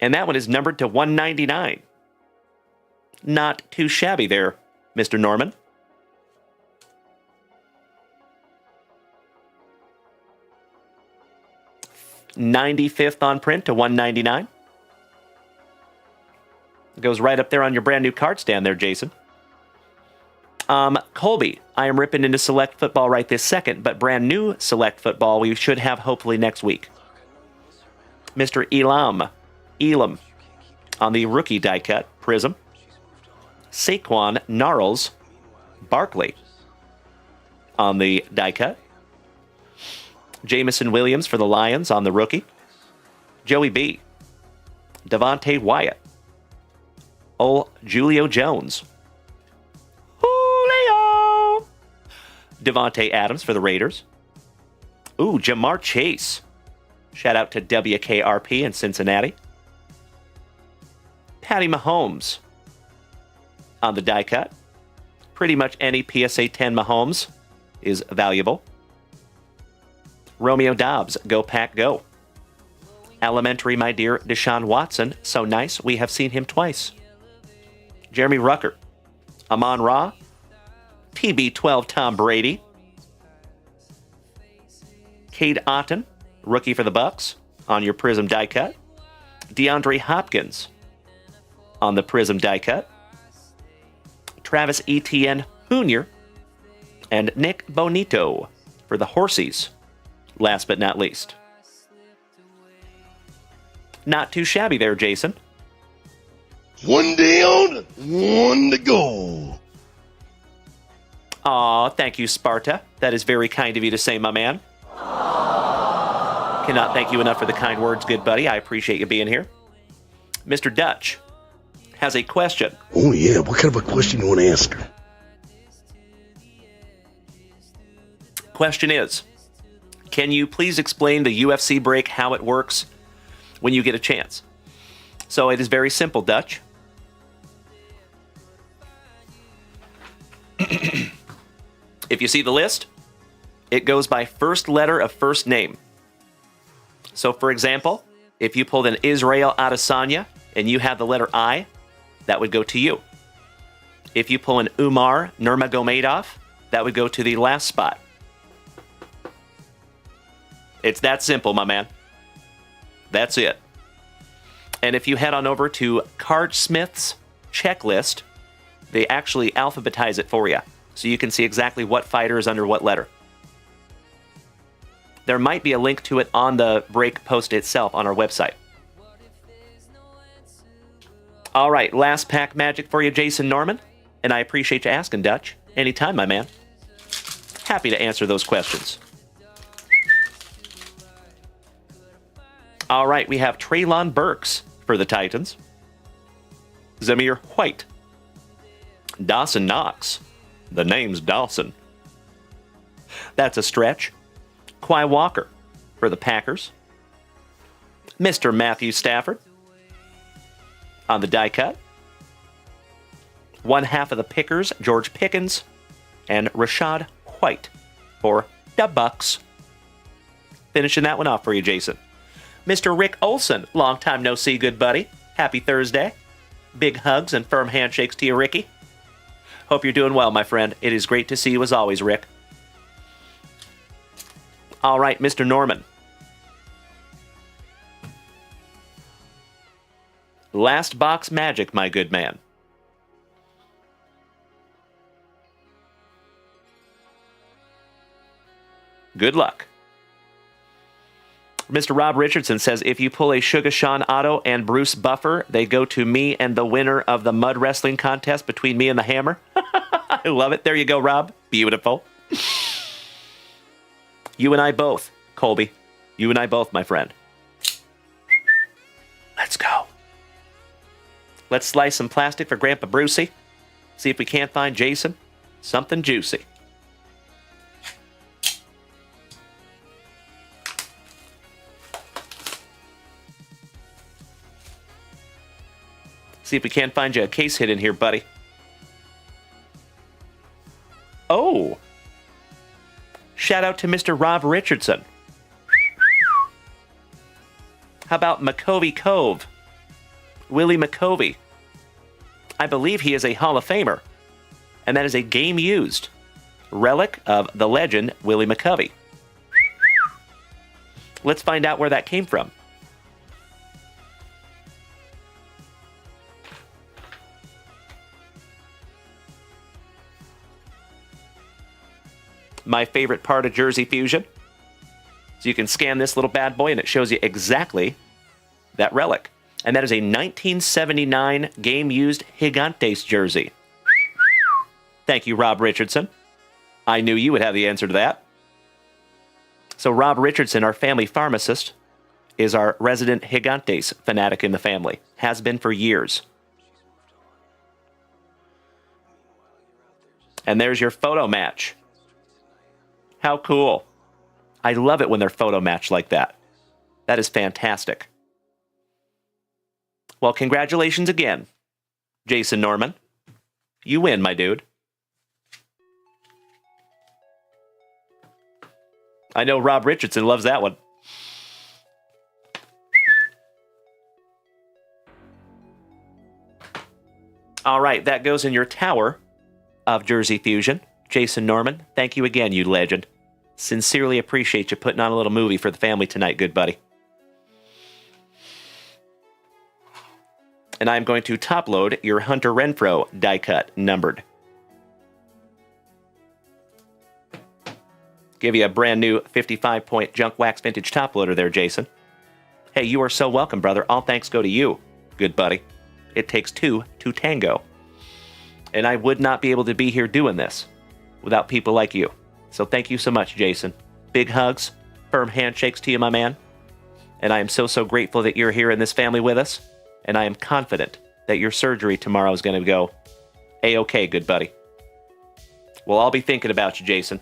And that one is numbered to 199. Not too shabby there, Mr. Norman. 95th on print to 199. It goes right up there on your brand new card stand there, Jason. Colby, I am ripping into Select Football right this second, but brand new Select Football we should have hopefully next week. Mr. Elam, on the rookie die cut, Prism. Saquon Gnarls Barkley on the die cut. Jamison Williams for the Lions on the rookie. Joey B. Devontae Wyatt. Julio Jones. Julio! Devontae Adams for the Raiders. Jamar Chase. Shout out to WKRP in Cincinnati. Patty Mahomes on the die cut. Pretty much any PSA 10 Mahomes is valuable. Romeo Dobbs, go Pack Go. Elementary, my dear Deshaun Watson, so nice, we have seen him twice. Jeremy Rucker, Amon Ra, TB12 Tom Brady. Cade Otton, rookie for the Bucks, on your Prism die cut. DeAndre Hopkins on the Prism die cut. Travis Etienne Jr. and Nick Bonito for the Horsies, last but not least. Not too shabby there, Jason. One down, one to go. Aw, thank you, Sparta. That is very kind of you to say, my man. Cannot thank you enough for the kind words, good buddy. I appreciate you being here. Mr. Dutch has a question. Oh, yeah. What kind of a question you want to ask her? Question is, can you please explain the UFC break, how it works when you get a chance? So it is very simple, Dutch. If you see the list, it goes by first letter of first name. So, for example, if you pulled an Israel Adesanya and you have the letter I, that would go to you. If you pull an Umar Nurmagomedov, that would go to the last spot. It's that simple, my man. That's it. And if you head on over to Cardsmith's checklist, they actually alphabetize it for you, so you can see exactly what fighter is under what letter. There might be a link to it on the break post itself on our website. All right, last pack magic for you, Jason Norman. And I appreciate you asking, Dutch. Anytime, my man. Happy to answer those questions. All right, we have Treylon Burks for the Titans. Zamir White. Dawson Knox. The name's Dawson. That's a stretch. Quay Walker for the Packers. Mr. Matthew Stafford on the die cut. One half of the Pickers, George Pickens, and Rashad White for the Bucks. Finishing that one off for you, Jason. Mr. Rick Olson, long time no see, good buddy. Happy Thursday. Big hugs and firm handshakes to you, Ricky. Hope you're doing well, my friend. It is great to see you as always, Rick. All right, Mr. Norman. Last box magic, my good man. Good luck. Mr. Rob Richardson says, if you pull a Sugar Sean Otto and Bruce Buffer, they go to me and the winner of the mud wrestling contest between me and the Hammer. I love it. There you go, Rob. Beautiful. You and I both, Colby. You and I both, my friend. Let's go. Let's slice some plastic for Grandpa Brucey. See if we can't find Jason something juicy. See if we can't find you a case hit in here, buddy. Oh. Shout out to Mr. Rob Richardson. How about McCovey Cove? Willie McCovey. I believe he is a Hall of Famer. And that is a game-used relic of the legend Willie McCovey. Let's find out where that came from. my favorite part of Jersey Fusion. So you can scan this little bad boy and it shows you exactly that relic. And that is a 1979 game-used Gigantes jersey. Thank you, Rob Richardson. I knew you would have the answer to that. So Rob Richardson, our family pharmacist, is our resident Gigantes fanatic in the family. Has been for years. And there's your photo match. How cool. I love it when they're photo matched like that. That is fantastic. Well, congratulations again, Jason Norman. You win, my dude. I know Rob Richardson loves that one. All right, that goes in your tower of Jersey Fusion. Jason Norman, thank you again, you legend. Sincerely appreciate you putting on a little movie for the family tonight, good buddy. And I'm going to top load your Hunter Renfro die cut numbered. Give you a brand new 55-point Junk Wax Vintage top loader there, Jason. Hey, you are so welcome, brother. All thanks go to you, good buddy. It takes two to tango. And I would not be able to be here doing this without people like you. So thank you so much, Jason. Big hugs, firm handshakes to you, my man. And I am so, so grateful that you're here in this family with us. And I am confident that your surgery tomorrow is going to go A-okay, good buddy. We'll all be thinking about you, Jason.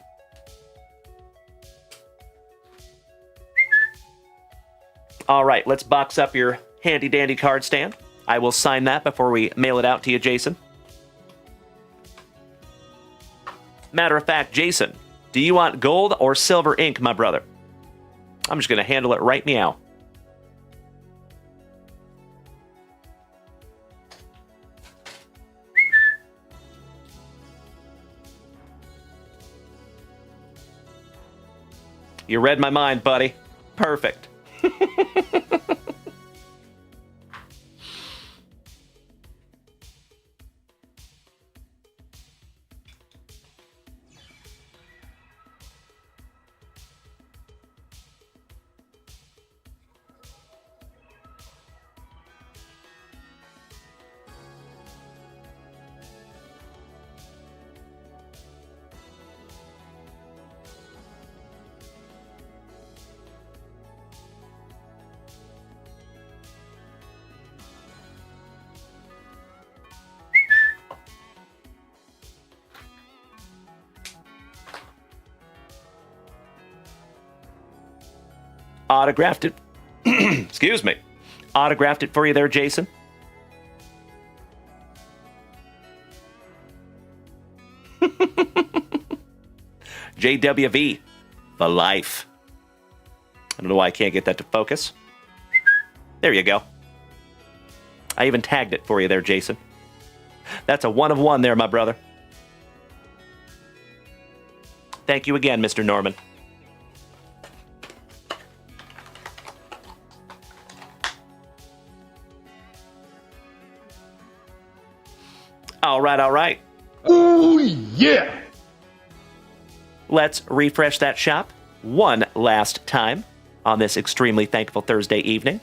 All right, let's box up your handy-dandy card stand. I will sign that before we mail it out to you, Jason. Matter of fact, Jason, do you want gold or silver ink, my brother? I'm just going to handle it right meow. You read my mind, buddy. Perfect. Autographed it. Excuse me. Autographed it for you there, Jason. JWV for life. I don't know why I can't get that to focus. There you go. I even tagged it for you there, Jason. That's a 1 of 1 there, my brother. Thank you again, Mr. Norman. All right, all right. Ooh, yeah. Let's refresh that shop one last time on this extremely thankful Thursday evening.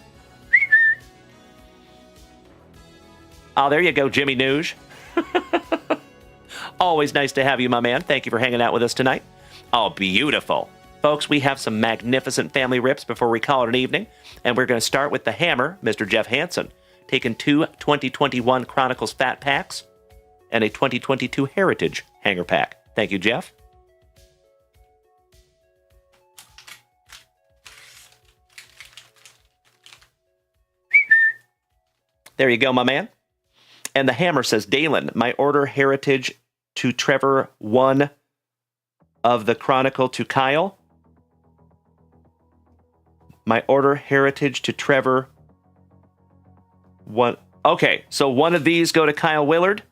Oh, there you go, Jimmy Nooge. Always nice to have you, my man. Thank you for hanging out with us tonight. Oh, beautiful. Folks, we have some magnificent family rips before we call it an evening. And we're going to start with the hammer, Mr. Jeff Hansen, taking 2 2021 Chronicles Fat Packs and a 2022 Heritage Hanger Pack. Thank you, Jeff. There you go, my man. And the hammer says, Dalen, my order Heritage to Trevor, 1 of the Chronicle to Kyle. My order Heritage to Trevor, 1. Okay, so 1 of these go to Kyle Willard,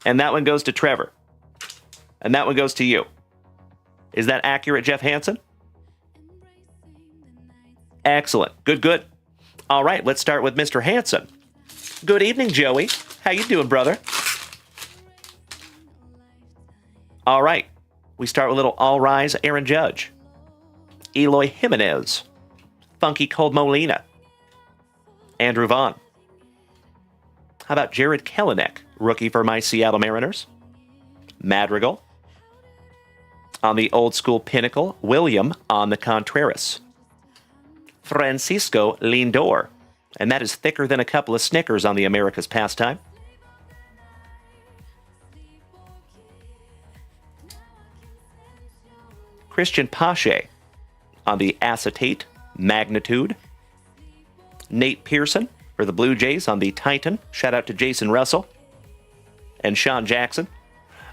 and that one goes to Trevor. And that one goes to you. Is that accurate, Jeff Hansen? Excellent. Good, good. All right, let's start with Mr. Hansen. Good evening, Joey. How you doing, brother? All right. We start with a little All Rise Aaron Judge, Eloy Jimenez, Funky Cold Molina, Andrew Vaughn. How about Jared Kelenic, rookie for my Seattle Mariners? Madrigal. On the old school pinnacle, William on the Contreras. Francisco Lindor, and that is thicker than a couple of Snickers on the America's pastime. Christian Pache on the acetate magnitude. Nate Pearson for the Blue Jays on the Titan. Shout out to Jason Russell and Sean Jackson.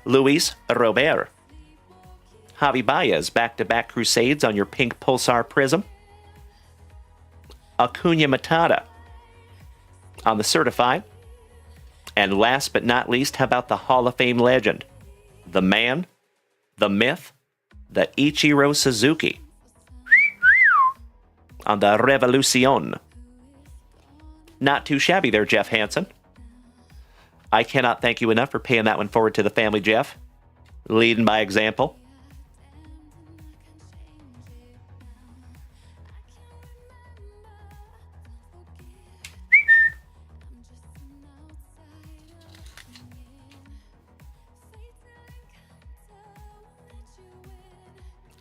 Luis Robert. Javi Baez back-to-back Crusades on your pink Pulsar Prism. Acuna Matata on the Certified. And last but not least, how about the Hall of Fame legend? The man, the myth, the Ichiro Suzuki on the Revolucion. Not too shabby there, Jeff Hansen. I cannot thank you enough for paying that one forward to the family, Jeff. Leading by example.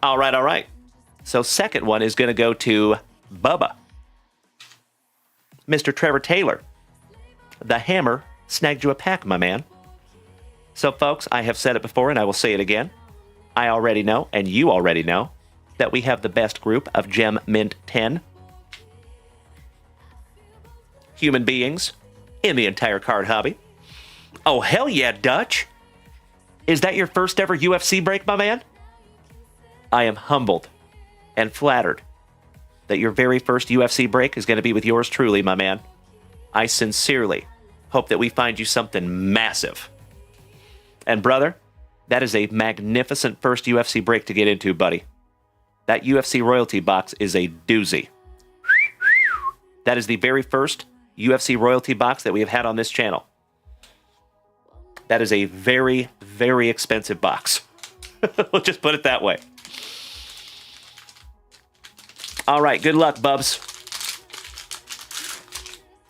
All right. So second one is going to go to Bubba. Mr. Trevor Taylor. The hammer snagged you a pack, my man. So, folks, I have said it before and I will say it again. I already know, and you already know, that we have the best group of Gem Mint 10 human beings in the entire card hobby. Oh, hell yeah, Dutch. Is that your first ever UFC break, my man? I am humbled and flattered that your very first UFC break is going to be with yours truly, my man. I sincerely hope that we find you something massive. And brother, that is a magnificent first UFC break to get into, buddy. That UFC royalty box is a doozy. That is the very first UFC royalty box that we have had on this channel. That is a very, very expensive box. We'll just put it that way. All right, good luck, Bubs.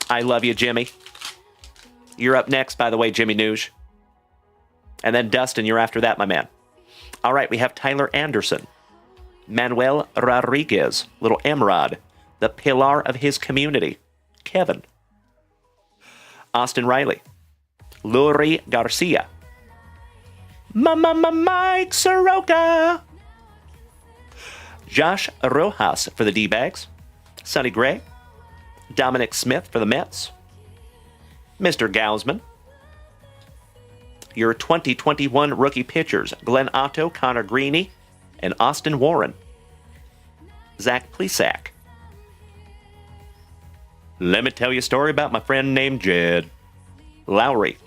I love you, Jimmy. You're up next, by the way, Jimmy Nooge. And then Dustin, you're after that, my man. All right, we have Tyler Anderson. Manuel Rodriguez, little Emrod, the pillar of his community. Kevin. Austin Riley. Luri Garcia. Mike Soroka. Josh Rojas for the D-Bags. Sonny Gray. Dominic Smith for the Mets. Mr. Gausman. Your 2021 rookie pitchers, Glenn Otto, Connor Greeny, and Austin Warren. Zach Plesac. Let me tell you a story about my friend named Jed. Lowry.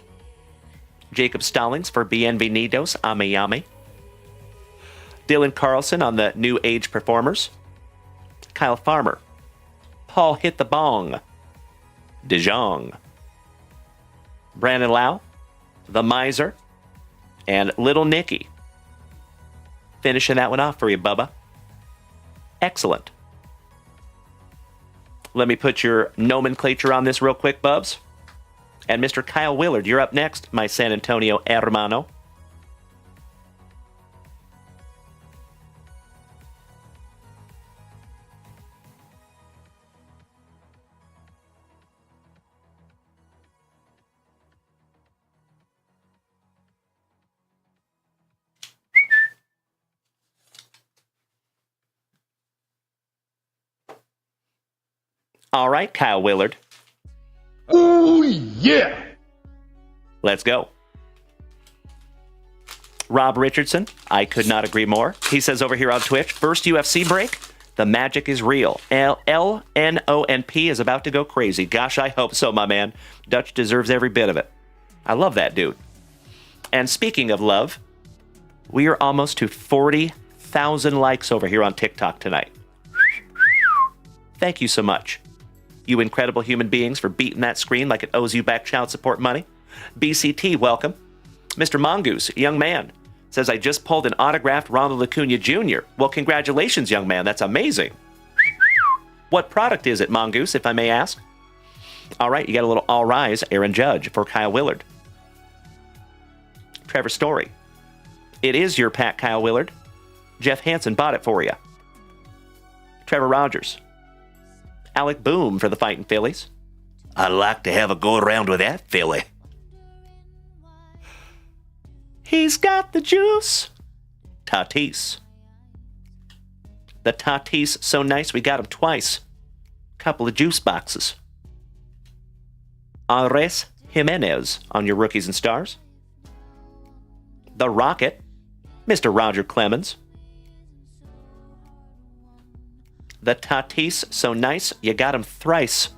Jacob Stallings for Bienvenidos a Miami. Dylan Carlson on the New Age Performers. Kyle Farmer. Paul Hit the Bong. DeJong. Brandon Lau. The Miser. And Little Nicky. Finishing that one off for you, Bubba. Excellent. Let me put your nomenclature on this real quick, Bubs. And Mr. Kyle Willard, you're up next, my San Antonio hermano. All right, Kyle Willard. Oh, yeah. Let's go. Rob Richardson, I could not agree more. He says over here on Twitch, first UFC break, the magic is real. LNONP is about to go crazy. Gosh, I hope so, my man. Dutch deserves every bit of it. I love that dude. And speaking of love, we are almost to 40,000 likes over here on TikTok tonight. Thank you so much. You incredible human beings for beating that screen like it owes you back child support money. BCT, welcome. Mr. Mongoose, young man, says, I just pulled an autographed Ronald Acuna Jr. Well, congratulations, young man. That's amazing. What product is it, Mongoose, if I may ask? All right, you got a little all rise, Aaron Judge for Kyle Willard. Trevor Story. It is your pack, Kyle Willard. Jeff Hansen bought it for you. Trevor Rogers. Alec Boom for the Fighting Phillies. I'd like to have a go around with that, Philly. He's got the juice. Tatis. The Tatis so nice we got him twice. Couple of juice boxes. Andres Jimenez on your rookies and stars. The Rocket, Mr. Roger Clemens. The Tatis so nice you got him thrice.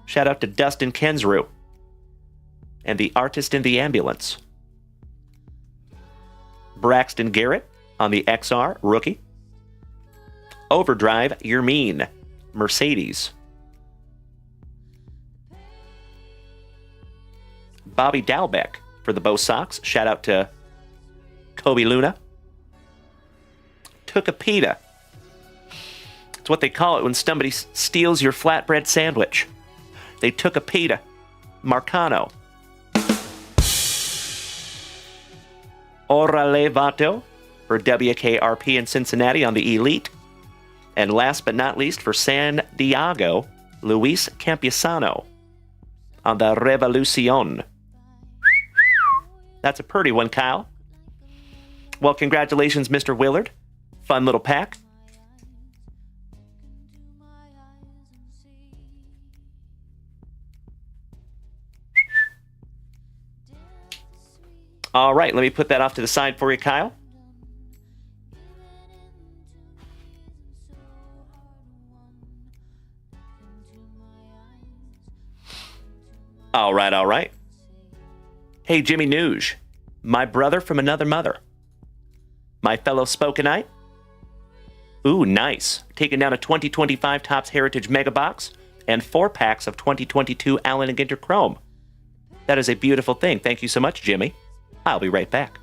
Shout out to Dustin Kensrue. And the Artist in the Ambulance. Braxton Garrett on the XR rookie. Overdrive, you're mean. Mercedes. Bobby Dalbeck for the Bo Sox. Shout out to Kobe Luna. Tukapita. It's what they call it when somebody steals your flatbread sandwich. They took a pita. Marcano. Orale Vato for WKRP in Cincinnati on the Elite. And last but not least for San Diego, Luis Campusano on the Revolucion. That's a pretty one, Kyle. Well, congratulations, Mr. Willard. Fun little pack. All right, let me put that off to the side for you, Kyle. All right, all right. Hey, Jimmy Nuge, my brother from another mother. My fellow Spokenite. Ooh, nice. Taking down a 2025 Topps Heritage Mega Box and 4 packs of 2022 Allen & Ginter Chrome. That is a beautiful thing. Thank you so much, Jimmy. I'll be right back.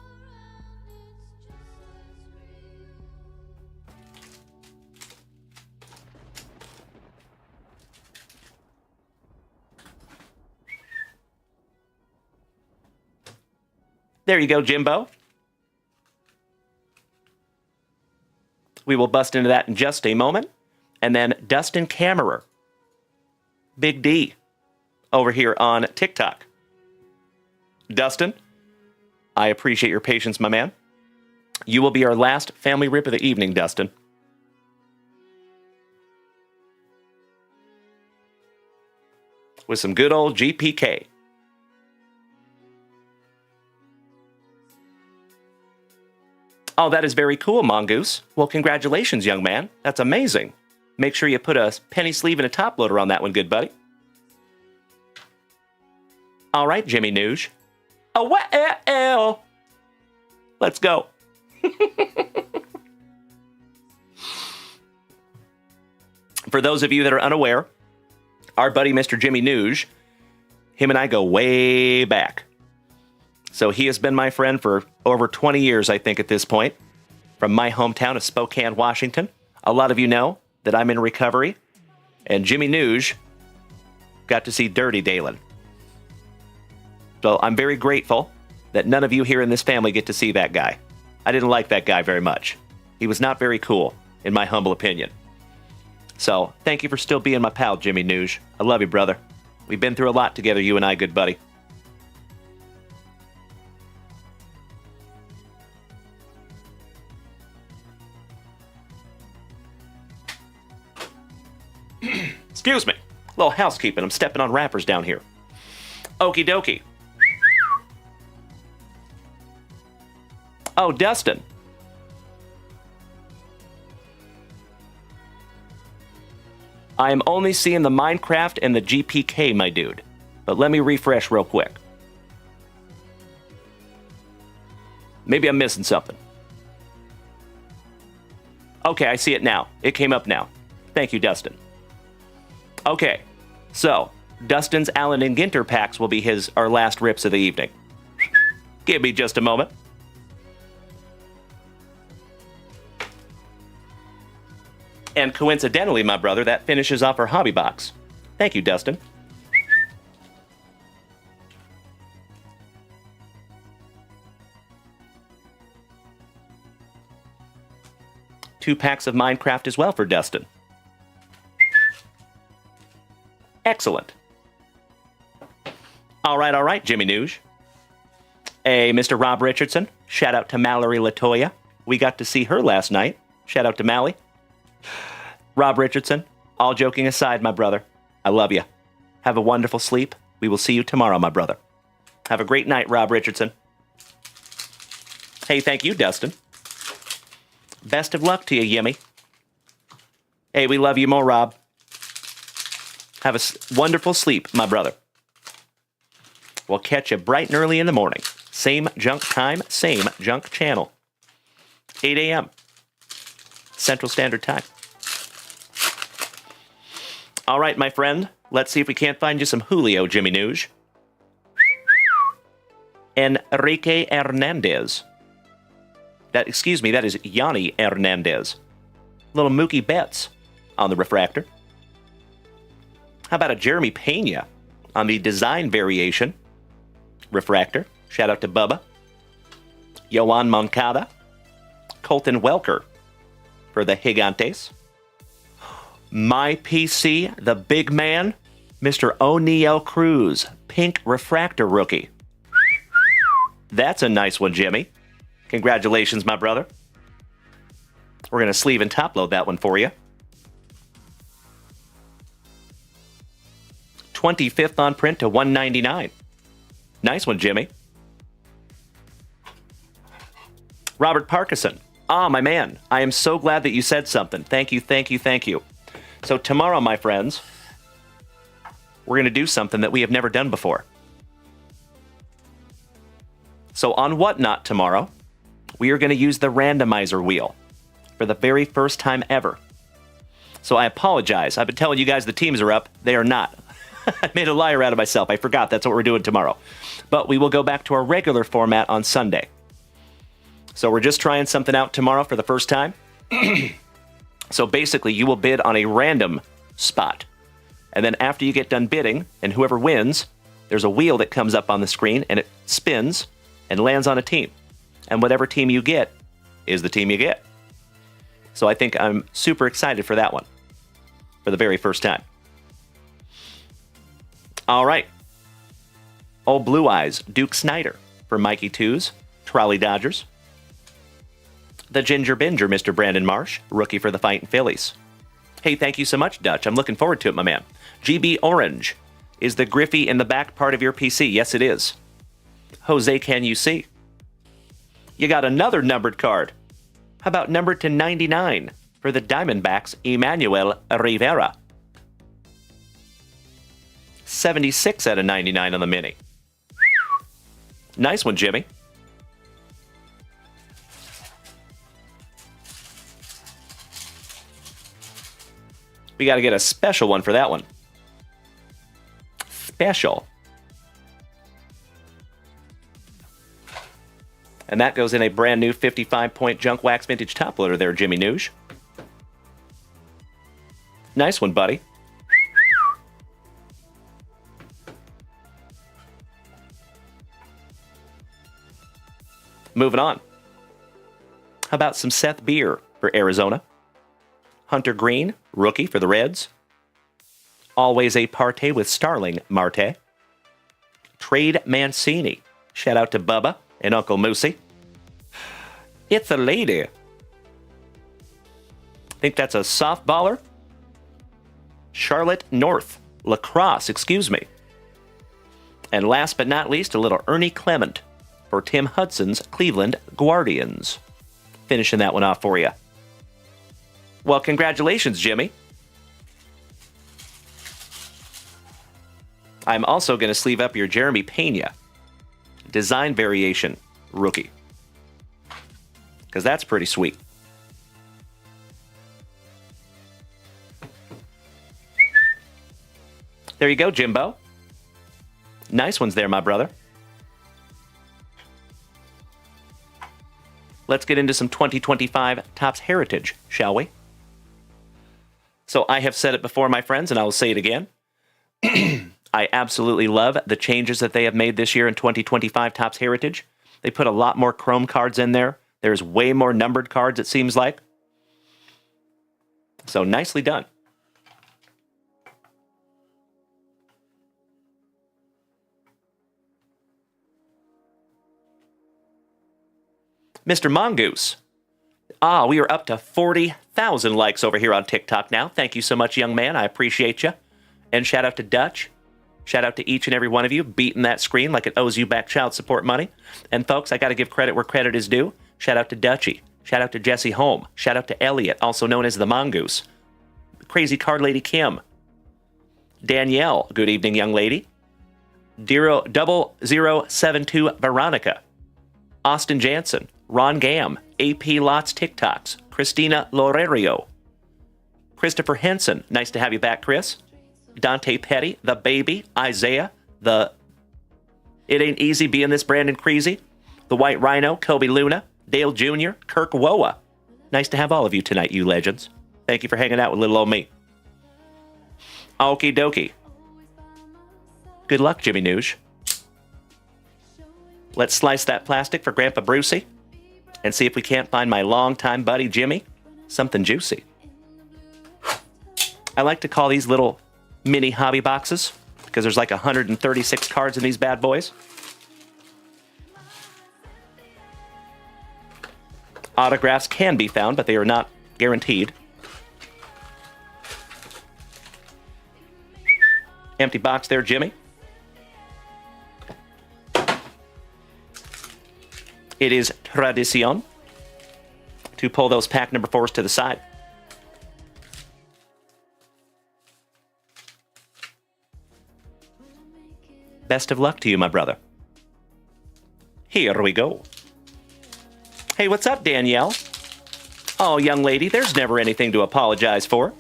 There you go, Jimbo. We will bust into that in just a moment. And then Dustin Kammerer, Big D, over here on TikTok. Dustin, I appreciate your patience, my man. You will be our last family rip of the evening, Dustin. With some good old GPK. Oh, that is very cool, Mongoose. Well, congratulations, young man. That's amazing. Make sure you put a penny sleeve and a top loader on that one, good buddy. All right, Jimmy Nuge. Oh, well. Let's go. For those of you that are unaware, our buddy Mr. Jimmy Nuge, him and I go way back. So he has been my friend for over 20 years, I think, at this point, from my hometown of Spokane, Washington. A lot of you know that I'm in recovery, and Jimmy Nuge got to see Dirty Dalen. So I'm very grateful that none of you here in this family get to see that guy. I didn't like that guy very much. He was not very cool, in my humble opinion. So thank you for still being my pal, Jimmy Nuge. I love you, brother. We've been through a lot together, you and I, good buddy. Excuse me. A little housekeeping. I'm stepping on wrappers down here. Okie dokie. Oh, Dustin. I am only seeing the Minecraft and the GPK, my dude. But let me refresh real quick. Maybe I'm missing something. Okay, I see it now. It came up now. Thank you, Dustin. Okay, so Dustin's Allen & Ginter packs will be our last rips of the evening. Give me just a moment. And coincidentally, my brother, that finishes off our hobby box. Thank you, Dustin. Two packs of Minecraft as well for Dustin. Excellent. All right, Jimmy Nooge. Hey, Mr. Rob Richardson. Shout out to Mallory Latoya. We got to see her last night. Shout out to Mally. Rob Richardson, all joking aside, my brother, I love you. Have a wonderful sleep. We will see you tomorrow, my brother. Have a great night, Rob Richardson. Hey, thank you, Dustin. Best of luck to you, Yimmy. Hey, we love you more, Rob. Have a wonderful sleep, my brother. We'll catch you bright and early in the morning. Same junk time, same junk channel. 8 a.m. Central Standard Time. All right, my friend. Let's see if we can't find you some Julio, Jimmy Nooge. Enrique Hernandez. That is Yanni Hernandez. Little Mookie Betts on the refractor. How about a Jeremy Pena on the design variation refractor? Shout out to Bubba. Yoan Moncada. Colton Welker for the Gigantes. My PC, the big man, Mr. O'Neal Cruz, pink refractor rookie. That's a nice one, Jimmy. Congratulations, my brother. We're going to sleeve and top load that one for you. 25th on print to 199. Nice one, Jimmy. Robert Parkinson. Ah, my man. I am so glad that you said something. Thank you. So tomorrow, my friends, we're going to do something that we have never done before. So on Whatnot tomorrow, we are going to use the randomizer wheel for the very first time ever. So I apologize. I've been telling you guys the teams are up. They are not. I made a liar out of myself. I forgot that's what we're doing tomorrow. But we will go back to our regular format on Sunday. So we're just trying something out tomorrow for the first time. So basically, you will bid on a random spot. And then after you get done bidding, and whoever wins, there's a wheel that comes up on the screen, and it spins and lands on a team. And whatever team you get is the team you get. So I think I'm super excited for that one. For the very first time. All right. Old Blue Eyes, Duke Snyder for Mikey Twos, Trolley Dodgers. The Ginger Binger, Mr. Brandon Marsh, rookie for the Fightin' Phillies. Hey, thank you so much, Dutch. I'm looking forward to it, my man. GB Orange. Is the Griffey in the back part of your PC? Yes, it is. Jose, can you see? You got another numbered card. How about numbered to 99 for the Diamondbacks, Emmanuel Rivera? 76 out of 99 on the mini. Nice one, Jimmy. We got to get a special one for that one. Special. And that goes in a brand new 55-point Junk Wax Vintage top loader there, Jimmy Nooge. Nice one, buddy. Moving on. How about some Seth Beer for Arizona? Hunter Green, rookie for the Reds. Always a partay with Starling Marte. Trade Mancini. Shout out to Bubba and Uncle Moosey. It's a lady. Think that's a softballer? Charlotte North. Lacrosse, excuse me. And last but not least, a little Ernie Clement for Tim Hudson's Cleveland Guardians. Finishing that one off for you. Well, congratulations, Jimmy. I'm also going to sleeve up your Jeremy Pena design variation rookie, because that's pretty sweet. There you go, Jimbo. Nice ones there, my brother. Let's get into some 2025 Topps Heritage, shall we? So I have said it before, my friends, and I will say it again. I absolutely love the changes that they have made this year in 2025 Topps Heritage. They put a lot more chrome cards in there. There's way more numbered cards, it seems like. So nicely done. Mr. Mongoose. We are up to 40,000 likes over here on TikTok now. Thank you so much, young man. I appreciate you. And shout out to Dutch. Shout out to each and every one of you beating that screen like it owes you back child support money. And folks, I got to give credit where credit is due. Shout out to Dutchy. Shout out to Jesse Holm. Shout out to Elliot, also known as the Mongoose. Crazy Card Lady Kim. Danielle, good evening, young lady. 0072 Veronica. Austin Jansen. Ron Gam. AP Lots TikToks. Christina Lorerio. Christopher Henson. Nice to have you back, Chris. Dante Petty. The Baby. Isaiah. The It Ain't Easy Being This Brandon Creasy. The White Rhino. Kobe Luna. Dale Jr. Kirk Woa. Nice to have all of you tonight, you legends. Thank you for hanging out with little old me. Okie dokie. Good luck, Jimmy Noosh. Let's slice that plastic for Grandpa Brucey and see if we can't find my longtime buddy Jimmy something juicy. I like to call these little mini hobby boxes because there's like 136 cards in these bad boys. Autographs can be found, but they are not guaranteed. Empty box there, Jimmy. It is tradition to pull those pack number 4s to the side. Best of luck to you, my brother. Here we go. Hey, what's up, Danielle? Oh, young lady, there's never anything to apologize for.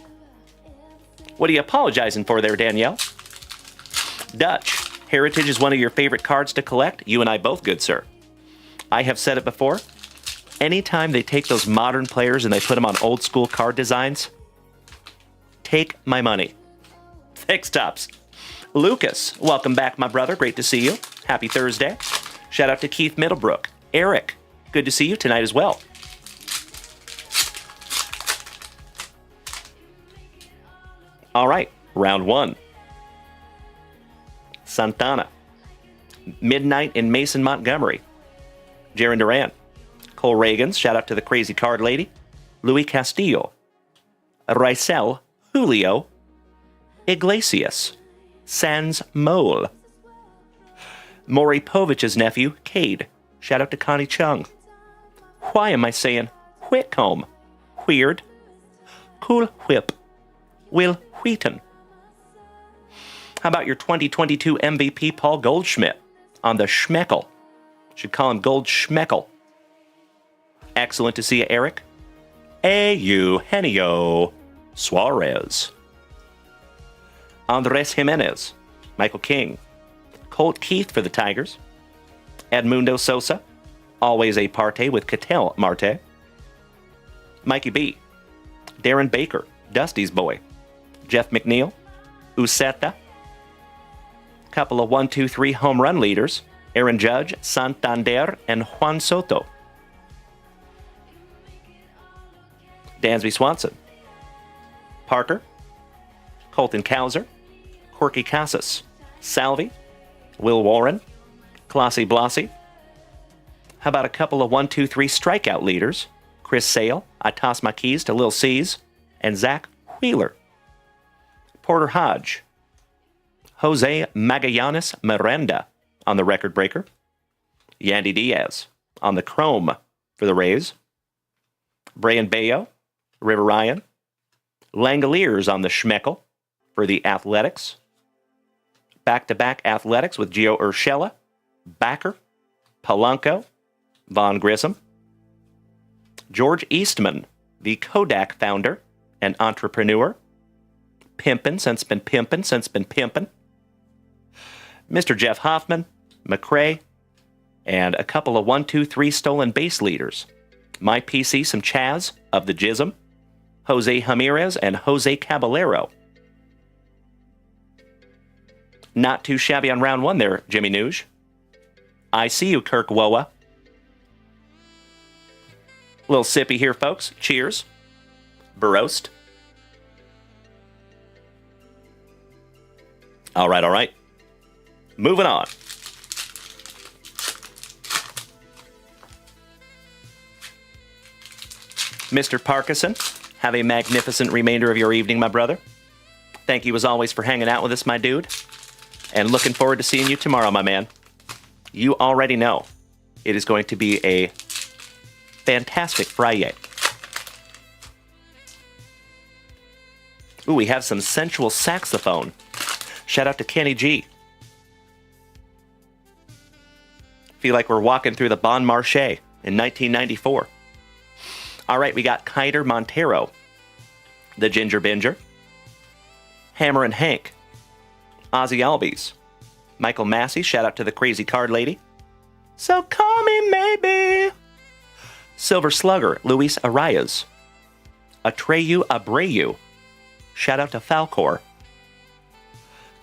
What are you apologizing for there, Danielle? Dutch, Heritage is one of your favorite cards to collect. You and I both, good sir. I have said it before. Anytime they take those modern players and they put them on old school card designs, take my money. Thanks, Tops. Lucas, welcome back, my brother. Great to see you. Happy Thursday. Shout out to Keith Middlebrook. Eric, good to see you tonight as well. All right, round 1. Santana. Midnight in Mason, Montgomery. Jaron Duran. Cole Reagans, shout out to the Crazy Card Lady. Louis Castillo. Rysel, Julio. Iglesias. Sans Mole. Maury Povich's nephew, Cade. Shout out to Connie Chung. Why am I saying Whitcomb? Weird. Cool Whip. Will Wheaton. How about your 2022 MVP, Paul Goldschmidt, on the Schmeckel? Should call him Gold Schmeckel. Excellent to see you, Eric. Eugenio Suarez. Andres Jimenez. Michael King. Colt Keith for the Tigers. Edmundo Sosa. Always a parte with Cattell Marte. Mikey B. Darren Baker. Dusty's boy. Jeff McNeil. Uceta. Couple of 1-2-3 home run leaders. Aaron Judge, Santander, and Juan Soto. Dansby Swanson. Parker. Colton Cowser. Corky Casas. Salvi. Will Warren. Classy Blossy. How about a couple of 1-2-3 strikeout leaders? Chris Sale. I toss my keys to Lil C's. And Zach Wheeler. Porter Hodge. Jose Magallanes Miranda on the record breaker. Yandy Diaz on the chrome for the Rays. Brayan Bayo, River Ryan. Langoliers on the Schmeckel for the Athletics. Back-to-back Athletics with Gio Urshela, Backer, Polanco, Von Grissom. George Eastman, the Kodak founder and entrepreneur. Pimpin' since been pimpin' since been pimpin'. Mr. Jeff Hoffman, McCrae, and a couple of 1-2-3 stolen base leaders. My PC, some Chaz of the Jism. Jose Ramirez and Jose Caballero. Not too shabby on round one there, Jimmy Nuge. I see you, Kirk Woa. Little sippy here, folks. Cheers. Broasted. All right. Moving on. Mr. Parkinson, have a magnificent remainder of your evening, my brother. Thank you as always for hanging out with us, my dude. And looking forward to seeing you tomorrow, my man. You already know it is going to be a fantastic Friday. Ooh, we have some sensual saxophone. Shout out to Kenny G. Feel like we're walking through the Bon Marché in 1994. All right, we got Kiter Montero, the Ginger Binger, Hammer and Hank, Ozzy Albies, Michael Massey, shout out to the Crazy Card Lady. So call me maybe. Silver Slugger, Luis Arias, Atreyu Abreu, shout out to Falcor,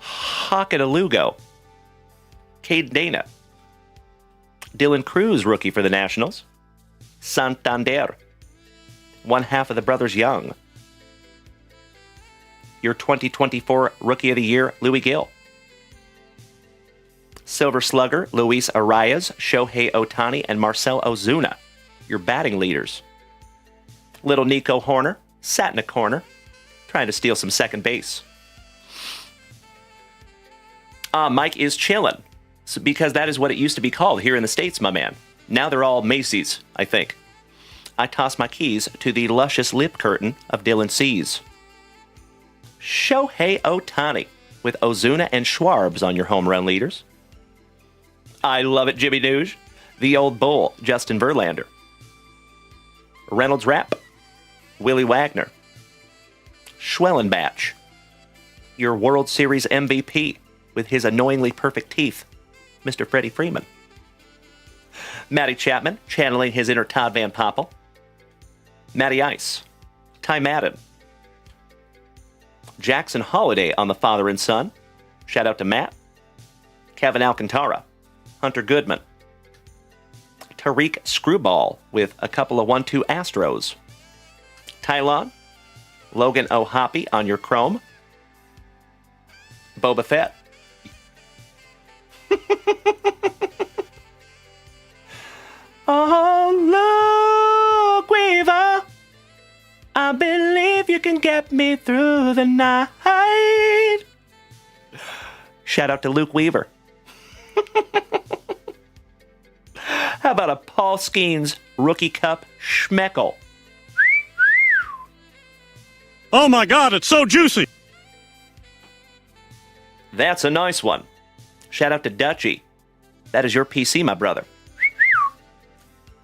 Hawkadalugo, Cade Dana, Dylan Cruz, rookie for the Nationals, Santander, one half of the Brothers Young, your 2024 Rookie of the Year, Louis Gill, Silver Slugger, Luis Arias, Shohei Ohtani, and Marcel Ozuna, your batting leaders. Little Nico Horner sat in a corner, trying to steal some second base. Mike is chillin', because that is what it used to be called here in the States, my man. Now they're all Macy's, I think. I toss my keys to the luscious lip curtain of Dylan C's. Shohei Ohtani with Ozuna and Schwarbs on your home run leaders. I love it, Jimmy Nuge. The old bull, Justin Verlander. Reynolds Rapp, Willie Wagner. Schwellenbach, your World Series MVP with his annoyingly perfect teeth, Mr. Freddie Freeman. Matty Chapman, channeling his inner Todd Van Poppel. Matty Ice, Ty Madden. Jackson Holiday on the father and son. Shout out to Matt. Kevin Alcantara, Hunter Goodman. Tariq Screwball with a couple of 1-2 Astros. Tylon, Logan O'Hoppy on your Chrome. Boba Fett. Oh, look, Weaver, I believe you can get me through the night. Shout out to Luke Weaver. How about a Paul Skeens Rookie Cup Schmeckle? Oh my God, it's so juicy. That's a nice one. Shout out to Dutchy. That is your PC, my brother.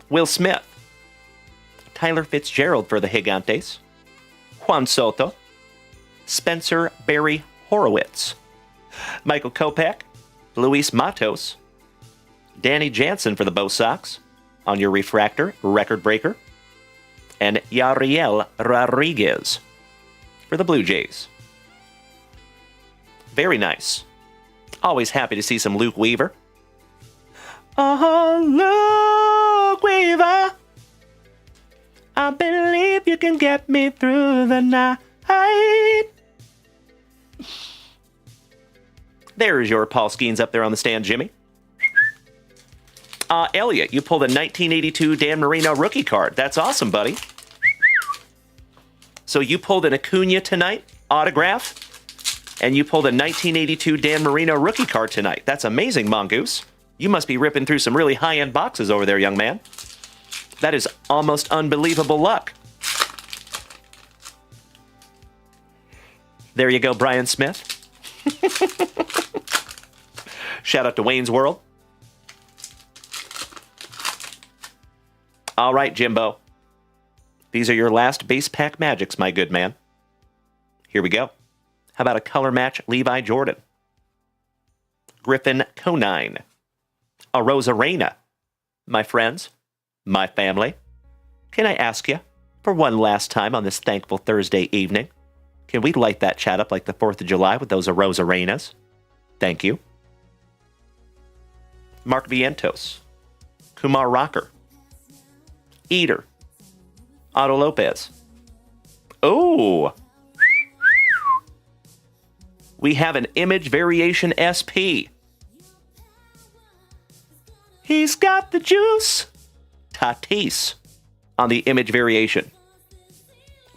Will Smith. Tyler Fitzgerald for the Gigantes. Juan Soto. Spencer Barry Horowitz. Michael Kopech. Luis Matos. Danny Jansen for the Bo Sox on your refractor record breaker. And Yariel Rodriguez for the Blue Jays. Very nice. Always happy to see some Luke Weaver. Oh, Luke Weaver, I believe you can get me through the night. There's your Paul Skeens up there on the stand, Jimmy. Elliot, you pulled a 1982 Dan Marino rookie card. That's awesome, buddy. So you pulled an Acuna tonight, autograph, and you pulled a 1982 Dan Marino rookie card tonight. That's amazing, Mongoose. You must be ripping through some really high-end boxes over there, young man. That is almost unbelievable luck. There you go, Brian Smith. Shout out to Wayne's World. All right, Jimbo. These are your last base pack magics, my good man. Here we go. How about a color match Levi Jordan? Griffin Conine. Arozarena. My friends, my family, can I ask you, for one last time on this thankful Thursday evening. Can we light that chat up like the 4th of July with those Arenas? Thank you. Mark Vientos, Kumar Rocker, Eater, Otto Lopez. Oh! We have an image variation SP. He's got the juice. Tatis on the image variation.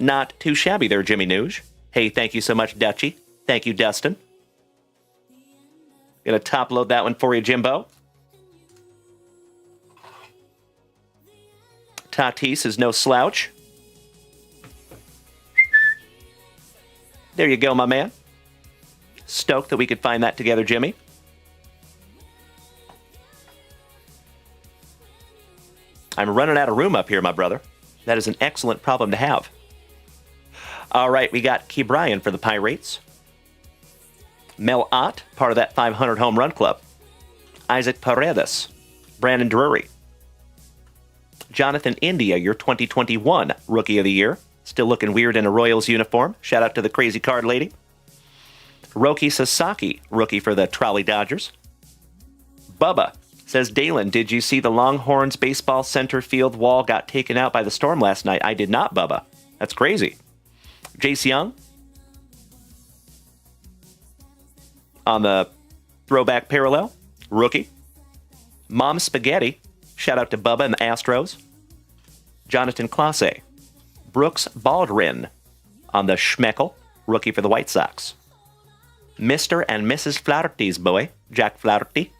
Not too shabby there, Jimmy Nuge. Hey, thank you so much, Dutchie. Thank you, Dustin. Gonna top load that one for you, Jimbo. Tatis is no slouch. There you go, my man. Stoked that we could find that together, Jimmy. I'm running out of room up here, my brother. That is an excellent problem to have. All right, we got Key Bryan for the Pirates. Mel Ott, part of that 500 home run club. Isaac Paredes. Brandon Drury. Jonathan India, your 2021 Rookie of the Year. Still looking weird in a Royals uniform. Shout out to the crazy card lady. Roki Sasaki, rookie for the Trolley Dodgers. Bubba says, Dalen, did you see the Longhorns baseball center field wall got taken out by the storm last night? I did not, Bubba. That's crazy. Jace Young on the throwback parallel, rookie. Mom Spaghetti, shout out to Bubba and the Astros. Jonathan Clase. Brooks Baldwin on the Schmeckel, rookie for the White Sox. Mr. and Mrs. Flaherty's boy, Jack Flaherty.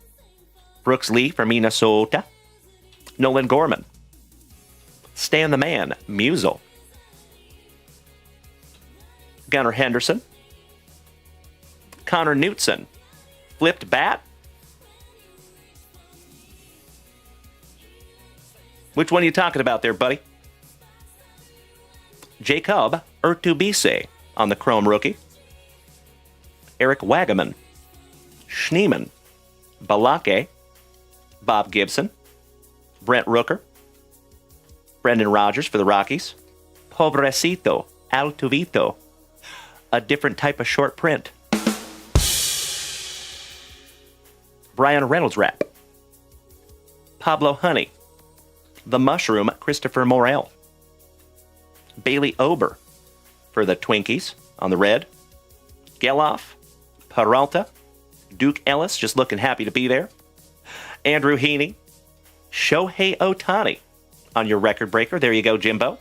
Brooks Lee from Minnesota. Nolan Gorman. Stan the Man, Musial. Gunnar Henderson. Connor Knutson. Flipped bat. Which one are you talking about there, buddy? Jacob Urtubise on the Chrome rookie. Eric Wagaman. Schneeman. Balake. Bob Gibson. Brent Rooker. Brendan Rodgers for the Rockies. Pobrecito. Altuvito. A different type of short print. Brian Reynolds rap. Pablo Honey. The Mushroom, Christopher Morel. Bailey Ober for the Twinkies on the red. Geloff. Peralta. Duke Ellis, just looking happy to be there. Andrew Heaney. Shohei Ohtani on your record breaker. There you go, Jimbo.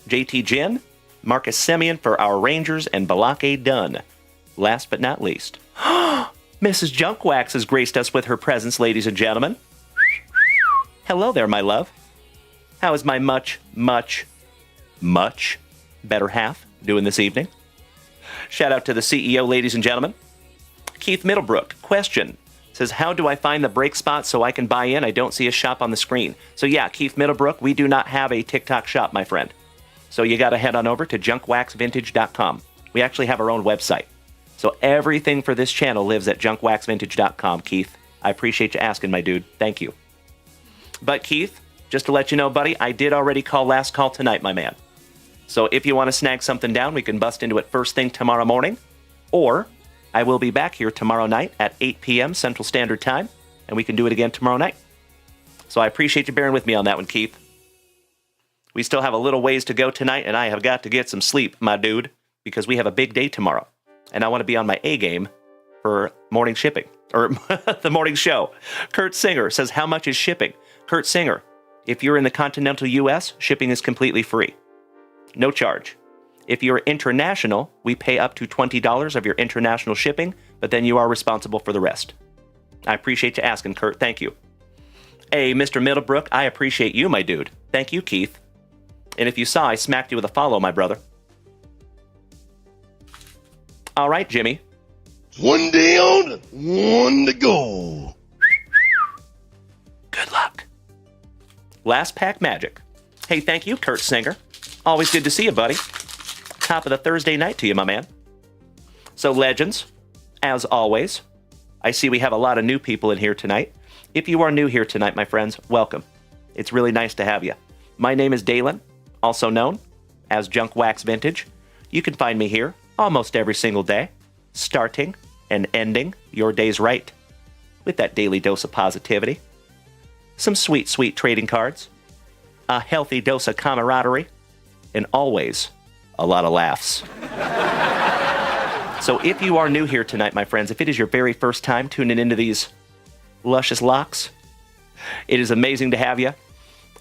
JT Ginn. Marcus Semien for our Rangers and Balake Dunn. Last but not least. Mrs. Junkwax has graced us with her presence, ladies and gentlemen. Hello there, my love. How is my much better half doing this evening? Shout out to the CEO, ladies and gentlemen. Keith Middlebrook, question. Says, how do I find the break spot so I can buy in? I don't see a shop on the screen. So yeah, Keith Middlebrook, we do not have a TikTok shop, my friend. So you got to head on over to JunkWaxVintage.com. We actually have our own website. So everything for this channel lives at JunkWaxVintage.com, Keith. I appreciate you asking, my dude. Thank you. But Keith, just to let you know, buddy, I did already call last call tonight, my man. So if you want to snag something down, we can bust into it first thing tomorrow morning. Or I will be back here tomorrow night at 8 p.m. Central Standard Time, and we can do it again tomorrow night. So I appreciate you bearing with me on that one, Keith. We still have a little ways to go tonight, and I have got to get some sleep, my dude, because we have a big day tomorrow. And I want to be on my A game for morning shipping, or the morning show. Kurt Singer says, how much is shipping? Kurt Singer, if you're in the continental U.S., shipping is completely free. No charge. If you're international, we pay up to $20 of your international shipping, but then you are responsible for the rest. I appreciate you asking, Kurt. Thank you. Hey, Mr. Middlebrook, I appreciate you, my dude. Thank you, Keith. And if you saw, I smacked you with a follow, my brother. All right, Jimmy. One day on, one to go. Good luck. Last pack magic. Hey, thank you, Kurt Singer. Always good to see you, buddy. Top of the Thursday night to you, my man. So, legends, as always, I see we have a lot of new people in here tonight. If you are new here tonight, my friends, welcome. It's really nice to have you. My name is Dalen. also known as JunkWaxVintage. You can find me here almost every single day, starting and ending your days right with that daily dose of positivity, some sweet, sweet trading cards, a healthy dose of camaraderie, and always a lot of laughs. So if you are new here tonight, my friends, if it is your very first time tuning into these luscious locks, it is amazing to have you.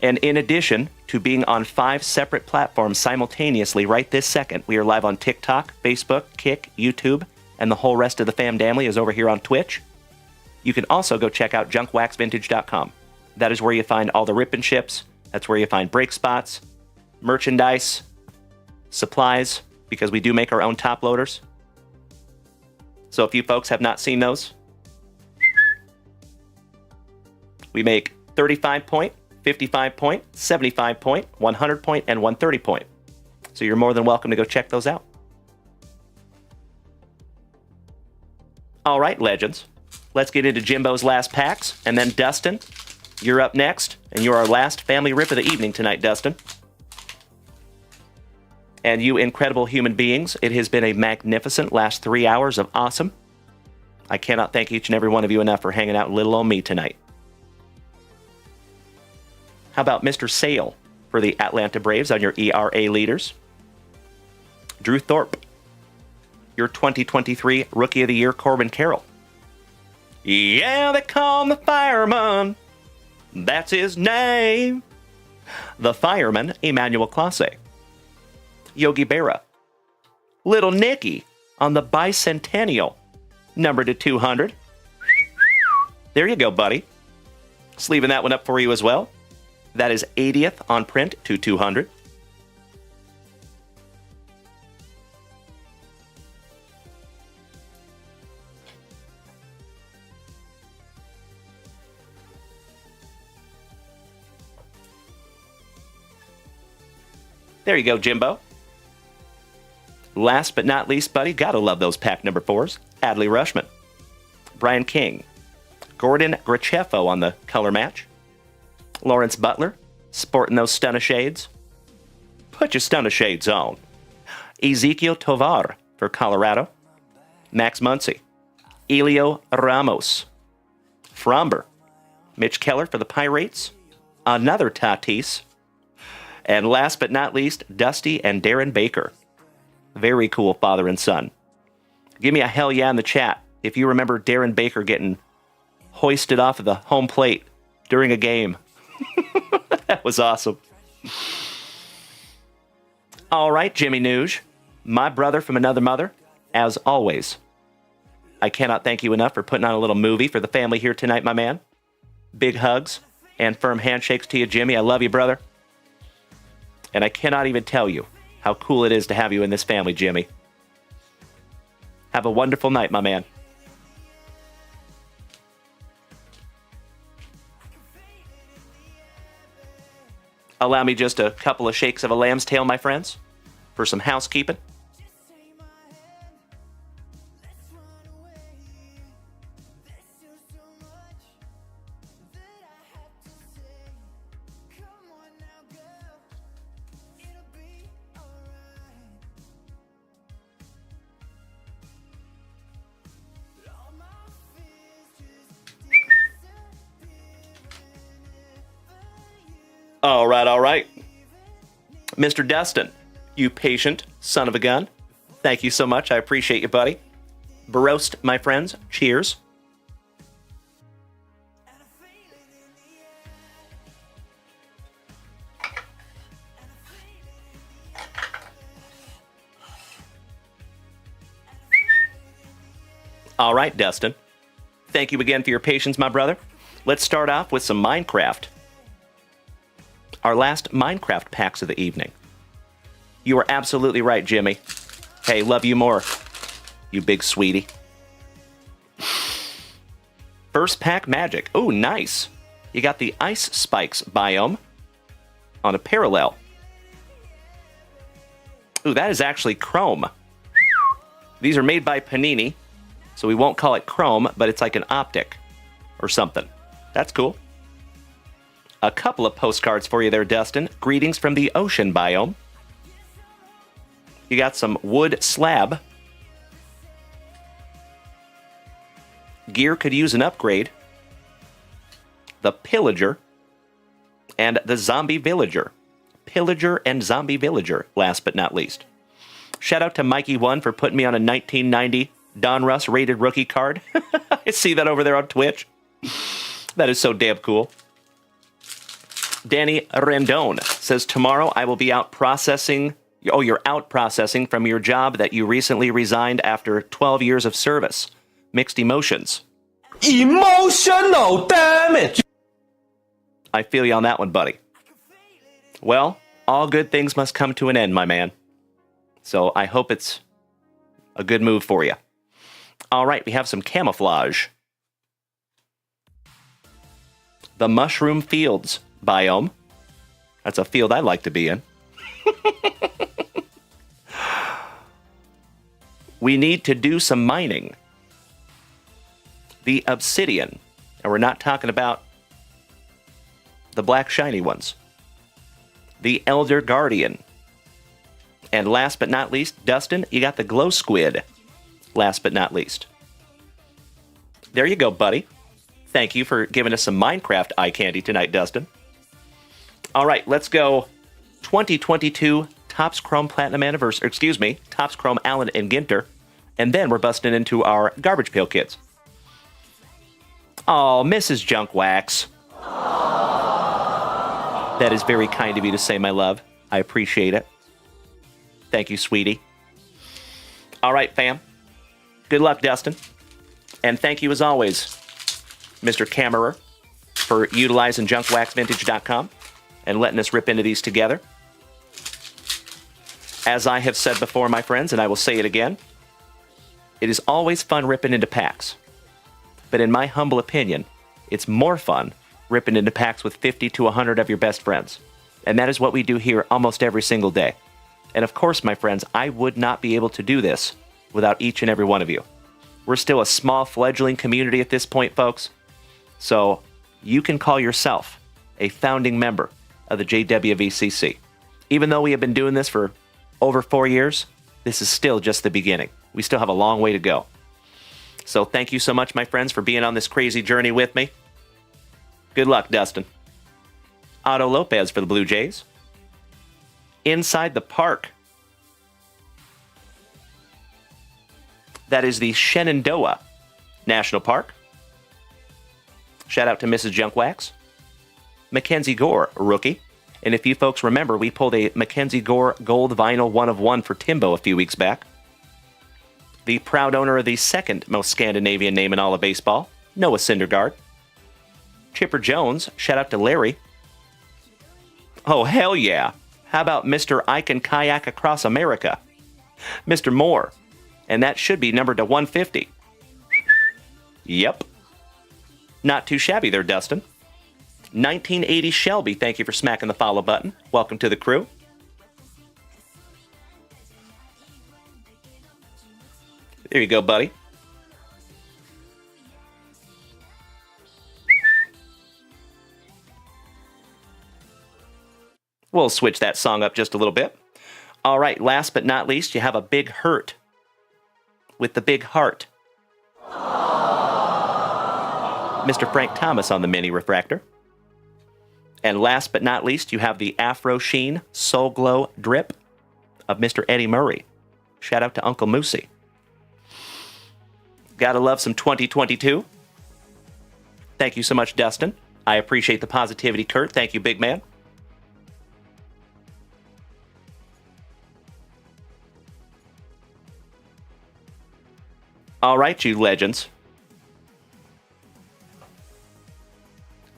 And in addition to being on 5 separate platforms simultaneously right this second, we are live on TikTok, Facebook, Kick, YouTube, and the whole rest of the famdamly is over here on Twitch. You can also go check out JunkWaxVintage.com. That is where you find all the rip and ships. That's where you find break spots, merchandise, supplies, because we do make our own top loaders. So if you folks have not seen those, we make 35 point, 55 point, 75 point, 100 point, and 130 point. So you're more than welcome to go check those out. All right, legends. Let's get into Jimbo's last packs, and then Dustin, you're up next, and you're our last family rip of the evening tonight, Dustin. And you incredible human beings, it has been a magnificent last 3 hours of awesome. I cannot thank each and every one of you enough for hanging out with little old me tonight. How about Mr. Sale for the Atlanta Braves on your ERA leaders? Drew Thorpe, your 2023 Rookie of the Year, Corbin Carroll. Yeah, they call him the fireman. That's his name. The fireman, Emmanuel Clase. Yogi Berra. Little Nicky on the Bicentennial, number to 200. There you go, buddy. Sleeving that one up for you as well. That is 80th on print to 200. There you go, Jimbo. Last but not least, buddy, gotta love those pack number 4s. Adley Rushman, Brian King, Gordon Grachefo on the color match, Lawrence Butler, sporting those stunner shades. Put your stunner shades on. Ezekiel Tovar for Colorado, Max Muncy, Elio Ramos, Fromber, Mitch Keller for the Pirates, another Tatis, and last but not least, Dusty and Darren Baker. Very cool father and son. Give me a hell yeah in the chat if you remember Darren Baker getting hoisted off of the home plate during a game. That was awesome. All right, Jimmy Nuge, my brother from another mother, as always. I cannot thank you enough for putting on a little movie for the family here tonight, my man. Big hugs and firm handshakes to you, Jimmy. I love you, brother. And I cannot even tell you how cool it is to have you in this family, Jimmy. Have a wonderful night, my man. Allow me just a couple of shakes of a lamb's tail, my friends, for some housekeeping. All right. Mr. Dustin, you patient son of a gun. Thank you so much. I appreciate you, buddy. Broast, my friends. Cheers. All right, Dustin. Thank you again for your patience, my brother. Let's start off with some Minecraft. Our last Minecraft packs of the evening. You are absolutely right, Jimmy. Hey, love you more, you big sweetie. First pack magic. Oh, nice. You got the Ice Spikes biome on a parallel. Ooh, that is actually chrome. These are made by Panini, so we won't call it chrome, but it's like an optic or something. That's cool. a couple of postcards for you there, Dustin. Greetings from the ocean biome. You got some wood slab. Gear could use an upgrade. The Pillager and the Zombie Villager. Pillager and Zombie Villager, last but not least. Shout out to Mikey1 for putting me on a 1990 Don Russ rated rookie card. I see that over there on Twitch. That is so damn cool. Danny Rendon says, tomorrow I will be out processing. Oh, you're out processing from your job that you recently resigned after 12 years of service. Mixed emotions. Emotional damage! I feel you on that one, buddy. Well, all good things must come to an end, my man. So I hope it's a good move for you. All right, we have some camouflage. The Mushroom Fields biome. That's a field I'd like to be in. We need to do some mining. The Obsidian. And we're not talking about the black shiny ones. The Elder Guardian. And last but not least, Dustin, you got the Glow Squid. Last but not least. There you go, buddy. Thank you for giving us some Minecraft eye candy tonight, Dustin. All right, let's go 2022 Topps Chrome Platinum Anniversary. Excuse me, Topps Chrome Allen and Ginter. And then we're busting into our Garbage Pail Kids. Oh, Mrs. JunkWax. That is very kind of you to say, my love. I appreciate it. Thank you, sweetie. All right, fam. Good luck, Dustin. And thank you, as always, Mr. Kammerer, for utilizing JunkWaxVintage.com and letting us rip into these together. As I have said before, my friends, and I will say it again, it is always fun ripping into packs. But in my humble opinion, it's more fun ripping into packs with 50 to 100 of your best friends. And that is what we do here almost every single day. And of course, my friends, I would not be able to do this without each and every one of you. We're still a small fledgling community at this point, folks. So you can call yourself a founding member of the JWVCC. Even though we have been doing this for over 4 years, this is still just the beginning. We still have a long way to go. So thank you so much, my friends, for being on this crazy journey with me. Good luck, Dustin. Otto Lopez for the Blue Jays. Inside the Park. That is the Shenandoah National Park. Shout out to Mrs. Junkwax. Mackenzie Gore, rookie. And if you folks remember, we pulled a Mackenzie Gore gold vinyl 1 of 1 for Timbo a few weeks back. The proud owner of the second most Scandinavian name in all of baseball, Noah Syndergaard. Chipper Jones, shout out to Larry. Oh, hell yeah. How about Mr. I Can Kayak Across America? Mr. Moore. And that should be numbered to 150. Yep. Not too shabby there, Dustin. 1980 Shelby, thank you for smacking the follow button. Welcome to the crew. There you go, buddy. We'll switch that song up just a little bit. All right, last but not least, you have a Big Hurt with the big heart. Mr. Frank Thomas on the mini refractor. And last but not least, you have the Afro Sheen Soul Glow drip of Mr. Eddie Murray. Shout out to Uncle Moosey. Gotta love some 2022. Thank you so much, Dustin. I appreciate the positivity, Kurt. Thank you, big man. All right, you legends.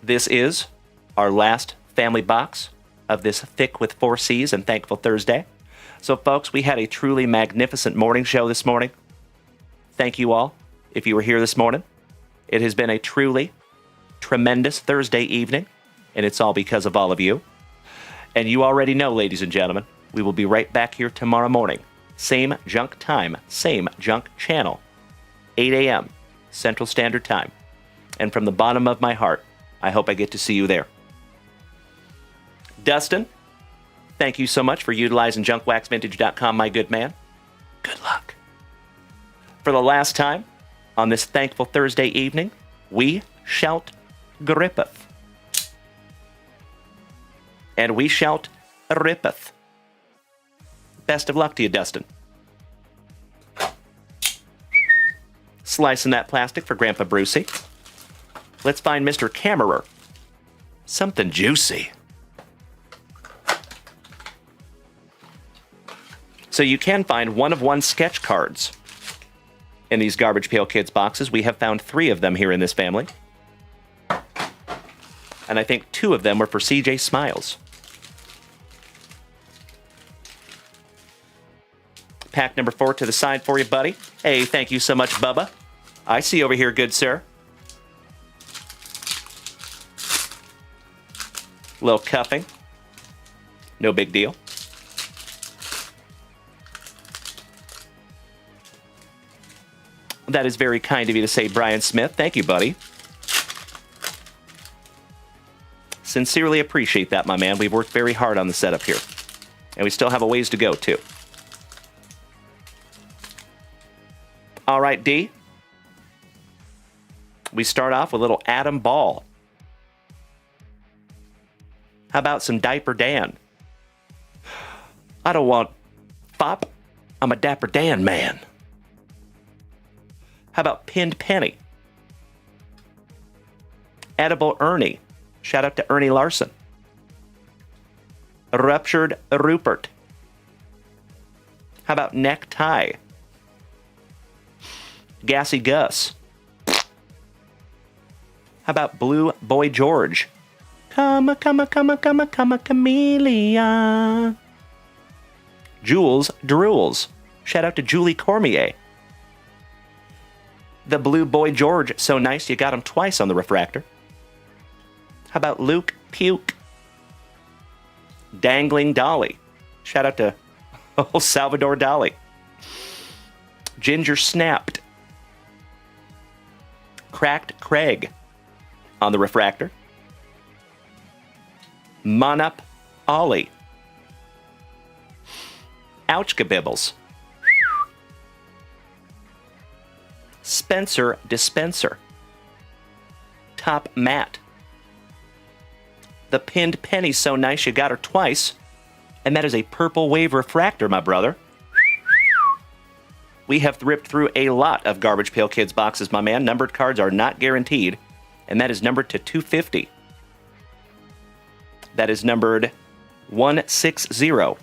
This is our last family box of this Thick with 4 C's and Thankful Thursday. So, folks, we had a truly magnificent morning show this morning. Thank you all if you were here this morning. It has been a truly tremendous Thursday evening, and it's all because of all of you. And you already know, ladies and gentlemen, we will be right back here tomorrow morning. Same junk time, same junk channel. 8 a.m. Central Standard Time. And from the bottom of my heart, I hope I get to see you there. Dustin, thank you so much for utilizing JunkWaxVintage.com, my good man. Good luck. For the last time on this thankful Thursday evening, we shout grippeth. And we shout rippeth. Best of luck to you, Dustin. Slicing that plastic for Grandpa Brucey. Let's find Mr. Kammerer. Something juicy. So you can find one-of-one sketch cards in these Garbage Pail Kids boxes. We have found 3 of them here in this family. And I think 2 of them were for CJ Smiles. Pack number 4 to the side for you, buddy. Hey, thank you so much, Bubba. I see you over here, good sir. Little cuffing. No big deal. That is very kind of you to say, Brian Smith. Thank you, buddy. Sincerely appreciate that, my man. We've worked very hard on the setup here. And we still have a ways to go, too. All right, D. We start off with a little Adam Ball. How about some Diaper Dan? I don't want fop. I'm a Dapper Dan man. How about Pinned Penny? Edible Ernie. Shout out to Ernie Larson. Ruptured Rupert. How about Necktie? Gassy Gus. How about Blue Boy George? Come a chameleon. Jules Drools. Shout out to Julie Cormier. The Blue Boy George, so nice you got him twice on the refractor. How about Luke Puke? Dangling Dolly. Shout out to Salvador Dali. Ginger Snapped. Cracked Craig on the refractor. Monup Ollie. Ouchkabibbles. Spencer Dispenser. Top Matt. The Pinned Penny, so nice you got her twice. And that is a Purple Wave refractor, my brother. We have ripped through a lot of Garbage Pail Kids boxes, my man. Numbered cards are not guaranteed. And that is numbered to 250. That is numbered 160 out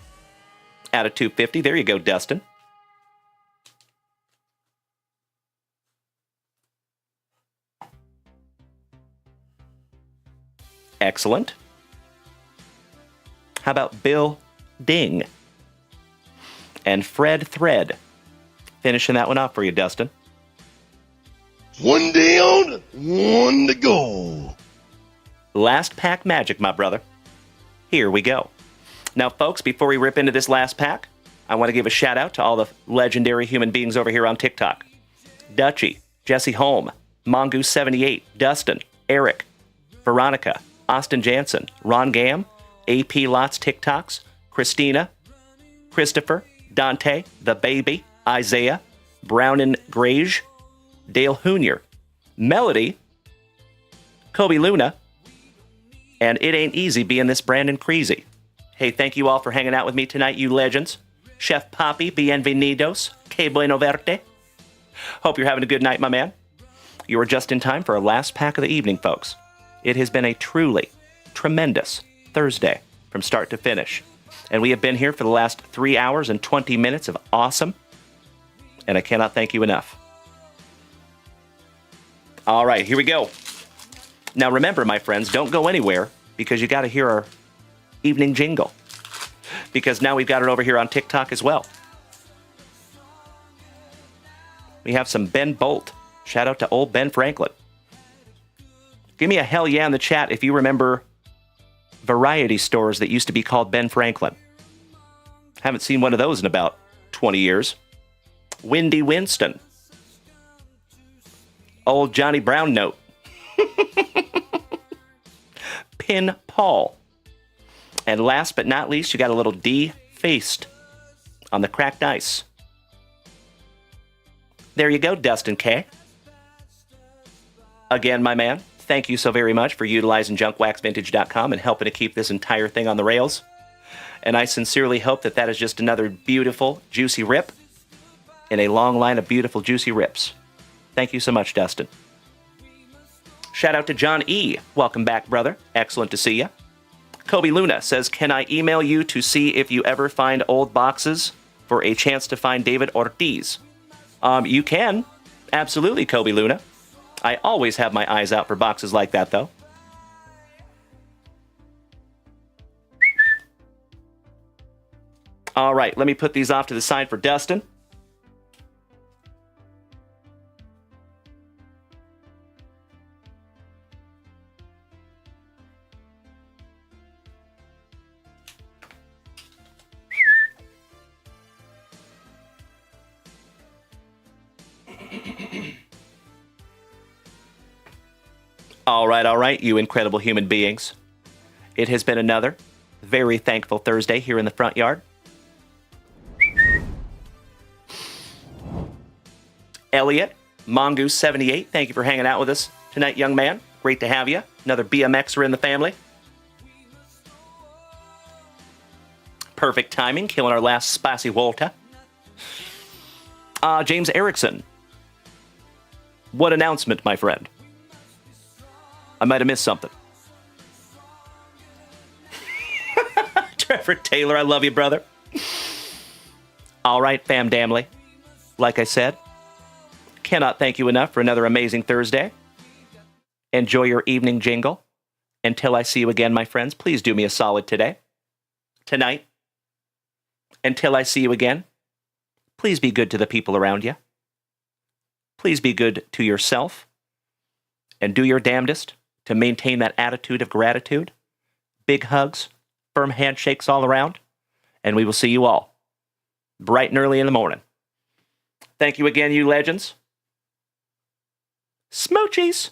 of 250. There you go, Dustin. Excellent. How about Bill Ding? And Fred Thread. Finishing that one off for you, Dustin. One day on, one to go. Last pack magic, my brother. Here we go. Now, folks, before we rip into this last pack, I want to give a shout out to all the legendary human beings over here on TikTok. Dutchy, Jesse Holm, Mongoose78, Dustin, Eric, Veronica, Austin Jansen, Ron Gam, AP Lots TikToks, Christina, Christopher, Dante, The Baby, Isaiah, Brownin Grage, Dale Hoonier, Melody, Kobe Luna, and It Ain't Easy Being This Brandon Creasy. Hey, thank you all for hanging out with me tonight, you legends. Chef Poppy, bienvenidos, que bueno verte. Hope you're having a good night, my man. You are just in time for our last pack of the evening, folks. It has been a truly tremendous Thursday from start to finish. And we have been here for the last 3 hours and 20 minutes of awesome. And I cannot thank you enough. All right, here we go. Now remember, my friends, don't go anywhere because you got to hear our evening jingle. Because now we've got it over here on TikTok as well. We have some Ben Bolt. Shout out to old Ben Franklin. Give me a hell yeah in the chat if you remember variety stores that used to be called Ben Franklin. Haven't seen one of those in about 20 years. Windy Winston. Old Johnny Brown note. Pin Paul. And last but not least, you got a little D Feast on the cracked ice. There you go, Dustin K. Again, my man, thank you so very much for utilizing JunkWaxVintage.com and helping to keep this entire thing on the rails. And I sincerely hope that that is just another beautiful, juicy rip in a long line of beautiful, juicy rips. Thank you so much, Dustin. Shout out to John E. Welcome back, brother. Excellent to see you. Kobe Luna says, can I email you to see if you ever find old boxes for a chance to find David Ortiz? You can. Absolutely, Kobe Luna. I always have my eyes out for boxes like that, though. All right, let me put these off to the side for Dustin. All right, you incredible human beings. It has been another very thankful Thursday here in the front yard. Elliot, Mongoose78, thank you for hanging out with us tonight, young man. Great to have you. Another BMXer in the family. Perfect timing, killing our last spicy Volta. James Erickson. What announcement, my friend? I might have missed something. Trevor Taylor, I love you, brother. All right, fam damly. Like I said, cannot thank you enough for another amazing Thursday. Enjoy your evening jingle. Until I see you again, my friends, please do me a solid today. Tonight. Until I see you again, please be good to the people around you. Please be good to yourself. And do your damnedest to maintain that attitude of gratitude. Big hugs, firm handshakes all around, and we will see you all bright and early in the morning. Thank you again, you legends. Smoochies.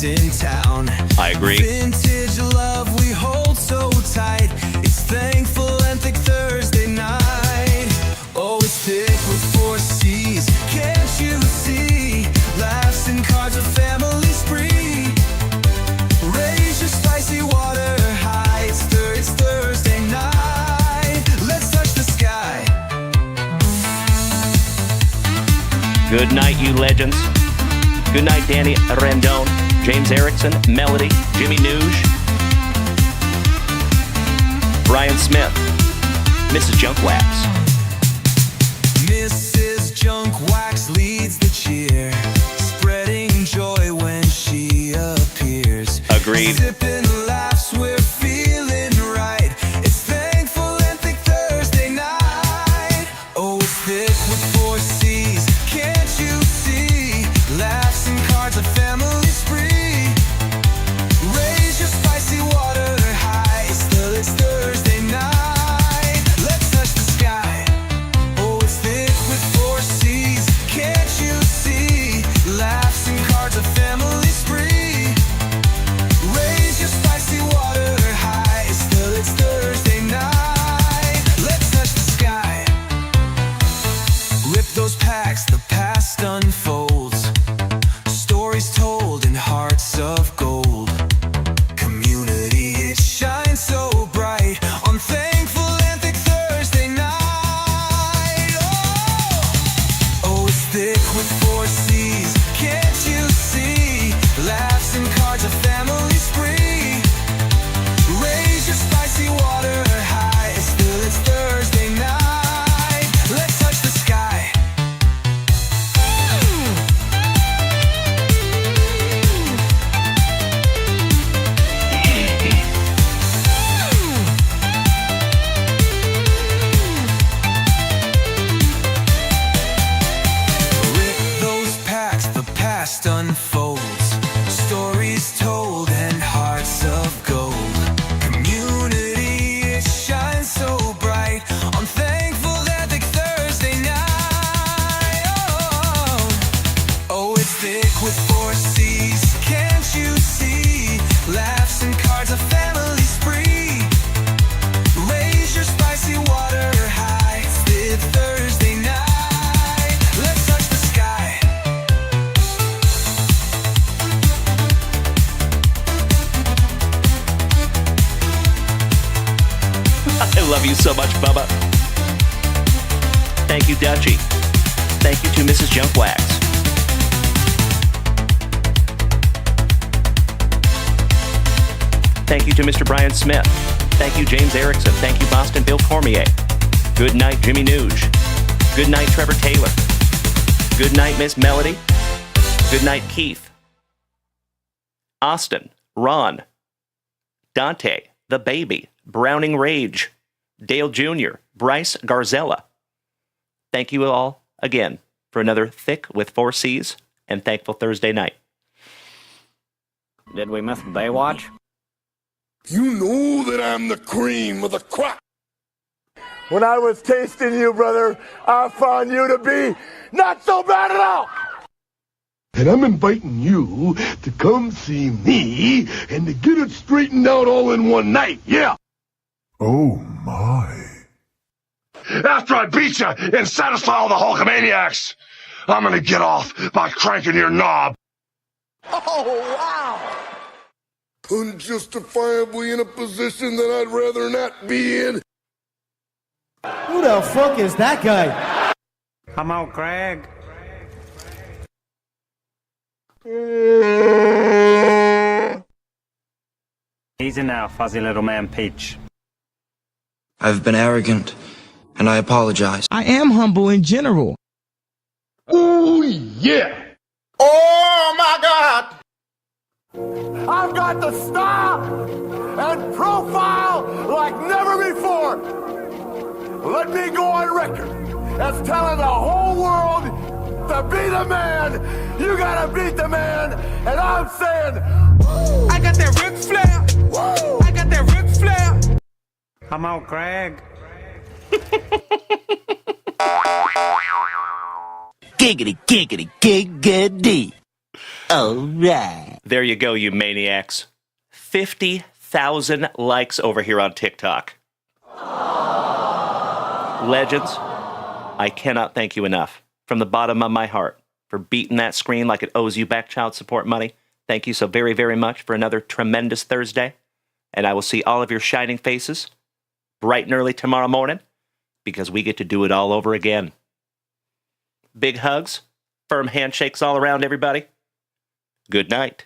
In town. I agree. Vintage love we hold so tight. It's thankful and thick Thursday night. Oh, it's thick with 4 C's. Can't you see? Laughs and cards, a family spree. Raise your spicy water high. It's Thursday night. Let's touch the sky. Good night, you legends. Good night, Danny Rendon. James Erickson, Melody, Jimmy Nuge, Brian Smith, Mrs. Junkwax. Mrs. Junkwax leads the cheer, spreading joy when she appears. Agreed. Sipping laughs, we're feeling right. It's thankful and thick Thursday night. Oh, it's thick with 4 C's. Can't you see? Laughs and cards, a family spree. Raise your spicy water high. It's Thursday night. Let's touch the sky. Oh, it's thick with 4 C's. Can't you see? Laughs and cards, a family spree. Raise your love you so much, Bubba. Thank you, Dutchie. Thank you to Mrs. Junkwax. Thank you to Mr. Brian Smith. Thank you, James Erickson. Thank you, Boston Bill Cormier. Good night, Jimmy Nuge. Good night, Trevor Taylor. Good night, Miss Melody. Good night, Keith. Austin, Ron, Dante, The Baby, Browning Rage, Dale Jr., Bryce Garzella. Thank you all again for another Thick with 4 C's and Thankful Thursday night. Did we miss Baywatch? You know that I'm the cream of the crop. When I was tasting you, brother, I found you to be not so bad at all. And I'm inviting you to come see me and to get it straightened out all in one night, yeah. Oh my. After I beat you and satisfy all the Hulkamaniacs, I'm gonna get off by cranking your knob. Oh, wow. Unjustifiably in a position that I'd rather not be in. Who the fuck is that guy? Come on, Craig. Easy now, fuzzy little man Peach. I've been arrogant, and I apologize. I am humble in general. Oh, yeah. Oh, my God. I've got the style and profile like never before. Let me go on record as telling the whole world to be the man. You gotta beat the man. And I'm saying, I got that Ric Flair. Woo! I got that Ric Flair. Come on, Craig. Giggity, giggity, giggity. All right. There you go, you maniacs. 50,000 likes over here on TikTok. Legends, I cannot thank you enough from the bottom of my heart for beating that screen like it owes you back child support money. Thank you so very, very much for another tremendous Thursday. And I will see all of your shining faces bright and early tomorrow morning because we get to do it all over again. Big hugs, firm handshakes all around, everybody. Good night.